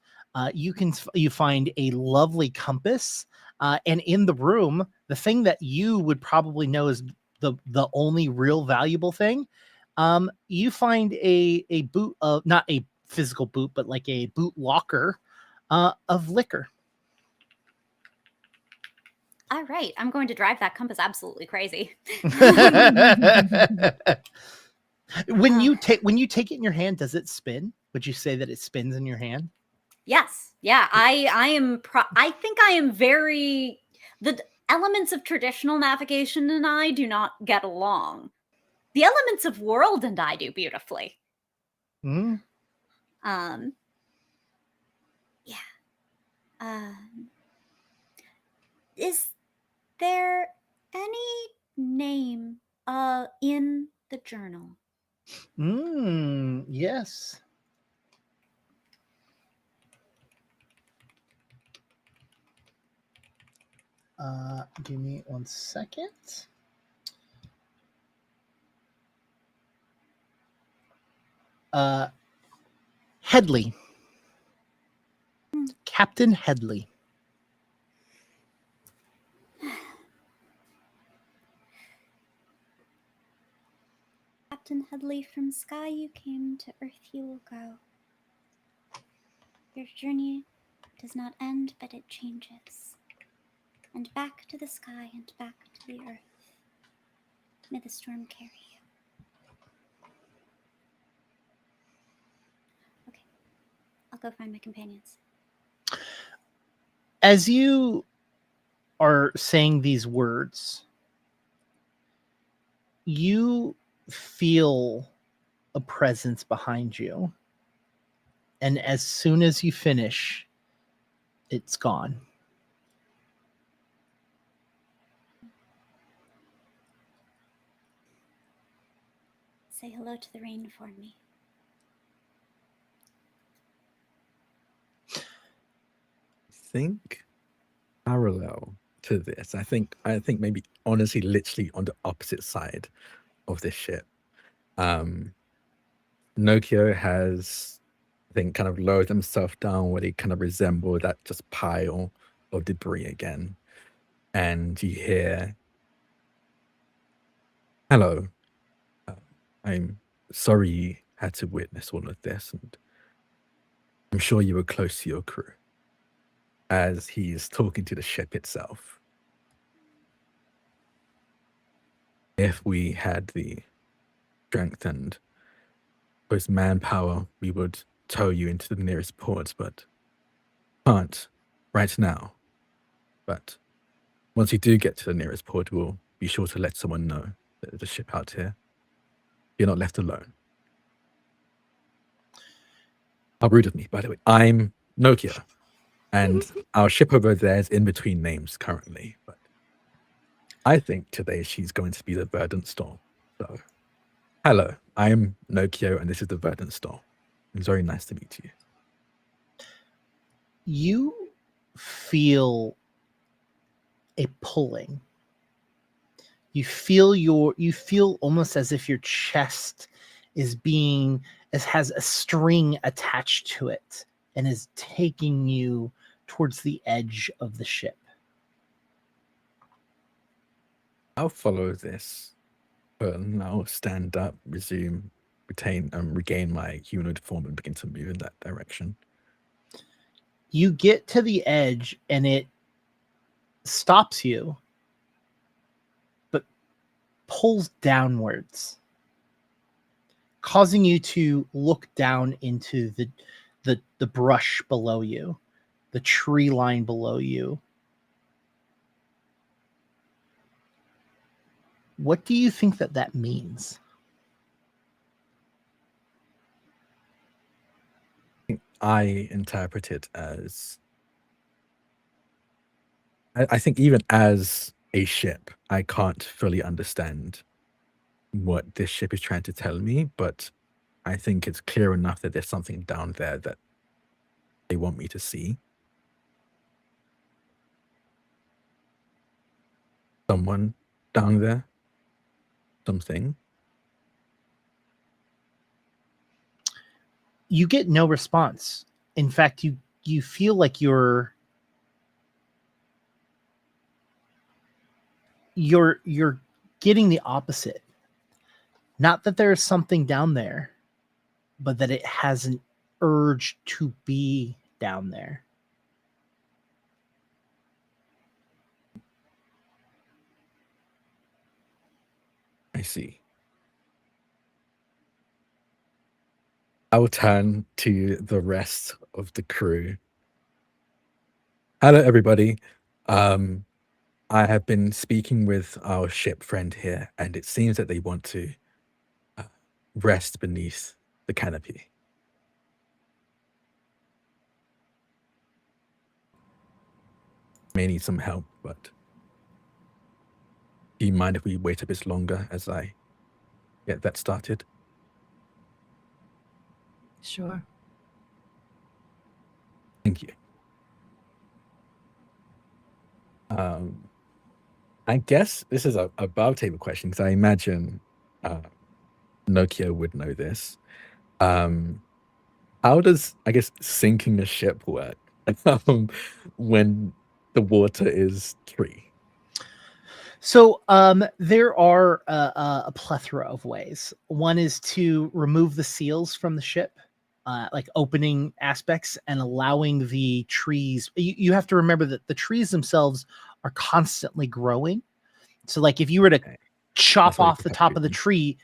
You find a lovely compass, and in the room, the thing that you would probably know is the only real valuable thing. You find a boot of, not a physical boot, but like a boot locker of liquor. All right, I'm going to drive that compass absolutely crazy. When you take it in your hand, does it spin? Would you say that it spins in your hand? Yes. Yeah, I think I am very, the elements of traditional navigation and I do not get along. The elements of world and I do beautifully. Mm. Yeah. Is there any name in the journal? Yes. Give me 1 second. Headley. Captain Headley. Captain Headley, from sky you came, to earth you will go. Your journey does not end, but it changes. And back to the sky and back to the earth. May the storm carry you. Okay, I'll go find my companions. As you are saying these words, you feel a presence behind you. And as soon as you finish, it's gone. Say hello to the rain for me. Think parallel to this. I think maybe honestly literally on the opposite side of this ship. Nokia has, I think, kind of lowered himself down where they kind of resemble that just pile of debris again. And you hear, hello, I'm sorry you had to witness all of this, and I'm sure you were close to your crew, as he's talking to the ship itself. If we had the strength and suppose manpower, we would tow you into the nearest port, but can't right now. But once you do get to the nearest port, we'll be sure to let someone know that there's a ship out here. You're not left alone. How rude of me, by the way. I'm Nokia, and our ship over there is in between names currently. But I think today she's going to be the Verdant Storm. So, hello, I'm Nokia, and this is the Verdant Storm. It's very nice to meet you. You feel a pulling. You feel almost as if your chest has a string attached to it and is taking you towards the edge of the ship. I'll follow this. And I'll stand up, regain my humanoid form and begin to move in that direction. You get to the edge and it stops you, but pulls downwards, causing you to look down into the brush below you, the tree line below you. What do you think that means? I interpret it as, I think even as a ship, I can't fully understand what this ship is trying to tell me, but I think it's clear enough that there's something down there that they want me to see. Someone down there. Something. You get no response. In fact, you feel like you're getting the opposite. Not that there is something down there, but that it has an urge to be down there. I see. I will turn to the rest of the crew. Hello, everybody. I have been speaking with our ship friend here, and it seems that they want to rest beneath the canopy. May need some help, but do you mind if we wait a bit longer as I get that started? Sure. Thank you. I guess this is a above table question because I imagine Nokia would know this. How does, I guess, sinking a ship work when the water is tree? So there are a plethora of ways. One is to remove the seals from the ship, like opening aspects and allowing the trees. You have to remember that the trees themselves are constantly growing. So like if you were to chop off the top of the tree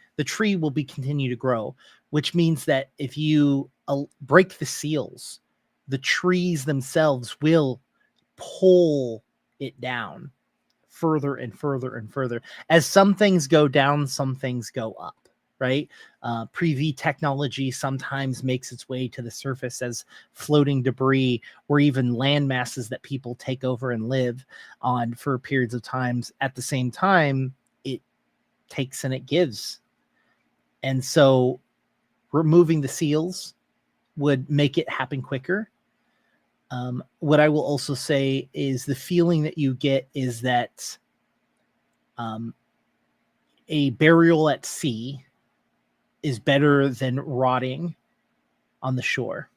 will continue to grow, which means that if you break the seals, the trees themselves will pull it down further and further and further. As some things go down, some things go up, right? Pre-V technology sometimes makes its way to the surface as floating debris or even land masses that people take over and live on for periods of times. At the same time, it takes and it gives. And so removing the seals would make it happen quicker. What I will also say is the feeling that you get is that a burial at sea is better than rotting on the shore.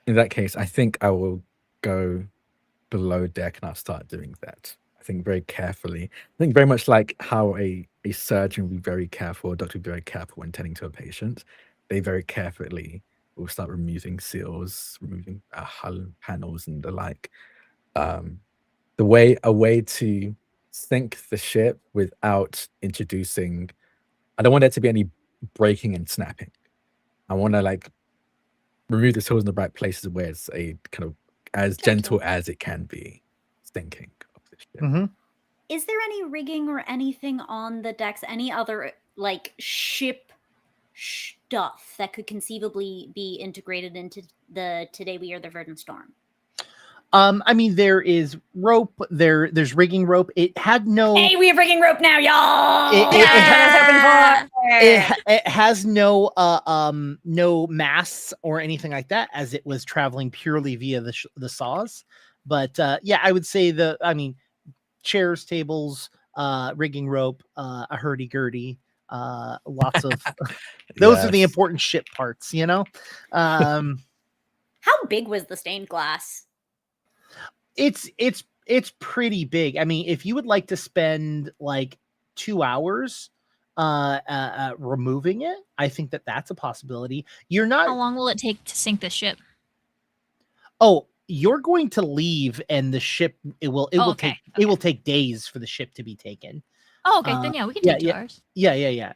In that case, I think I will go below deck and I'll start doing that. I think very carefully. I think very much like how a surgeon will be very careful, a doctor will be very careful when tending to a patient. They very carefully will start removing seals, removing hull panels and the like. A way to sink the ship without introducing. I don't want there to be any breaking and snapping. I want to like remove the tools in the right places where it's a kind of as gentle as it can be sinking of the ship. Mm-hmm. Is there any rigging or anything on the decks? Any other like ship stuff that could conceivably be integrated into the Today We Are the Verdant Storm? I mean, there is rope. There's rigging rope. It had no. Hey, we have rigging rope now, y'all. It has no no masts or anything like that, as it was traveling purely via the saws. But yeah, I would say chairs, tables, rigging rope, a hurdy-gurdy, lots of those are the important ship parts, you know. How big was the stained glass? It's pretty big. I mean, if you would like to spend like 2 hours removing it, I think that's a possibility. You're not. How long will it take to sink the ship? Oh, you're going to leave, and the ship it will take days for the ship to be taken. Oh, okay. Then yeah, we can take 2 hours. Yeah.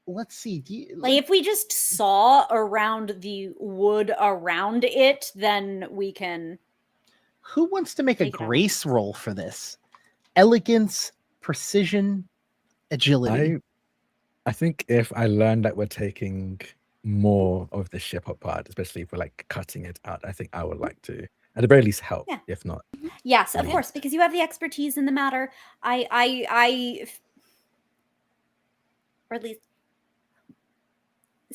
Let's see. Like if we just saw around the wood around it, then we can. Who wants to make a grace roll for this? Elegance, precision, agility. I think if I learn that we're taking more of the ship apart, especially if we're like cutting it out, I think I would like to, at the very least, help. Yeah. If not, yes, of course, because you have the expertise in the matter. Or at least,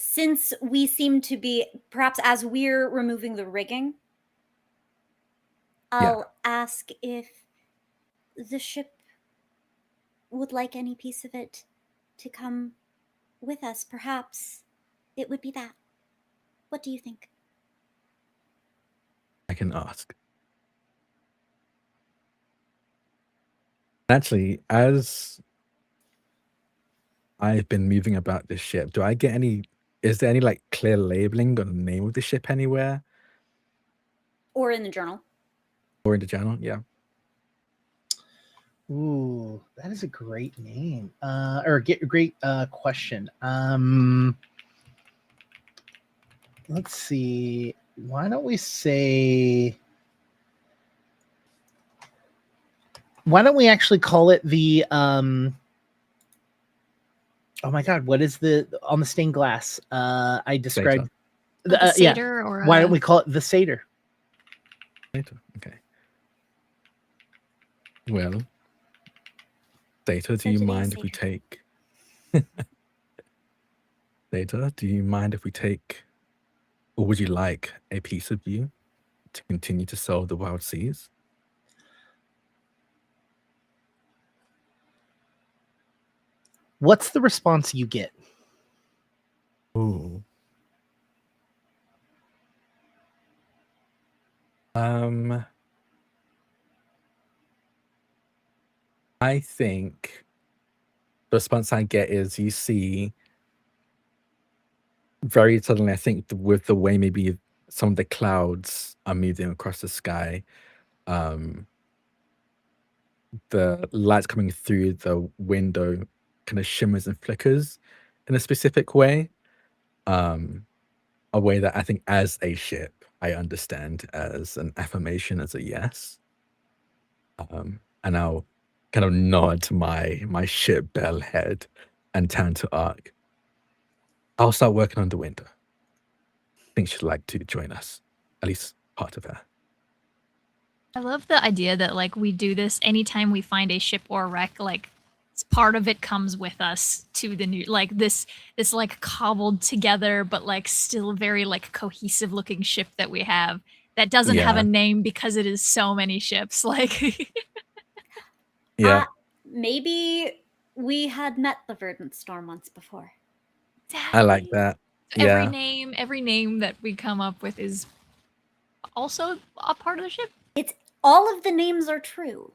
since we seem to be, perhaps as we're removing the rigging, I'll ask if the ship would like any piece of it to come with us. Perhaps it would be that. What do you think? I can ask. Actually, as I've been moving about this ship, do I get any? Is there any like clear labeling on the name of the ship anywhere? Or in the journal? Or in the journal, yeah. Ooh, that is a great name. Or great question. Let's see. Why don't we actually call it the oh my god, what is on the stained glass? I described the satyr, or why don't we call it the satyr? Okay. Well, Data, do you mind if we take Data, do you mind if we take, or would you like a piece of you to continue to sail the wild seas? What's the response you get? Ooh. I think the response I get is you see very suddenly, I think with the way maybe some of the clouds are moving across the sky, the lights coming through the window kind of shimmers and flickers in a specific way, a way that I think as a ship I understand as an affirmation, as a yes. And I'll kind of nod my ship bell head and turn to Ark. I'll start working on the window. I think she'd like to join us, at least part of her. I love the idea that like we do this anytime we find a ship or a wreck, like part of it comes with us to the new, like this like cobbled together but like still very like cohesive looking ship that we have that doesn't have a name because it is so many ships. Like maybe we had met the Verdant Storm once before. I like that. Every name that we come up with is also a part of the ship. It's all of the names are true.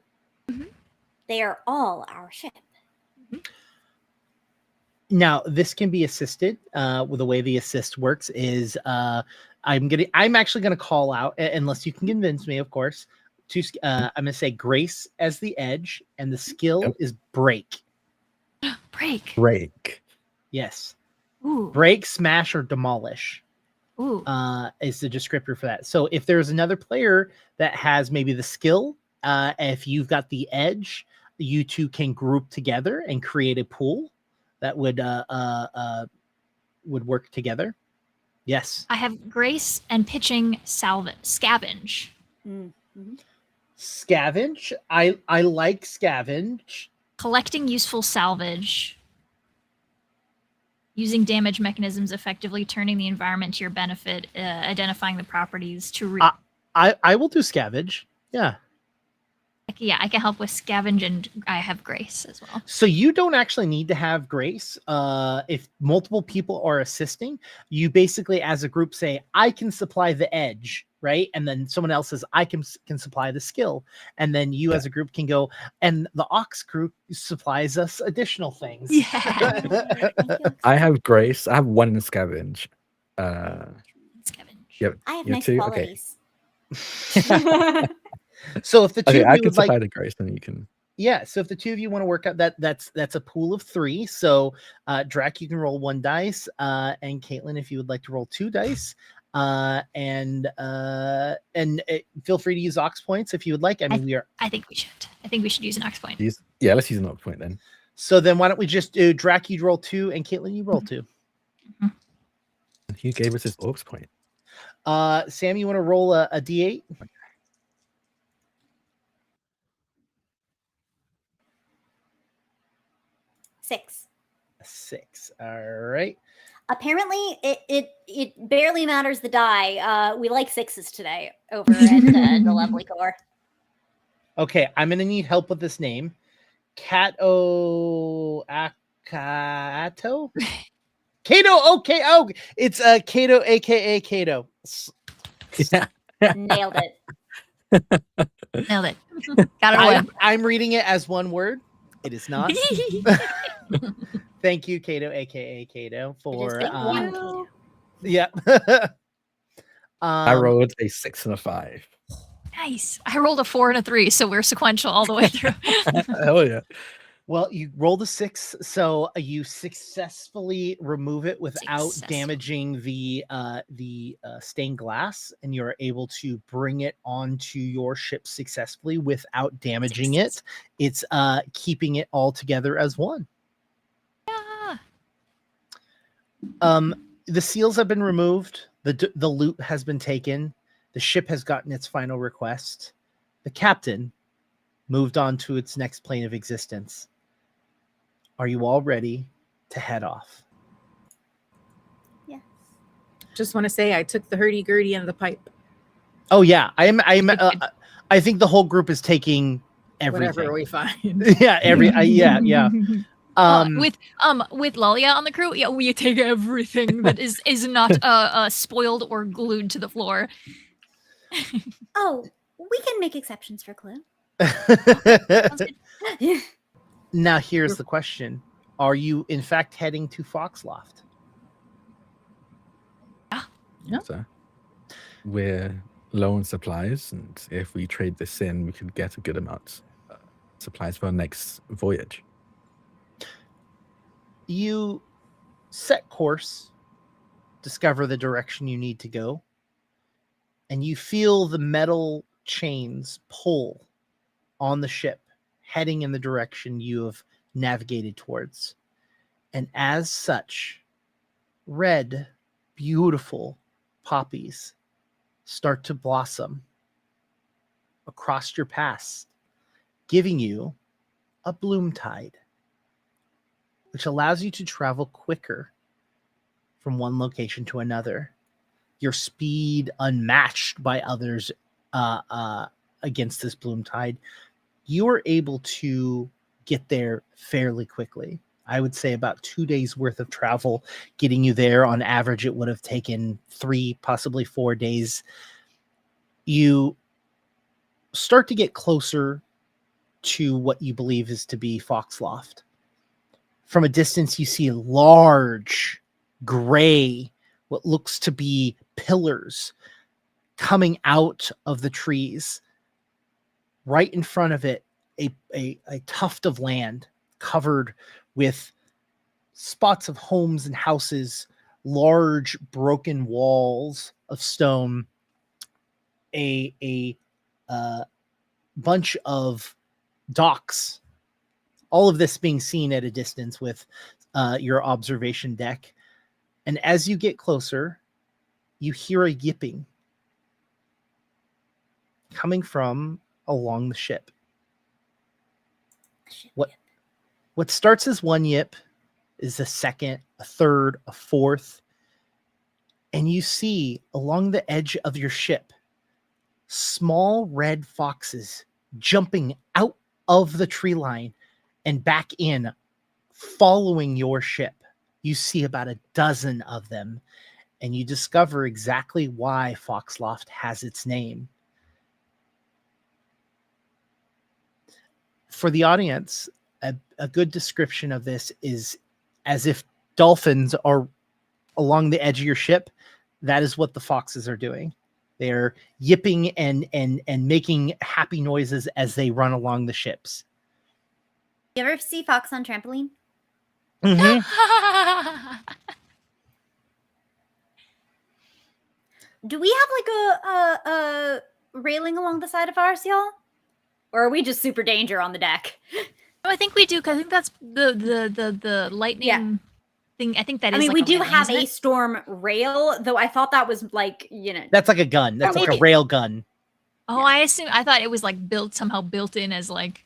Mm-hmm. They are all our ship. Now, this can be assisted. With the way the assist works is I'm actually gonna call out, unless you can convince me, of course. I'm going to say Grace as the edge, and the skill Yep. is Break. Break. Yes. Ooh. Break, smash, or demolish Ooh. is the descriptor for that. So if there's another player that has maybe the skill, if you've got the edge, you two can group together and create a pool that would work together. Yes. I have Grace and pitching scavenge. Mm-hmm. Scavenge. I like scavenge. Collecting useful salvage. Using damage mechanisms effectively, turning the environment to your benefit, identifying the properties to... I will do scavenge. Yeah. Yeah, I can help with scavenge, and I have Grace as well. So you don't actually need to have Grace. If multiple people are assisting, you basically, as a group, say, I can supply the edge, right? And then someone else says, I can supply the skill. And then you as a group can go, and the Ox group supplies us additional things. Yeah. I have Grace. I have 1 in scavenge. Scavenge. Yep. I have you nice 2? qualities. So if the two Okay, of I you can would like, supply the Grace, then you can. yeah. So if the two of you want to work out that's a pool of 3. So Drac, you can roll 1 dice, and Caitlin, if you would like to roll 2 dice, and feel free to use Ox points if you would like. I mean, I think we should. I think we should use an Ox point. Yeah, let's use an Ox point then. So then why don't we just do Drac, you roll 2, and Caitlin, you roll 2. And who gave us his Ox point? Sam, you want to roll a D8? Okay. Six. 6. All right. Apparently, it barely matters the die. We like 6s today over at the Lovely Core. Okay, I'm gonna need help with this name. Kato Akato? Kato, okay. Oh, it's Kato, aka Kato. Yeah. Nailed it. Nailed it. Got it away. I'm reading it as one word. It is not. Thank you, Kato, aka Kato, for It is one Kato. yeah. I rolled a 6 and a 5. Nice. I rolled a 4 and a 3, so we're sequential all the way through. Hell yeah. Well, you rolled a 6, so you successfully remove it without damaging the stained glass, and you're able to bring it onto your ship successfully without damaging it. It's keeping it all together as one. Yeah. The seals have been removed. The loot has been taken. The ship has gotten its final request. The captain moved on to its next plane of existence. Are you all ready to head off? Yes. Just want to say I took the hurdy-gurdy and the pipe. Oh yeah, I think the whole group is taking everything. Whatever we find. Yeah, yeah. With Lalia on the crew, yeah, we take everything that is not spoiled or glued to the floor. Oh, we can make exceptions for Clue. Sounds good. Yeah. Now here's the question: are you in fact heading to Foxloft? Yeah. So we're low on supplies, and if we trade this in, we could get a good amount of supplies for our next voyage. You set course, discover the direction you need to go, and you feel the metal chains pull on the ship, heading in the direction you have navigated towards. And as such, red, beautiful poppies start to blossom across your past, giving you a Bloomtide, which allows you to travel quicker from one location to another. Your speed unmatched by others against this Bloomtide. You are able to get there fairly quickly. I would say about 2 days worth of travel getting you there. On average, it would have taken 3, possibly 4 days. You start to get closer to what you believe is to be Foxloft. From a distance, you see large, gray, what looks to be pillars coming out of the trees. right in front of it, a tuft of land covered with spots of homes and houses, large broken walls of stone, a bunch of docks, all of this being seen at a distance with your observation deck. And as you get closer, you hear a yipping coming from along the ship. What starts as one yip is a second, a third, a fourth, and you see along the edge of your ship small red foxes jumping out of the tree line and back in, following your ship. You see about a dozen of them, and you discover exactly why Foxloft has its name. For the audience, a good description of this is as if dolphins are along the edge of your ship. That is what the foxes are doing. They're yipping and making happy noises as they run along the ships. You ever see Fox on trampoline? Mm-hmm. Do we have like a railing along the side of ours, y'all? Or are we just super danger on the deck? Oh, I think we do, because I think that's the lightning thing. I think that is. I mean, like we a do railing, have isn't a it? storm rail, though I thought that was like, That's like a gun. That's like a rail gun. Oh, I thought it was like somehow built in as like.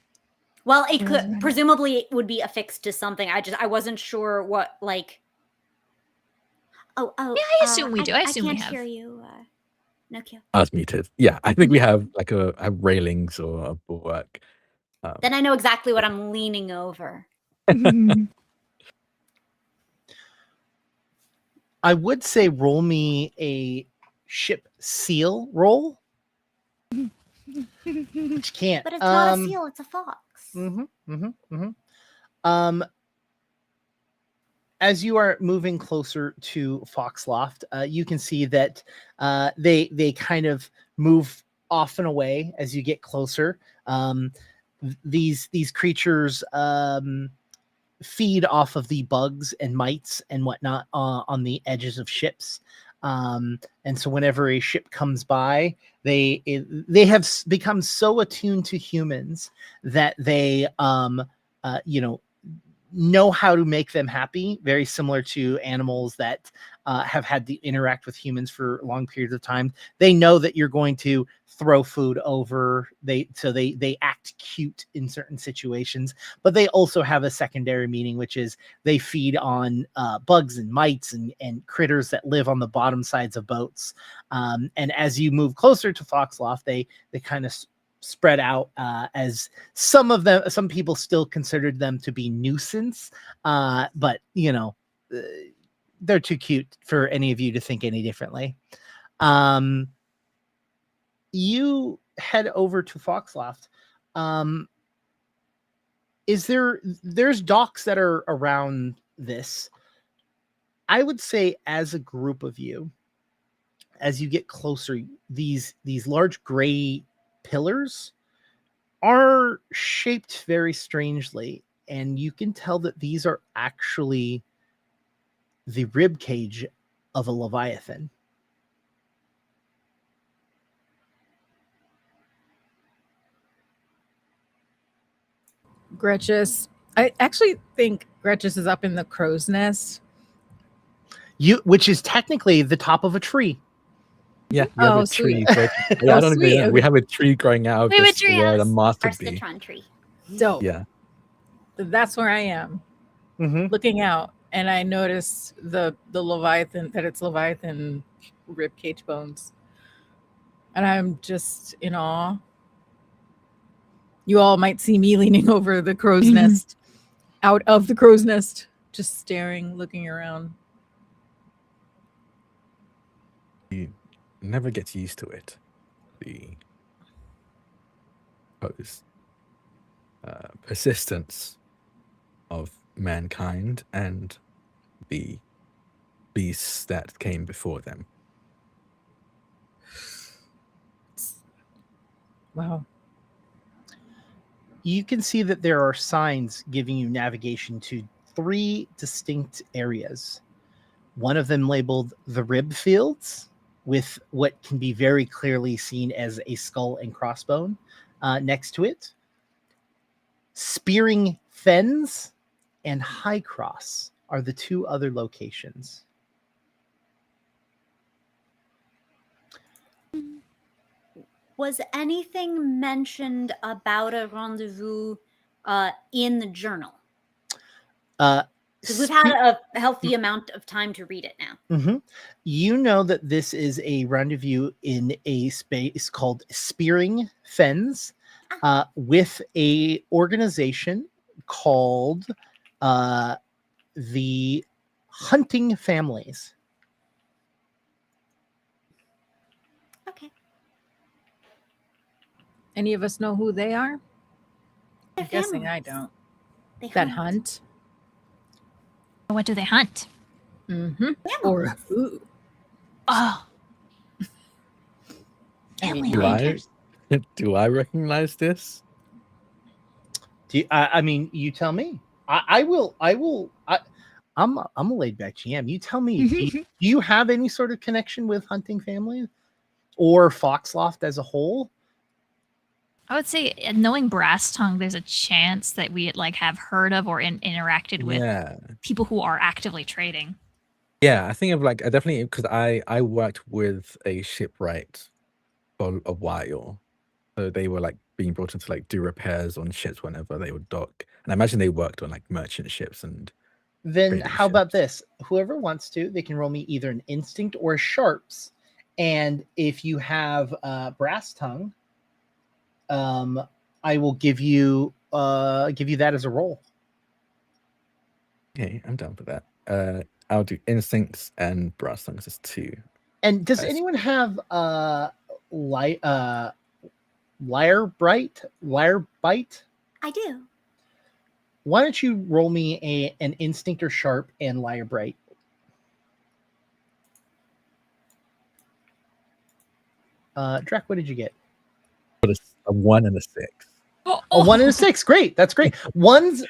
Well, it could presumably it would be affixed to something. I wasn't sure what like. Oh. Yeah, I assume we do. I assume we can't have. hear you. No, Q. I was muted. Yeah, I think we have like a railings or a bulwark. Then I know exactly what I'm leaning over. I would say roll me a ship seal roll. But you can't. But it's not a seal, it's a fox. As you are moving closer to Foxloft, you can see that they kind of move off and away as you get closer. These creatures feed off of the bugs and mites and whatnot on the edges of ships. And so whenever a ship comes by, they have become so attuned to humans that they know how to make them happy, very similar to animals that have had to interact with humans for long periods of time. They know that you're going to throw food over. They act cute in certain situations, but they also have a secondary meaning, which is they feed on bugs and mites and critters that live on the bottom sides of boats. And as you move closer to Foxloft, they kind of spread out, as some people still considered them to be nuisance, but they're too cute for any of you to think any differently. You head over to Foxloft. There's docks that are around this. I would say as a group of you, as you get closer, these large gray pillars are shaped very strangely, and you can tell that these are actually the rib cage of a leviathan. Gretches. I actually think Gretches is up in the crow's nest. Which is technically the top of a tree. Yeah, you have a tree. Sweet. Yeah, I don't sweet. know. We have a tree growing out of We have a this tree where the house. master Our bee. citron tree. Dope. Yeah. That's where I am, looking out, and I notice the Leviathan, that it's Leviathan rib cage bones, and I'm just in awe. You all might see me leaning over the crow's nest, out of the crow's nest, just staring, looking around. You never get used to it. The persistence of mankind and the beasts that came before them. Wow. you can see that there are signs giving you navigation to 3 distinct areas. One of them labeled the Rib Fields, with what can be very clearly seen as a skull and crossbone next to it. Spearing Fens and High Cross are the 2 other locations. Was anything mentioned about a rendezvous in the journal? Because we've had a healthy amount of time to read it now. Mm-hmm. You know that this is a rendezvous in a space called Spearing Fens with a organization called the Hunting Families. Okay. Any of us know who they are? They're I'm guessing I families. don't. They That hunt. What do they hunt? Mm-hmm. Or Animals. who? Oh, I mean, alien Do hunters. do I recognize this? Do you, I mean, you tell me. I'm a laid back GM. You tell me. Do you have any sort of connection with Hunting Families or Foxloft as a whole? I would say, knowing Brass Tongue, there's a chance that we like have heard of or interacted with Yeah. people who are actively trading. Yeah, I think of like I definitely because I worked with a shipwright for a while, so they were like being brought in to like do repairs on ships whenever they would dock, and I imagine they worked on like merchant ships and. Then Trading how about ships. this? Whoever wants to, they can roll me either an instinct or a sharps. And if you have Brass Tongue, I will give you that as a roll. Okay, I'm down for that. I'll do instincts and brass tongues as 2. And does Nice. anyone have Lyre Bite? I do. Why don't you roll me an instinct or sharp and Lyre Bright? Drac, what did you get? A 1 and a 6. A 1 and a 6. Great. That's great. One's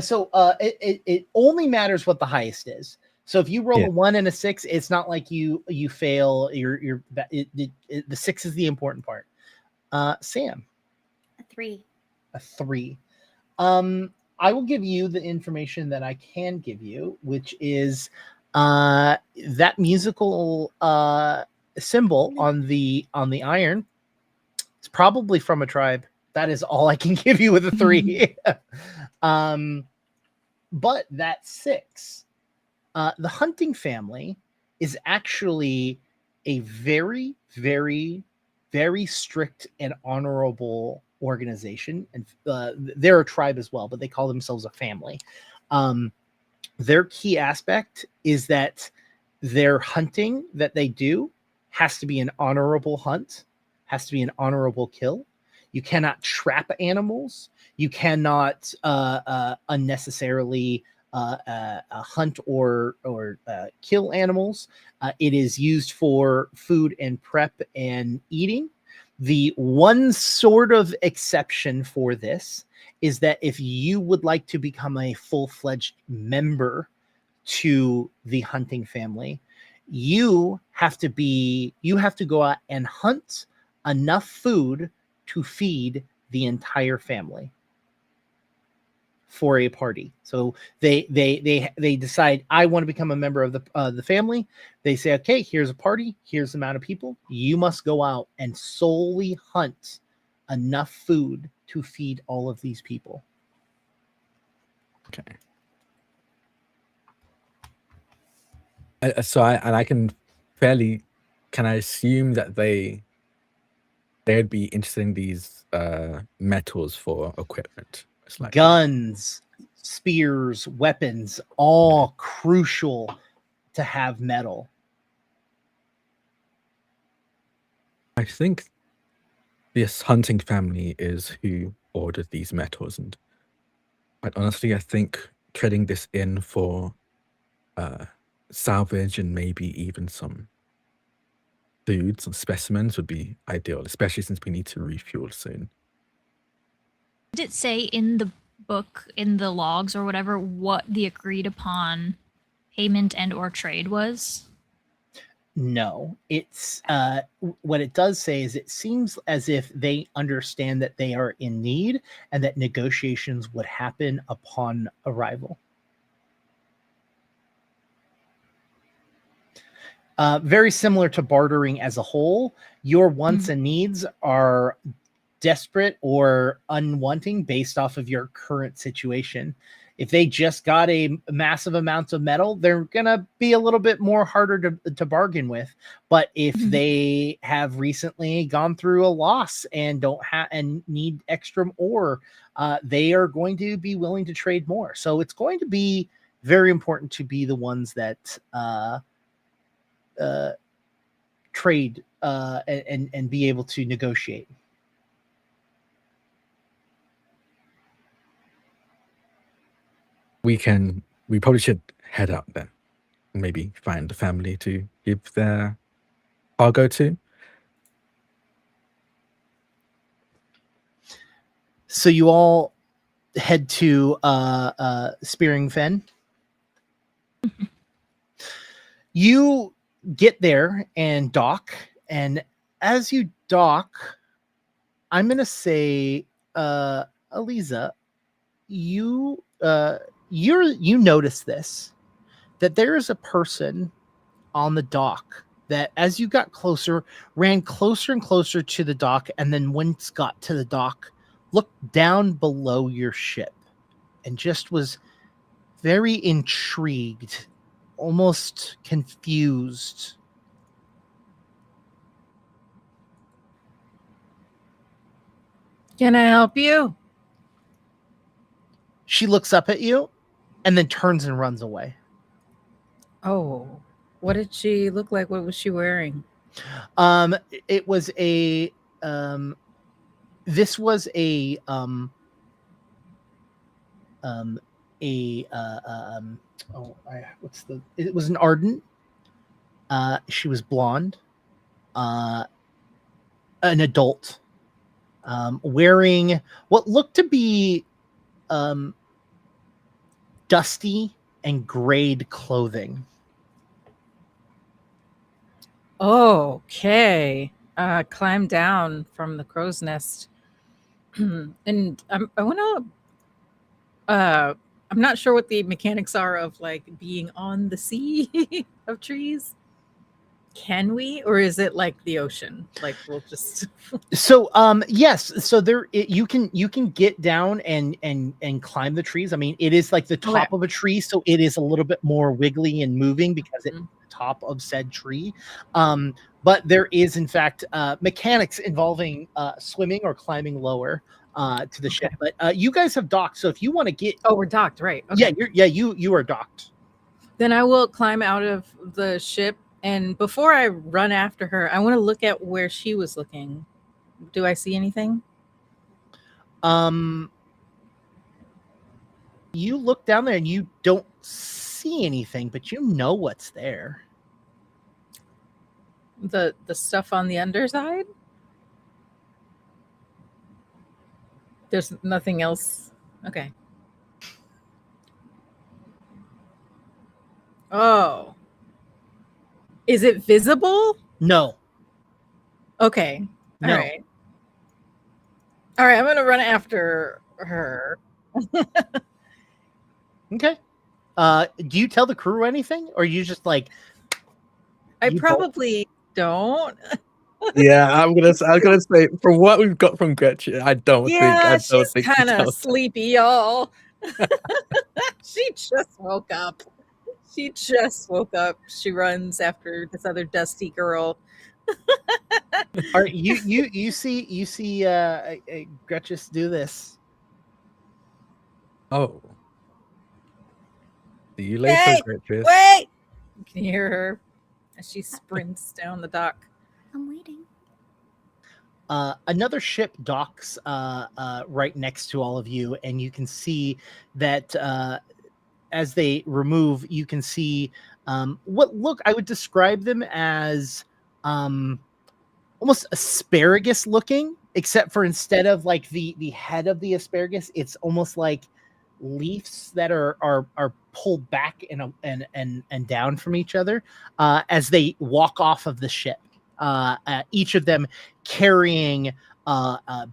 so it only matters what the highest is. So if you roll a 1 and a 6, it's not like you fail. The 6 is the important part. Sam, A 3. a 3. I will give you the information that I can give you, which is that musical symbol on the iron. It's probably from a tribe. That is all I can give you with a 3. But that 6, the Hunting Family is actually a very, very, very strict and honorable organization, and they're a tribe as well, but they call themselves a family. Their key aspect is that their hunting that they do has to be an honorable hunt, has to be an honorable kill. You cannot trap animals. You cannot unnecessarily hunt or kill animals. It is used for food and prep and eating. The one sort of exception for this is that if you would like to become a full-fledged member to the Hunting Family, you have to go out and hunt enough food to feed the entire family for a party. So they decide, I want to become a member of the family. They say, okay, here's a party, here's the amount of people. You must go out and solely hunt enough food to feed all of these people. Okay. So I can I assume that they'd be interested in these metals for equipment. Like guns, spears, weapons, all crucial to have metal. I think this Hunting Family is who ordered these metals, and quite honestly, I think trading this in for salvage and maybe even some food, some specimens would be ideal, especially since we need to refuel soon. Did it say in the book, in the logs or whatever, what the agreed upon payment and or trade was? No, it's what it does say is it seems as if they understand that they are in need and that negotiations would happen upon arrival. Very similar to bartering as a whole, your wants and needs are desperate or unwanting based off of your current situation. If they just got a massive amount of metal, they're gonna be a little bit more harder to bargain with. But if they have recently gone through a loss and don't have and need extra ore, they are going to be willing to trade more. So it's going to be very important to be the ones that trade and be able to negotiate. We probably should head out then. Maybe find a family to give their cargo to. So you all head to Spearing Fen. You get there and dock, and as you dock, I'm gonna say, Aliza, you notice this, that there is a person on the dock that, as you got closer, ran closer and closer to the dock, and then once got to the dock, looked down below your ship and just was very intrigued, almost confused. Can I help you? She looks up at you and then turns and runs away. Oh, what did she look like? What was she wearing? It was a this was a it was an ardent. She was blonde, an adult, wearing what looked to be dusty and grayed clothing. Okay. Climb down from the crow's nest. And I want to I'm not sure what the mechanics are of like being on the sea of trees. Can we, or is it like the ocean? Like we'll just So yes, so you can get down and climb the trees. I mean, it is like the top of a tree, so it is a little bit more wiggly and moving because it's the top of said tree. But there is in fact mechanics involving swimming or climbing lower to the ship. But you guys have docked, so if you want to get we're docked, right? Okay. You are docked. Then I will climb out of the ship. And before I run after her, I want to look at where she was looking. Do I see anything? You look down there and you don't see anything, but you know what's there. The stuff on the underside? There's nothing else. Okay. Oh. Is it visible? No. Okay. All No. right. All right, I'm going to run after her. Okay. Do you tell the crew anything, or you just like? I probably don't. Yeah, I was gonna say from what we've got from Gretchen, I don't she's think kind of sleepy, y'all. She just woke up. She runs after this other dusty girl. All right, you see Gretchen do this. Oh. See you later, Gretchen. Wait! You can hear her as she sprints down the dock. I'm waiting. Another ship docks right next to all of you, and you can see that as they remove, you can see what I would describe them as almost asparagus looking. except for instead of like the head of the asparagus, it's almost like leaves that are pulled back and down from each other as they walk off of the ship. Each of them carrying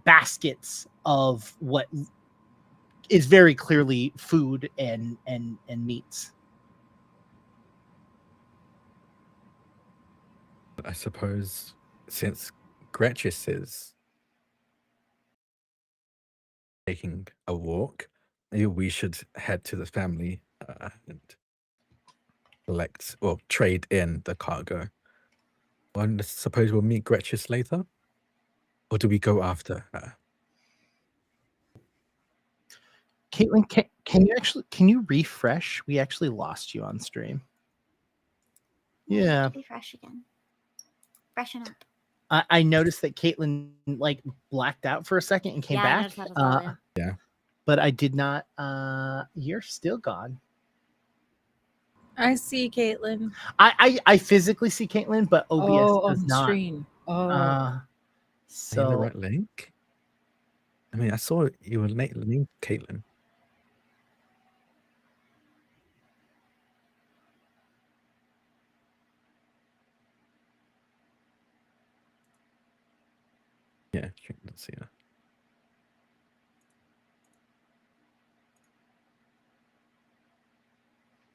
baskets of what is very clearly food and meats. I suppose since Gretchis is taking a walk, maybe we should head to the family and collect or trade in the cargo. I suppose we'll meet Gretchis later, or do we go after her? Caitlin, can you refresh? We actually lost you on stream. Yeah. Be fresh again. Freshen up. I noticed that Caitlin like blacked out for a second and came back. Yeah. But I did not. You're still gone. I see Caitlin. I physically see Caitlin, but OBS does on not. screen. So the right link. I mean, I saw you were linked Caitlin. Yeah, let's see her.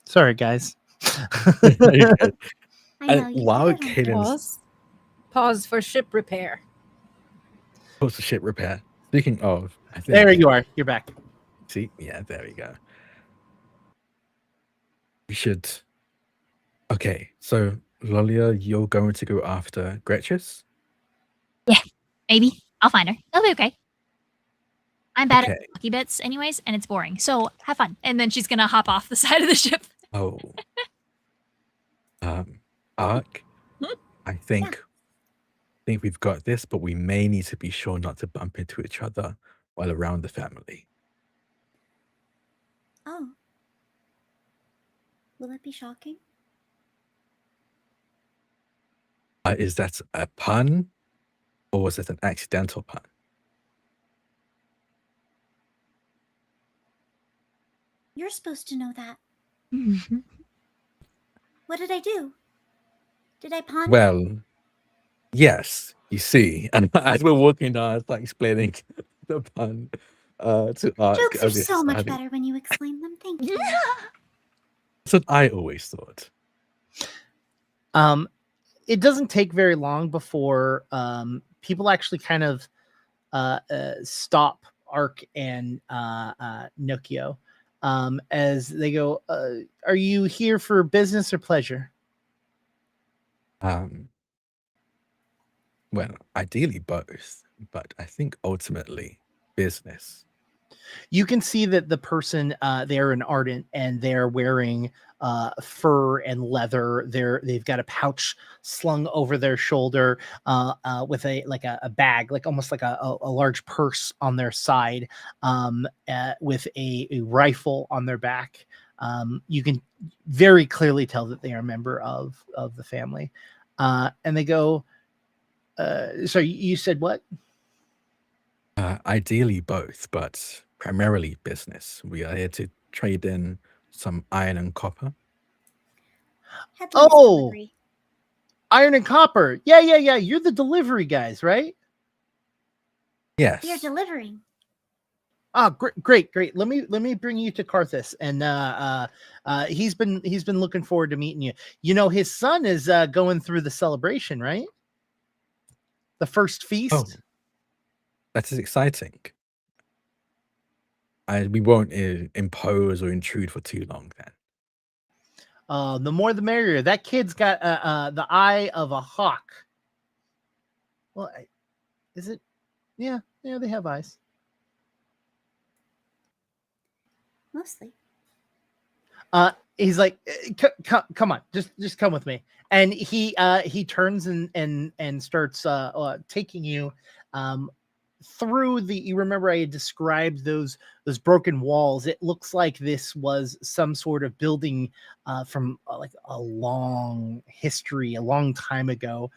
sorry, guys. While Caitlin Pause for ship repair. pause for ship repair. Speaking of, I think There you are. You're back. See, yeah, there we go. We should. Okay, so Lolia, you're going to go after Gretchis? Maybe. I'll find her. It'll be okay. I'm bad Okay. at lucky bits anyways, and it's boring. So have fun. And then she's gonna hop off the side of the ship. Oh. Ark, I think we've got this, but we may need to be sure not to bump into each other while around the family. Oh. Will it be shocking? Is that a pun? Or was it an accidental pun? You're supposed to know that. What did I do? Did I pun? Well, yes, you see. And as we're walking down, I start explaining the pun to Ark. Jokes are so much better when you explain them. Thank you. That's what I always thought. It doesn't take very long before people actually kind of stop Ark and Nokio as they go, are you here for business or pleasure? Well, ideally both, but I think ultimately business. You can see that the person they're an ardent and they're wearing fur and leather. They've got a pouch slung over their shoulder with a bag, like almost like a large purse on their side, with a rifle on their back. You can very clearly tell that they are a member of the family, and they go. So you said what? Ideally both, but primarily business. We are here to trade in some iron and copper. Oh, iron and copper. Yeah. You're the delivery guys, right? Yes. We are delivering. Oh, great. Let me bring you to Karthus, and he's been looking forward to meeting you. You know, his son is going through the celebration, right? The first feast. Oh, that is exciting. We won't impose or intrude for too long then. The more the merrier. That kid's got the eye of a hawk. Well, is it? Yeah, they have eyes. Mostly. He's like, come on, just come with me. And he turns and starts taking you through the. You remember I had described those broken walls. It looks like this was some sort of building from like a long history, a long time ago.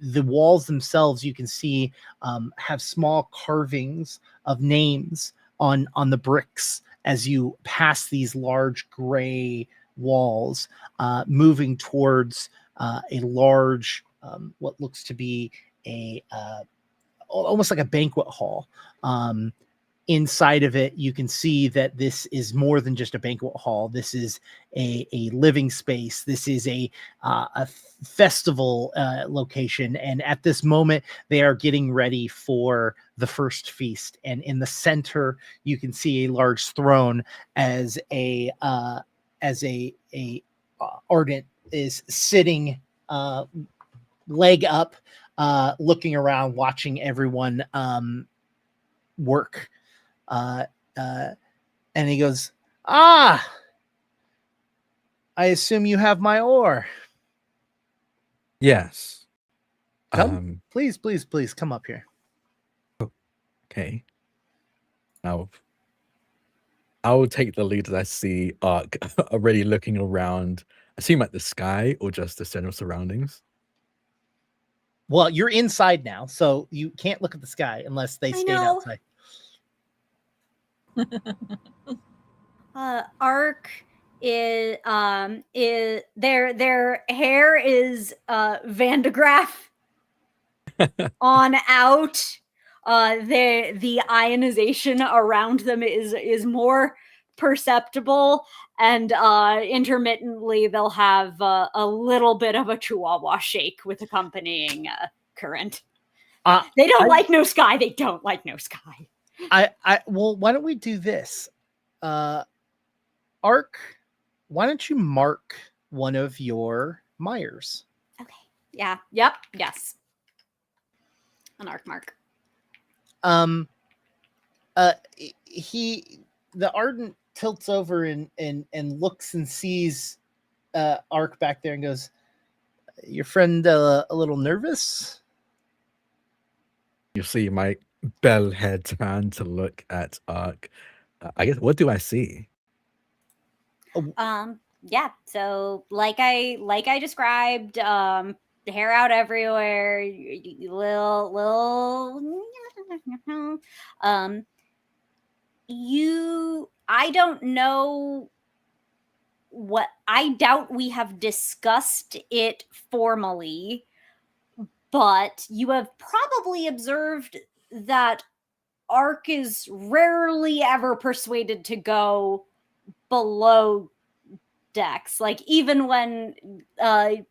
the walls themselves, you can see, have small carvings of names on the bricks as you pass these large gray walls, moving towards a large, what looks to be almost like a banquet hall. Inside of it, you can see that this is more than just a banquet hall. This is a living space. This is a festival location. And at this moment, they are getting ready for the first feast. And in the center, you can see a large throne as a Ardent is sitting leg up, looking around, watching everyone work. And he goes, I assume you have my ore. Yes. Come, please come up here. Okay. Now, I will take the lead as I see Ark already looking around. I assume at the sky or just the general surroundings. Well, you're inside now, so you can't look at the sky unless they stayed outside. Ark is their hair is Van de Graaff on out. The ionization around them is more perceptible, and intermittently they'll have a little bit of a chihuahua shake with accompanying current. They don't like no sky. They don't like no sky. Well, why don't we do this? Ark, why don't you mark one of your Myers? Okay. Yeah. Yep. Yes. An Ark mark. The Ardent tilts over and looks and sees Ark back there and goes, your friend a little nervous? You see my bell head turn to look at Ark. I guess, what do I see? Yeah, so like I described, the hair out everywhere, I don't know what, I doubt we have discussed it formally, but you have probably observed that Ark is rarely ever persuaded to go below decks. Like, even when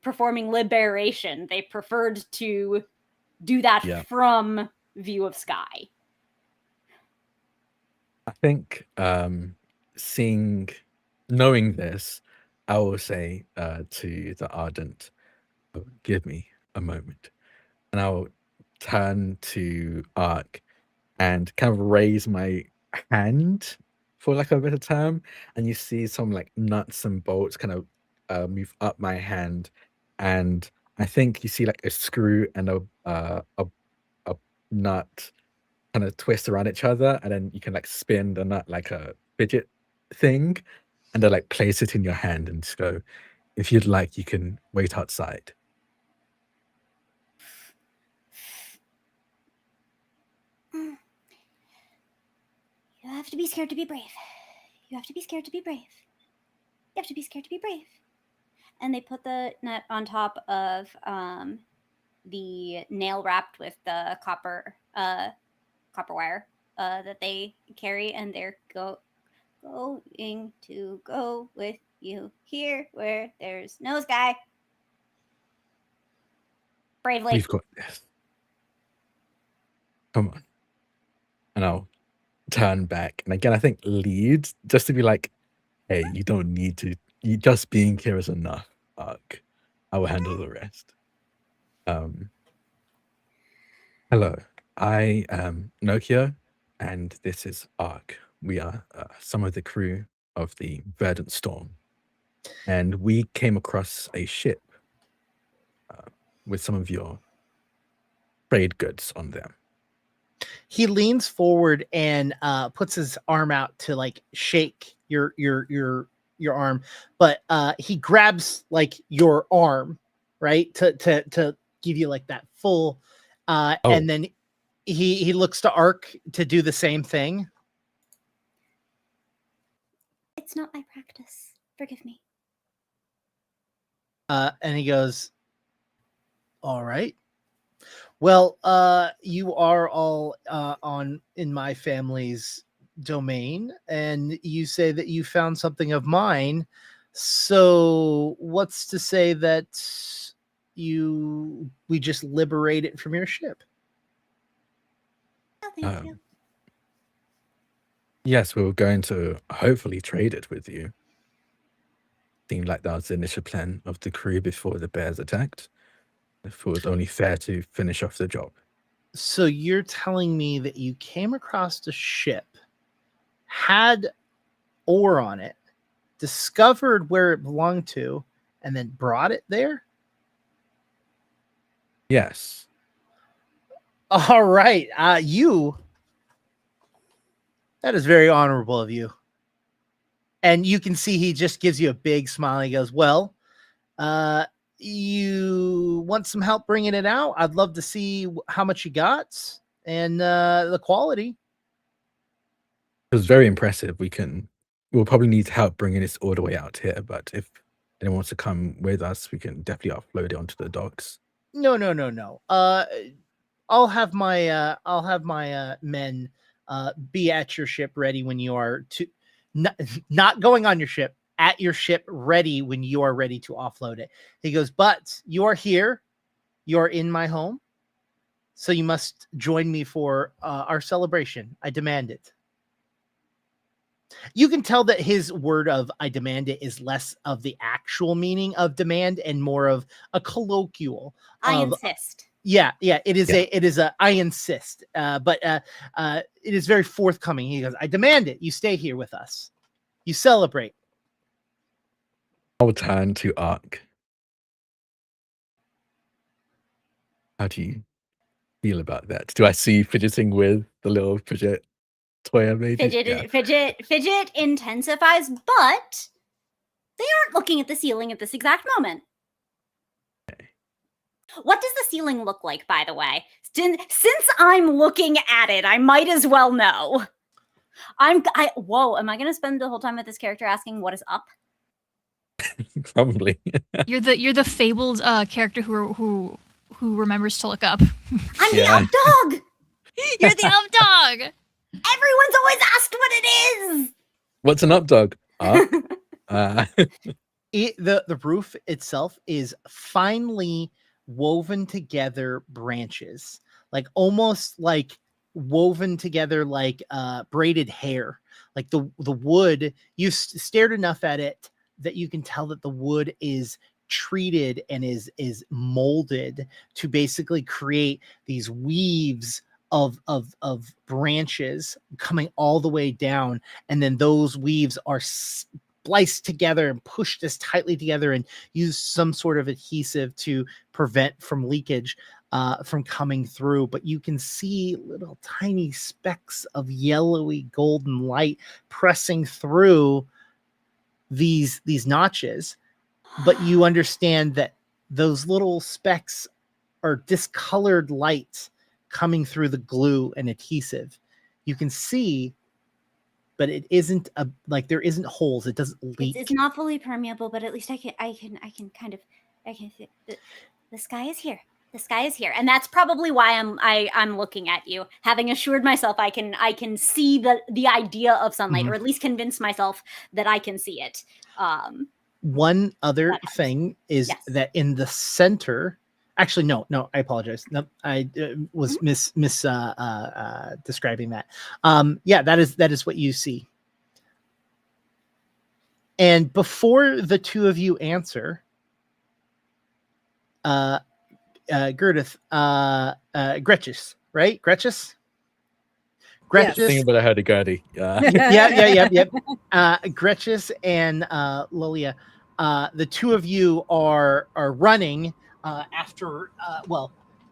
performing liberation, they preferred to do that from view of sky. I think knowing this, I will say to the Ardent, give me a moment. And I'll turn to Ark and kind of raise my hand, for lack of a better term, and you see some like nuts and bolts kind of move up my hand, and I think you see like a screw and a nut kind of twist around each other, and then you can like spin the nut like a fidget thing, and then like place it in your hand and just go, if you'd like, you can wait outside. You have to be scared to be brave. You have to be scared to be brave. You have to be scared to be brave. And they put the nut on top of the nail wrapped with the copper wire that they carry, and they're going to go with you here where there's no sky. Bravely. We've got this. Come on. And I'll turn back. And again, I think lead, just to be like, hey, you don't need to, you just being here is enough, Ark. I will handle the rest. Hello, I am Nokia, and this is Ark. We are some of the crew of the Verdant Storm. And we came across a ship with some of your trade goods on them. He leans forward and puts his arm out to like shake your arm, but he grabs like your arm, right, to give you like that full, and then he looks to Ark to do the same thing. It's not my practice. Forgive me. And he goes, all right. Well, you are all in my family's domain, and you say that you found something of mine. So what's to say that we just liberate it from your ship? Oh, thank you. Yes, we were going to hopefully trade it with you. Seemed like that was the initial plan of the crew before the bears attacked. If it was only fair to finish off the job. So you're telling me that you came across a ship, had ore on it, discovered where it belonged to, and then brought it there? Yes. All right. That is very honorable of you. And you can see he just gives you a big smile. He goes, well, you want some help bringing it out? I'd love to see how much you got and the quality. It was very impressive. We'll probably need help bringing this all the way out here, but if anyone wants to come with us, we can definitely offload it onto the docks. No. I'll have my men be at your ship ready when you are to not going on your ship, at your ship ready when you are ready to offload it. He goes, but you are here, you're in my home, so you must join me for our celebration. I demand it. You can tell that his word of I demand it is less of the actual meaning of demand and more of a colloquial. I insist. Yeah. It is I insist. But it is very forthcoming. He goes, I demand it. You stay here with us. You celebrate. I'll turn to Ark. How do you feel about that? Do I see you fidgeting with the little fidget toy maybe? Fidget intensifies, but they aren't looking at the ceiling at this exact moment. Okay. What does the ceiling look like, by the way? Since I'm looking at it, I might as well know. Whoa, am I going to spend the whole time with this character asking what is up? Probably. You're the fabled character who remembers to look up. I'm the up dog. You're the up dog. Everyone's always asked what it is. What's an up dog? The roof itself is finely woven together branches, like almost like woven together like braided hair. Like the wood, you've stared enough at it that you can tell that the wood is treated and is molded to basically create these weaves of branches coming all the way down, and then those weaves are spliced together and pushed as tightly together and use some sort of adhesive to prevent from leakage from coming through. But you can see little tiny specks of yellowy golden light pressing through these notches, but you understand that those little specks are discolored light coming through the glue and adhesive. You can see, but it isn't there isn't holes. It doesn't leak. It's not fully permeable, but at least I can see the sky is here. The sky is here, and that's probably why I'm looking at you, having assured myself I can see the idea of sunlight, or at least convince myself that I can see it. One other thing is that in the center, actually, no, I apologize. No, I was describing that. That is what you see. And before the two of you answer, Gertith, Gretches, right? Gretches? Yes. Thinking about how to Gertie. Yep. Gretches and Lilia, the two of you are running after.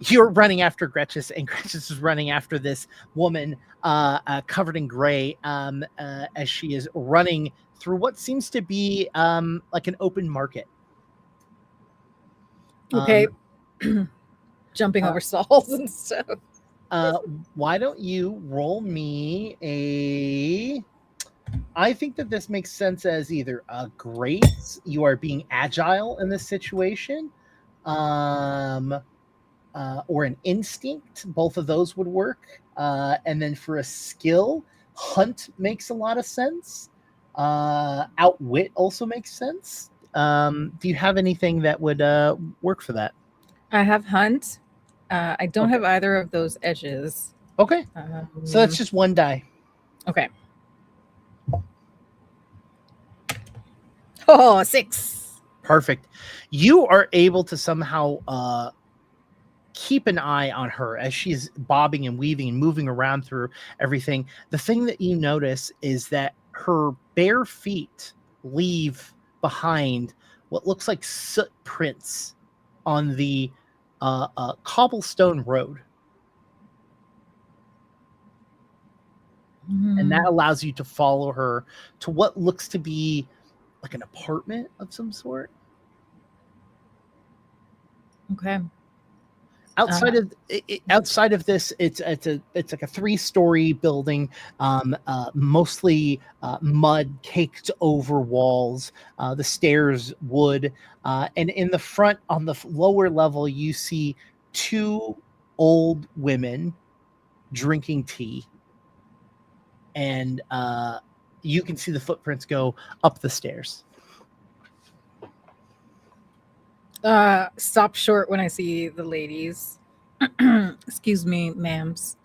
You're running after Gretches, and Gretches is running after this woman covered in gray as she is running through what seems to be like an open market. Okay. jumping over stalls and stuff. Why don't you roll me a... I think that this makes sense as either a grace, you are being agile in this situation, or an instinct. Both of those would work. And then for a skill, hunt makes a lot of sense. Outwit also makes sense. Do you have anything that would work for that? I have hunt. I don't have either of those edges. Okay. So that's just one die. Okay. Oh, 6. Perfect. You are able to somehow keep an eye on her as she's bobbing and weaving and moving around through everything. The thing that you notice is that her bare feet leave behind what looks like soot prints on the cobblestone road. And that allows you to follow her to what looks to be like an apartment of some sort. Okay. Outside of this, it's like a 3-story building, mostly mud caked over walls. The stairs wood, and in the front on the lower level, you see 2 old women drinking tea, and you can see the footprints go up the stairs. Stop short when I see the ladies. Excuse me, ma'ams.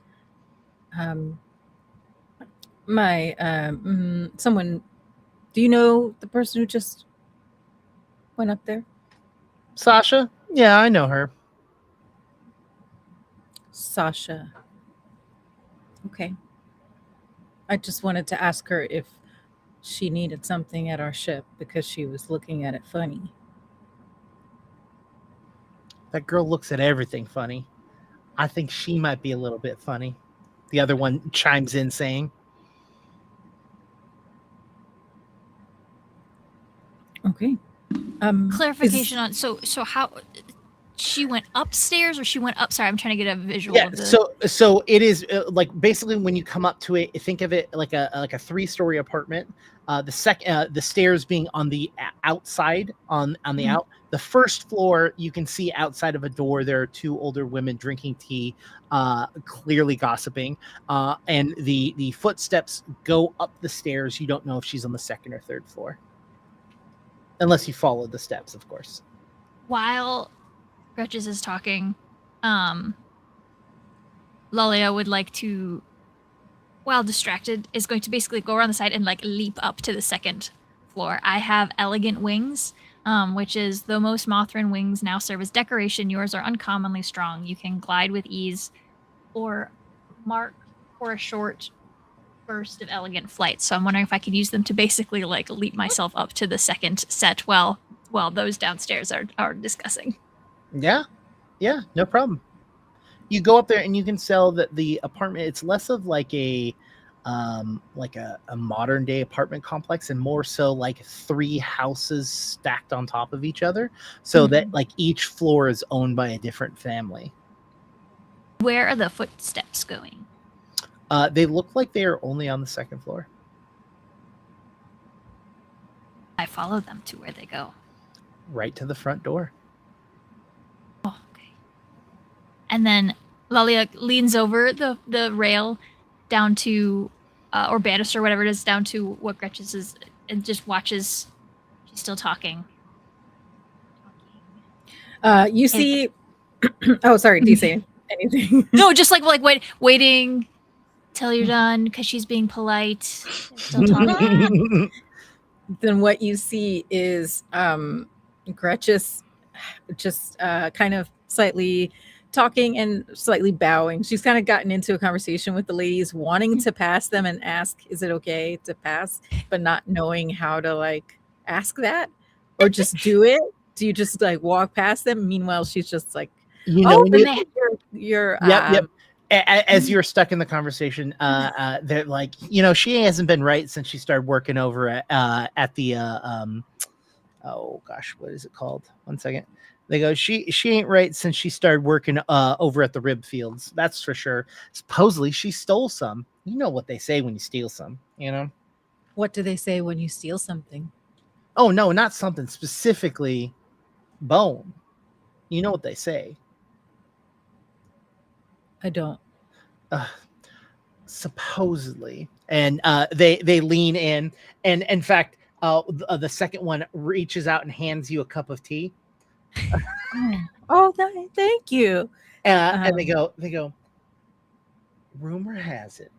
Someone, do you know the person who just went up there? Sasha? Yeah, I know her. Sasha. Okay. I just wanted to ask her if she needed something at our ship because she was looking at it funny. That girl looks at everything funny. I think she might be a little bit funny. The other one chimes in saying. Okay. Clarification on so how she went upstairs or she went up? Sorry, I'm trying to get a visual. Yeah, of the... so it is like basically when you come up to it, think of it like a 3-story apartment. The stairs being on the outside on the out. The first floor, you can see outside of a door there are 2 older women drinking tea, clearly gossiping, and the footsteps go up the stairs. You don't know if she's on the 2nd or 3rd floor, unless you follow the steps, of course. While Gretches is talking, Lalia would like to, while distracted, is going to basically go around the side and like leap up to the 2nd floor. I have elegant wings, which is the most Mothran wings now serve as decoration. Yours are uncommonly strong. You can glide with ease or mark for a short burst of elegant flight. So I'm wondering if I could use them to basically like leap myself up to the 2nd set while those downstairs are discussing. Yeah, no problem. You go up there and you can sell that the apartment. It's less of like a modern day apartment complex and more so like 3 houses stacked on top of each other, so that like each floor is owned by a different family. Where are the footsteps going? They look like they are only on the 2nd floor. I follow them to where they go. Right to the front door. Oh, okay. And then Lalia leans over the rail down to, or banister, whatever it is, down to what Gretches is, and just watches. She's still talking. You see... Oh, sorry. Do you say anything? No, just like waiting till you're done because she's being polite. Still talking. Then what you see is Gretches just kind of slightly talking and slightly bowing. She's kind of gotten into a conversation with the ladies, wanting to pass them and ask, is it okay to pass, but not knowing how to like ask that or just do it. Do you just like walk past them? Meanwhile, she's just like, you're yep. As you're stuck in the conversation, they're like, she hasn't been right since she started working over at the oh gosh, what is it called? One second. They go, she ain't right since she started working over at the rib fields. That's for sure. Supposedly she stole some. You know what they say when you steal some, you know? What do they say when you steal something? Oh no, not something specifically bone. You know what they say. I don't. Supposedly. And they lean in, and in fact, the second one reaches out and hands you a cup of tea. Thank you. And they go, rumor has it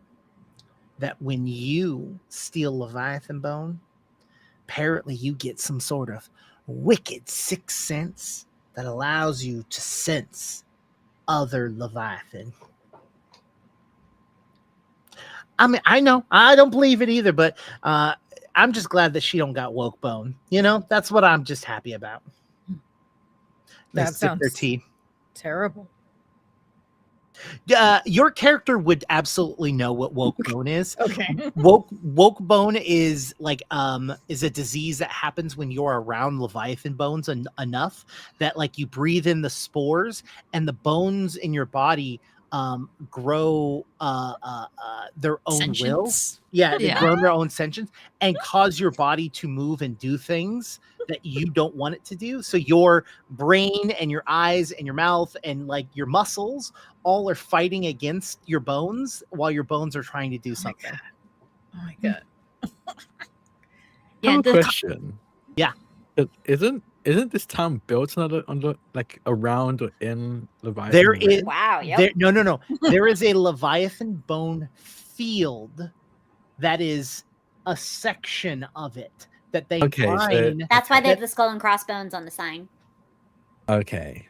that when you steal Leviathan bone, apparently you get some sort of wicked sixth sense that allows you to sense other Leviathan. I mean, I know I don't believe it either, but I'm just glad that she don't got woke bone. You know, that's what I'm just happy about. They That sip their sounds tea. terrible. Your character would absolutely know what woke bone is. Okay. Woke bone is like is a disease that happens when you're around Leviathan bones enough that like you breathe in the spores and the bones in your body grow their own will. Sentience. Yeah, they Yeah. grow their own sentience and cause your body to move and do things that you don't want it to do. So your brain and your eyes and your mouth and like your muscles all are fighting against your bones while your bones are trying to do something. Oh my god. I Yeah, have a the question. Yeah. Isn't this town built on the like around or in Leviathan? There Ridge? is Wow. Yep. there no. There is a Leviathan bone field that is a section of it that they Okay, so- mine. That's why they have that- the skull and crossbones on the sign. Okay.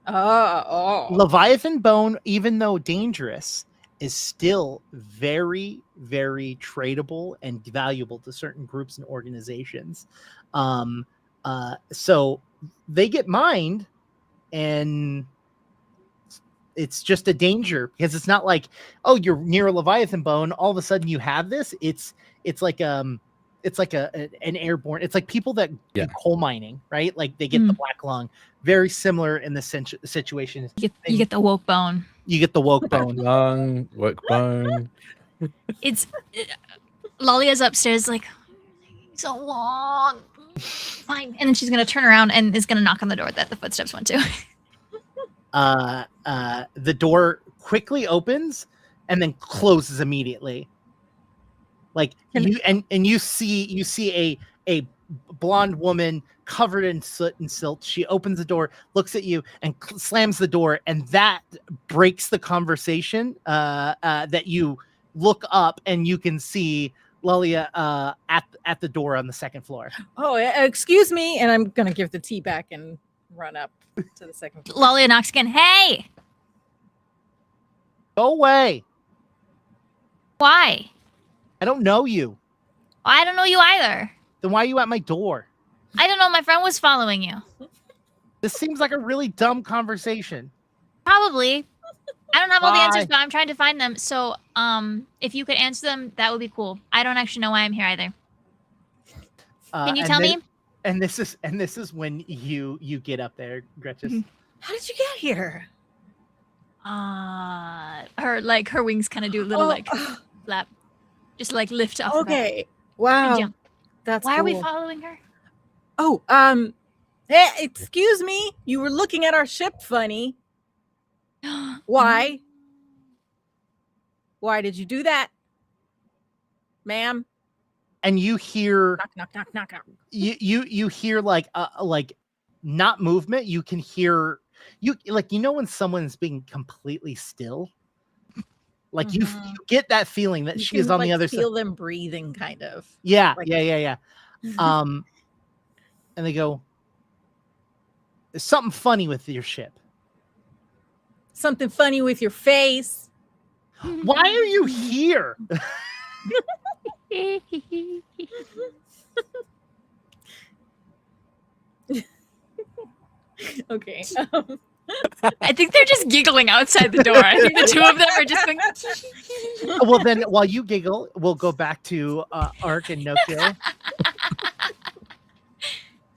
Oh. Leviathan bone, even though dangerous, is still very, very tradable and valuable to certain groups and organizations. So they get mined, and it's just a danger because it's not like, oh, you're near a Leviathan bone, all of a sudden you have this. It's like an airborne. It's like people that do coal mining, right? Like they get the black lung. Very similar in the situation. you get the woke bone. You get the woke Black bone. lung, work bone. It's Lalia's upstairs, like so long. Fine, and then she's gonna turn around and is gonna knock on the door that the footsteps went to. The door quickly opens and then closes immediately. Like you see a blonde woman covered in soot and silt. She opens the door, looks at you, and slams the door, and that breaks the conversation. That you look up and you can see Lilia at the door on the second floor. Oh, excuse me, and I'm gonna give the tea back and run up to the second floor. Lalia knocks again. Hey, Go away. why? I don't know you. I don't know you either. Then why are you at my door? I don't know. My friend was following you. This seems like a really dumb conversation. Probably. I don't have all the answers, Why? but I'm trying to find them. So, if you could answer them, that would be cool. I don't actually know why I'm here either. Can you And tell then- me? And this is when you get up there, Gretchen. How did you get here? Her wings kind of do a little flap, just like lift off. the back. Okay. Wow. jump. That's Why are we cool. following her? Oh, hey, excuse me. You were looking at our ship funny. Why? Why did you do that? Ma'am? And you hear Knock. you hear like not movement. You can hear when someone's being completely still. Like you get that feeling that You she is can, on the other side. feel them breathing, kind of. Yeah, like- yeah. And they go, "There's something funny with your ship. Something funny with your face. Why are you here?" Okay. I think they're just giggling outside the door. I think the two of them are just going. Well, then while you giggle, we'll go back to Ark and Nokia.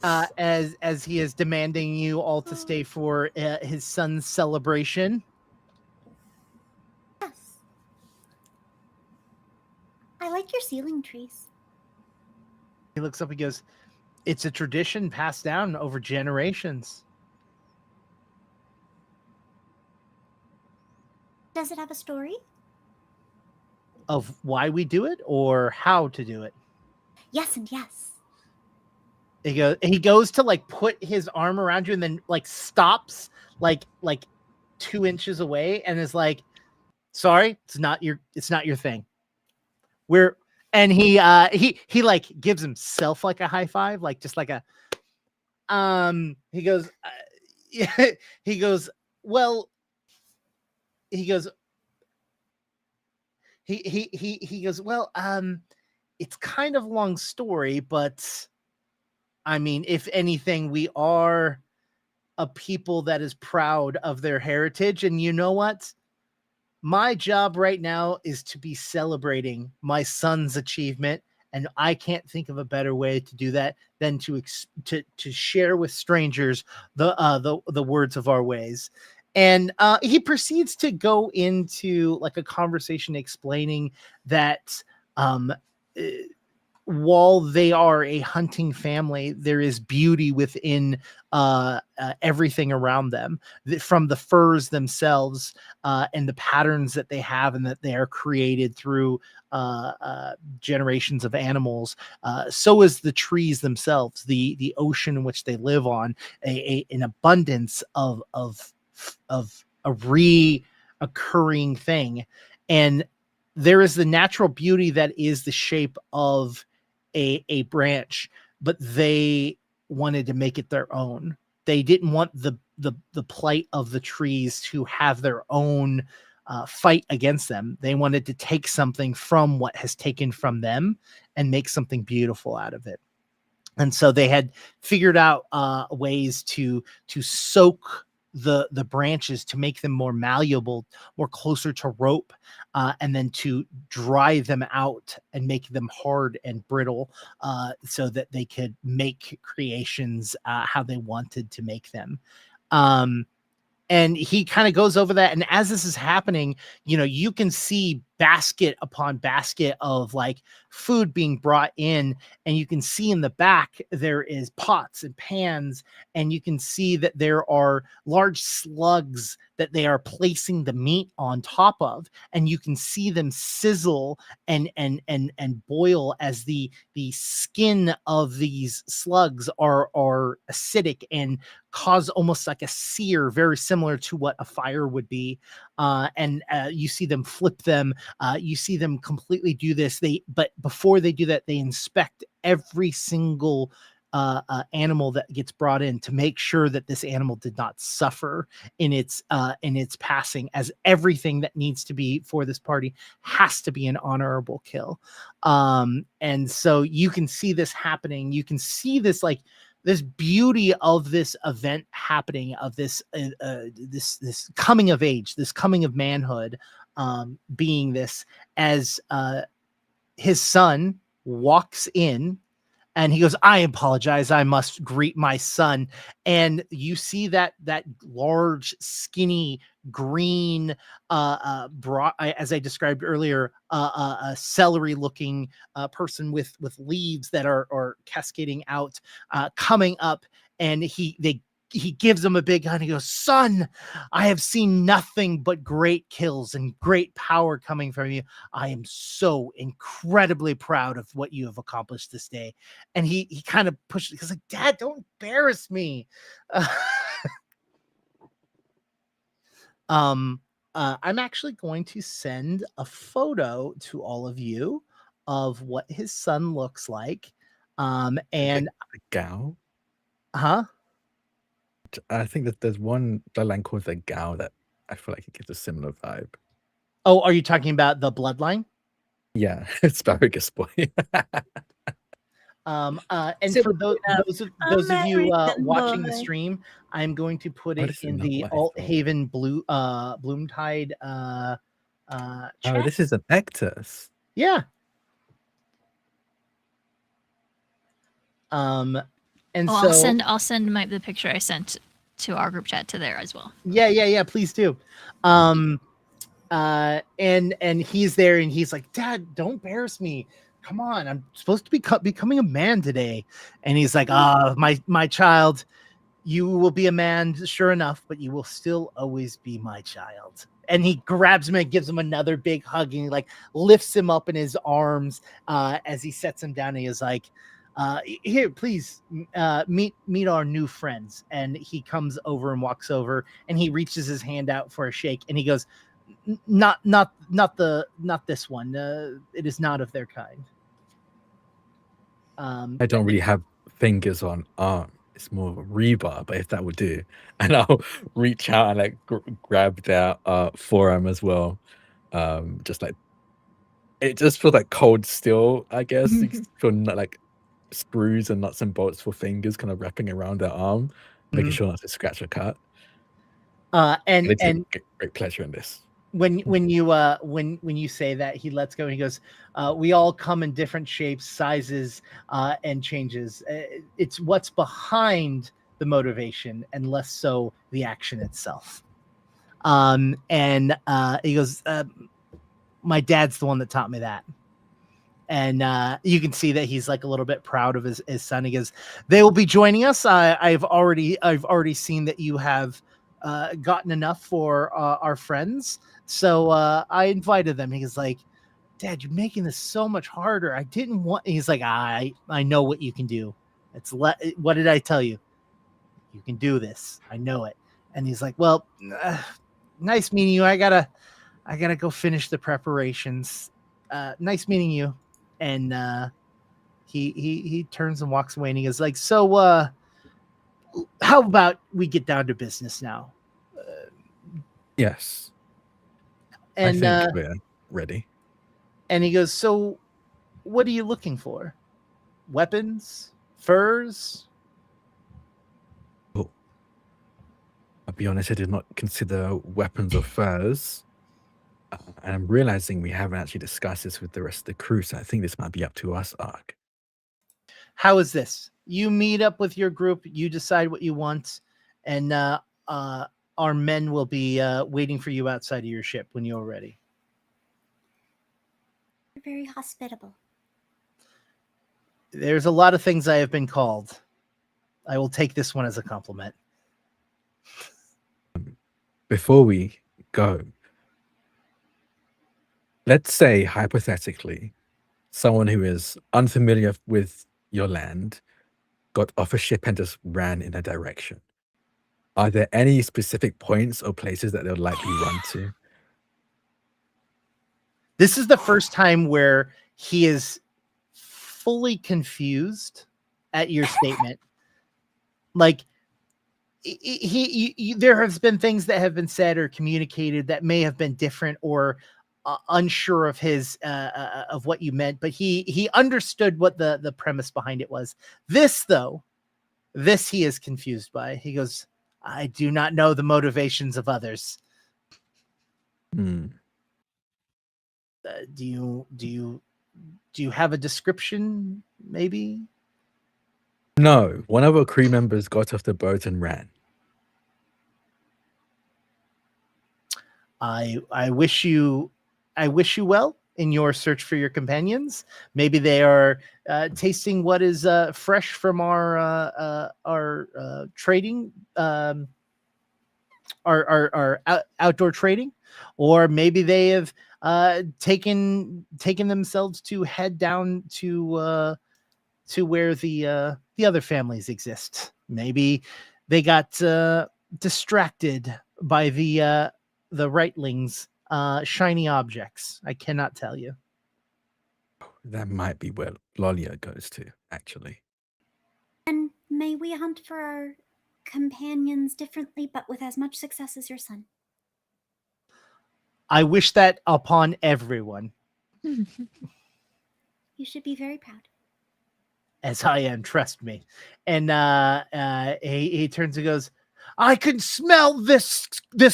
as he is demanding you all to stay for his son's celebration. Yes. I like your ceiling trees. He looks up and goes, "It's a tradition passed down over generations." Does it have a story? Of why we do it or how to do it? Yes and yes. He goes to like put his arm around you and then like stops like 2 inches away and is like, "Sorry, it's not your thing. And he like gives himself like a high five, like just like a he goes he goes, well, he goes he goes, well, it's kind of a long story, but I mean, if anything, we are a people that is proud of their heritage. And you know what? My job right now is to be celebrating my son's achievement. And I can't think of a better way to do that than to share with strangers the words of our ways." And he proceeds to go into like a conversation explaining that while they are a hunting family, there is beauty within everything around them, from the furs themselves and the patterns that they have, and that they are created through generations of animals. So is the trees themselves, the ocean in which they live on, an abundance of a reoccurring thing. And there is the natural beauty that is the shape of a branch, but they wanted to make it their own. They didn't want the plight of the trees to have their own fight against them. They wanted to take something from what has taken from them and make something beautiful out of it. And so they had figured out ways to soak the branches to make them more malleable, more closer to rope, and then to dry them out and make them hard and brittle, so that they could make creations how they wanted to make them. And he kind of goes over that. And as this is happening, you can see basket upon basket of like food being brought in. And you can see in the back, there is pots and pans. And you can see that there are large slugs that they are placing the meat on top of. And you can see them sizzle and boil as the skin of these slugs are acidic and cause almost like a sear, very similar to what a fire would be. And you see them flip them. You see them completely do this. But before they do that, they inspect every single animal that gets brought in to make sure that this animal did not suffer in its passing, as everything that needs to be for this party has to be an honorable kill. And so you can see this happening. You can see this like this beauty of this event happening, of this this coming of age, this coming of manhood, being this, as his son walks in and he goes, "I apologize. I must greet my son." And you see that large, skinny, green, as I described earlier, a celery-looking person with leaves that are cascading out, coming up, and he gives him a big hug. He goes, "Son, I have seen nothing but great kills and great power coming from you. I am so incredibly proud of what you have accomplished this day." And he kind of pushed it. He's like, "Dad, don't embarrass me." I'm actually going to send a photo to all of you of what his son looks like. And a gal. Huh? I think that there's one bloodline called the gal that I feel like it gives a similar vibe. Oh, are you talking about the bloodline? Yeah, asparagus boy. And So for those of you watching the stream, I'm going to put it in the Alt-Haven Bloomtide chat. Oh, this is an Ectus. Yeah. And Oh, so I'll send the picture I sent to our group chat to there as well. yeah, please do. And he's there and he's like, Dad, don't embarrass me. Come on, I'm supposed to be becoming a man today. And he's like, my child, you will be a man, sure enough, but you will still always be my child. And he grabs him and gives him another big hug, and he like lifts him up in his arms as he sets him down. And he is like, here, please meet our new friends. And he comes over and walks over, and he reaches his hand out for a shake, and he goes, not this one. It is not of their kind. I don't really have fingers on arm. It's more of a rebar, but if that would do, and I'll reach out and like grab their forearm as well. Just like it just feels like cold steel, I guess. You can feel like screws and nuts and bolts for fingers kind of wrapping around their arm, making sure not to scratch or cut. And they take great pleasure in this. When you say that, he lets go and he goes, we all come in different shapes, sizes, and changes. It's what's behind the motivation and less so the action itself. And he goes, my dad's the one that taught me that. And you can see that he's like a little bit proud of his son. He goes, they will be joining us. I've already seen that you have gotten enough for our friends. So I invited them. He's like, Dad, you're making this so much harder. I didn't want. He's like, I know what you can do. What did I tell you? You can do this. I know it. And he's like, well, nice meeting you. I gotta go finish the preparations. Nice meeting you. And he turns and walks away, and he goes like, so how about we get down to business now? Yes. And I think we're ready. And he goes, so what are you looking for? Weapons? Furs? Oh. I'll be honest, I did not consider weapons or furs. And I'm realizing we haven't actually discussed this with the rest of the crew, so I think this might be up to us, Ark. How is this? You meet up with your group, you decide what you want, and our men will be waiting for you outside of your ship when you're ready. You're very hospitable. There's a lot of things I have been called. I will take this one as a compliment. Before we go, let's say, hypothetically, someone who is unfamiliar with your land got off a ship and just ran in a direction. Are there any specific points or places that they'll likely run to? This is the first time where he is fully confused at your statement. Like, there has been things that have been said or communicated that may have been different or unsure of his of what you meant, but he understood what the premise behind it was. This he is confused by. He goes, I do not know the motivations of others. Do you have a description, maybe? No, one of our crew members got off the boat and ran. I wish you well in your search for your companions. Maybe they are tasting what is fresh from our trading, our outdoor trading, or maybe they have taken themselves to head down to where the other families exist. Maybe they got distracted by the Reitlings' shiny objects. I cannot tell you. That might be where Lolia goes to, actually. And may we hunt for our companions differently, but with as much success as your son. I wish that upon everyone. You should be very proud. As I am, trust me. And he turns and goes, I can smell this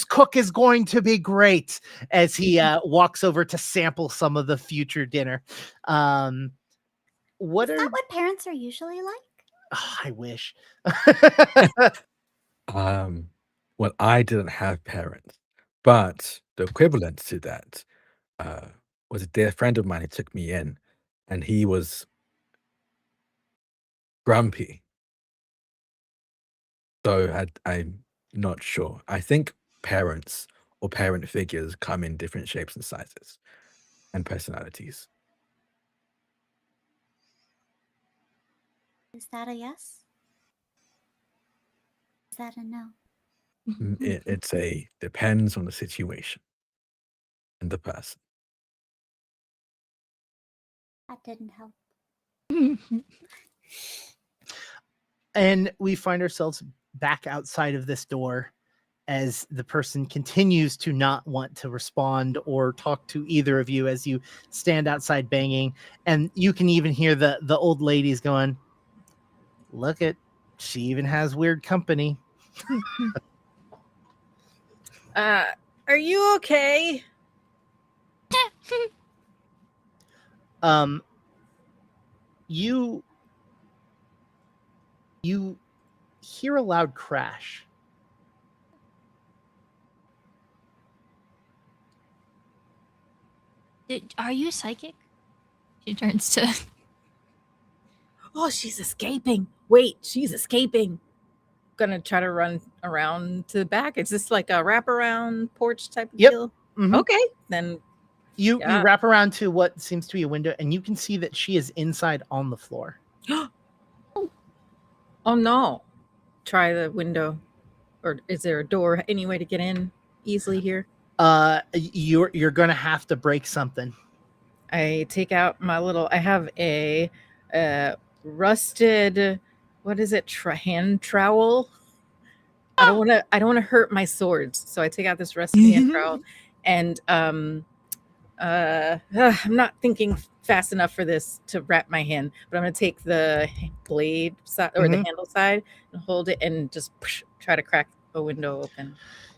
cook is going to be great, as he walks over to sample some of the future dinner. Is that what parents are usually like? I wish. Well, I didn't have parents, but the equivalent to that was a dear friend of mine who took me in, and he was grumpy. So I'm not sure. I think parents or parent figures come in different shapes and sizes and personalities. Is that a yes? Is that a no? It's a depends on the situation and the person. That didn't help. And we find ourselves back outside of this door as the person continues to not want to respond or talk to either of you as you stand outside banging. And you can even hear the old ladies going, look she even has weird company. Are you okay? You hear a loud crash. Are you psychic? She turns to. Oh, she's escaping. Wait, she's escaping. Gonna try to run around to the back. Is this like a wraparound porch type of deal? Mhm. Okay, then You wrap around to what seems to be a window, and you can see that she is inside on the floor. Oh no. Try the window. Or is there a door? Any way to get in easily here? You're gonna have to break something. I take out my I have a rusted, what is it? Hand trowel. I don't want to hurt my swords, so I take out this rusted hand trowel, and I'm not thinking fast enough for this to wrap my hand, but I'm going to take the blade side or the handle side and hold it and just try to crack a window open.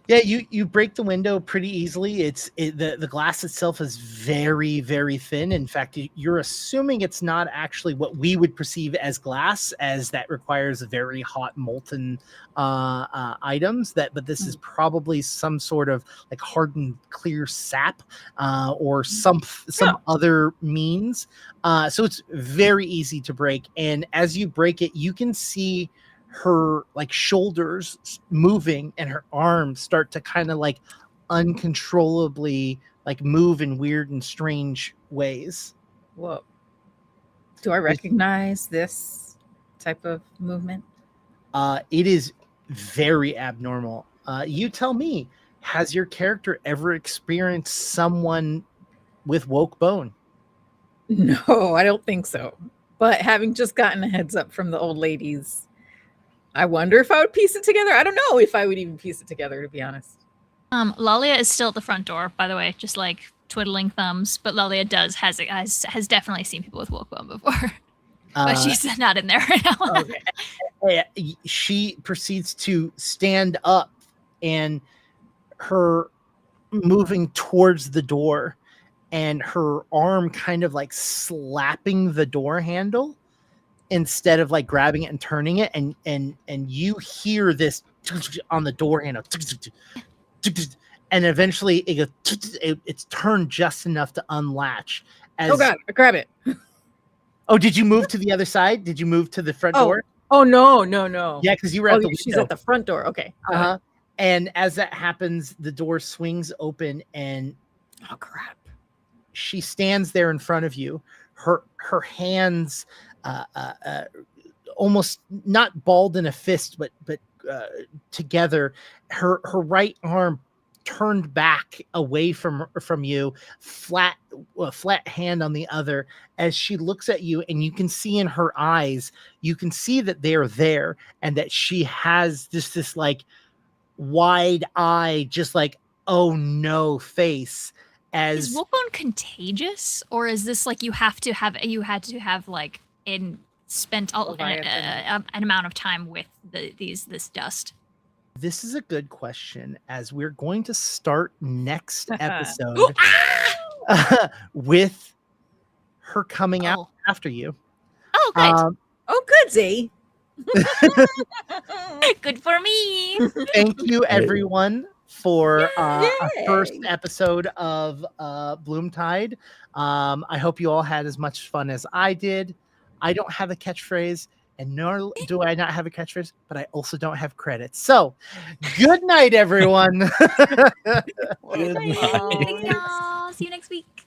Yeah, you break the window pretty easily. The glass itself is very, very thin. In fact, you're assuming it's not actually what we would perceive as glass, as that requires very hot molten items. But this is probably some sort of like hardened clear sap or some other means. So it's very easy to break. And as you break it, you can see her like shoulders moving and her arms start to kind of like uncontrollably like move in weird and strange ways. Whoa. Do I recognize this type of movement? It is very abnormal. You tell me, has your character ever experienced someone with woke bone? No, I don't think so. But having just gotten a heads up from the old ladies, I wonder if I would piece it together. I don't know if I would even piece it together, to be honest. Lalia is still at the front door, by the way, just like twiddling thumbs. But Lalia has definitely seen people with woke bone before, but she's not in there right now. Okay. She proceeds to stand up, and her moving towards the door, and her arm kind of like slapping the door handle instead of like grabbing it and turning it, and you hear this on the door handle, and eventually it's turned just enough to unlatch. Oh god, I grab it. Oh, did you move to the other side? Did you move to the front door? Oh no. Yeah, because you were at the window. She's at the front door. Okay. And as that happens, the door swings open, and oh crap, she stands there in front of you. Her hands almost not balled in a fist, but together. Her right arm turned back away from you, flat hand on the other, as she looks at you, and you can see in her eyes, you can see that they're there, and that she has this like wide eye, just like, oh no face. Is woke bone contagious, or is this like you had to have like spent an amount of time with this dust? This is a good question, as we're going to start next episode with her coming out after you. Oh, good. Oh, good, Z. Good for me. Thank you, Hey. everyone, for a first Yay. episode of Bloomtide. I hope you all had as much fun as I did. I don't have a catchphrase, and nor do I not have a catchphrase, but I also don't have credits. So, good night, everyone. Good Bye. night. Thanks, y'all. See you next week.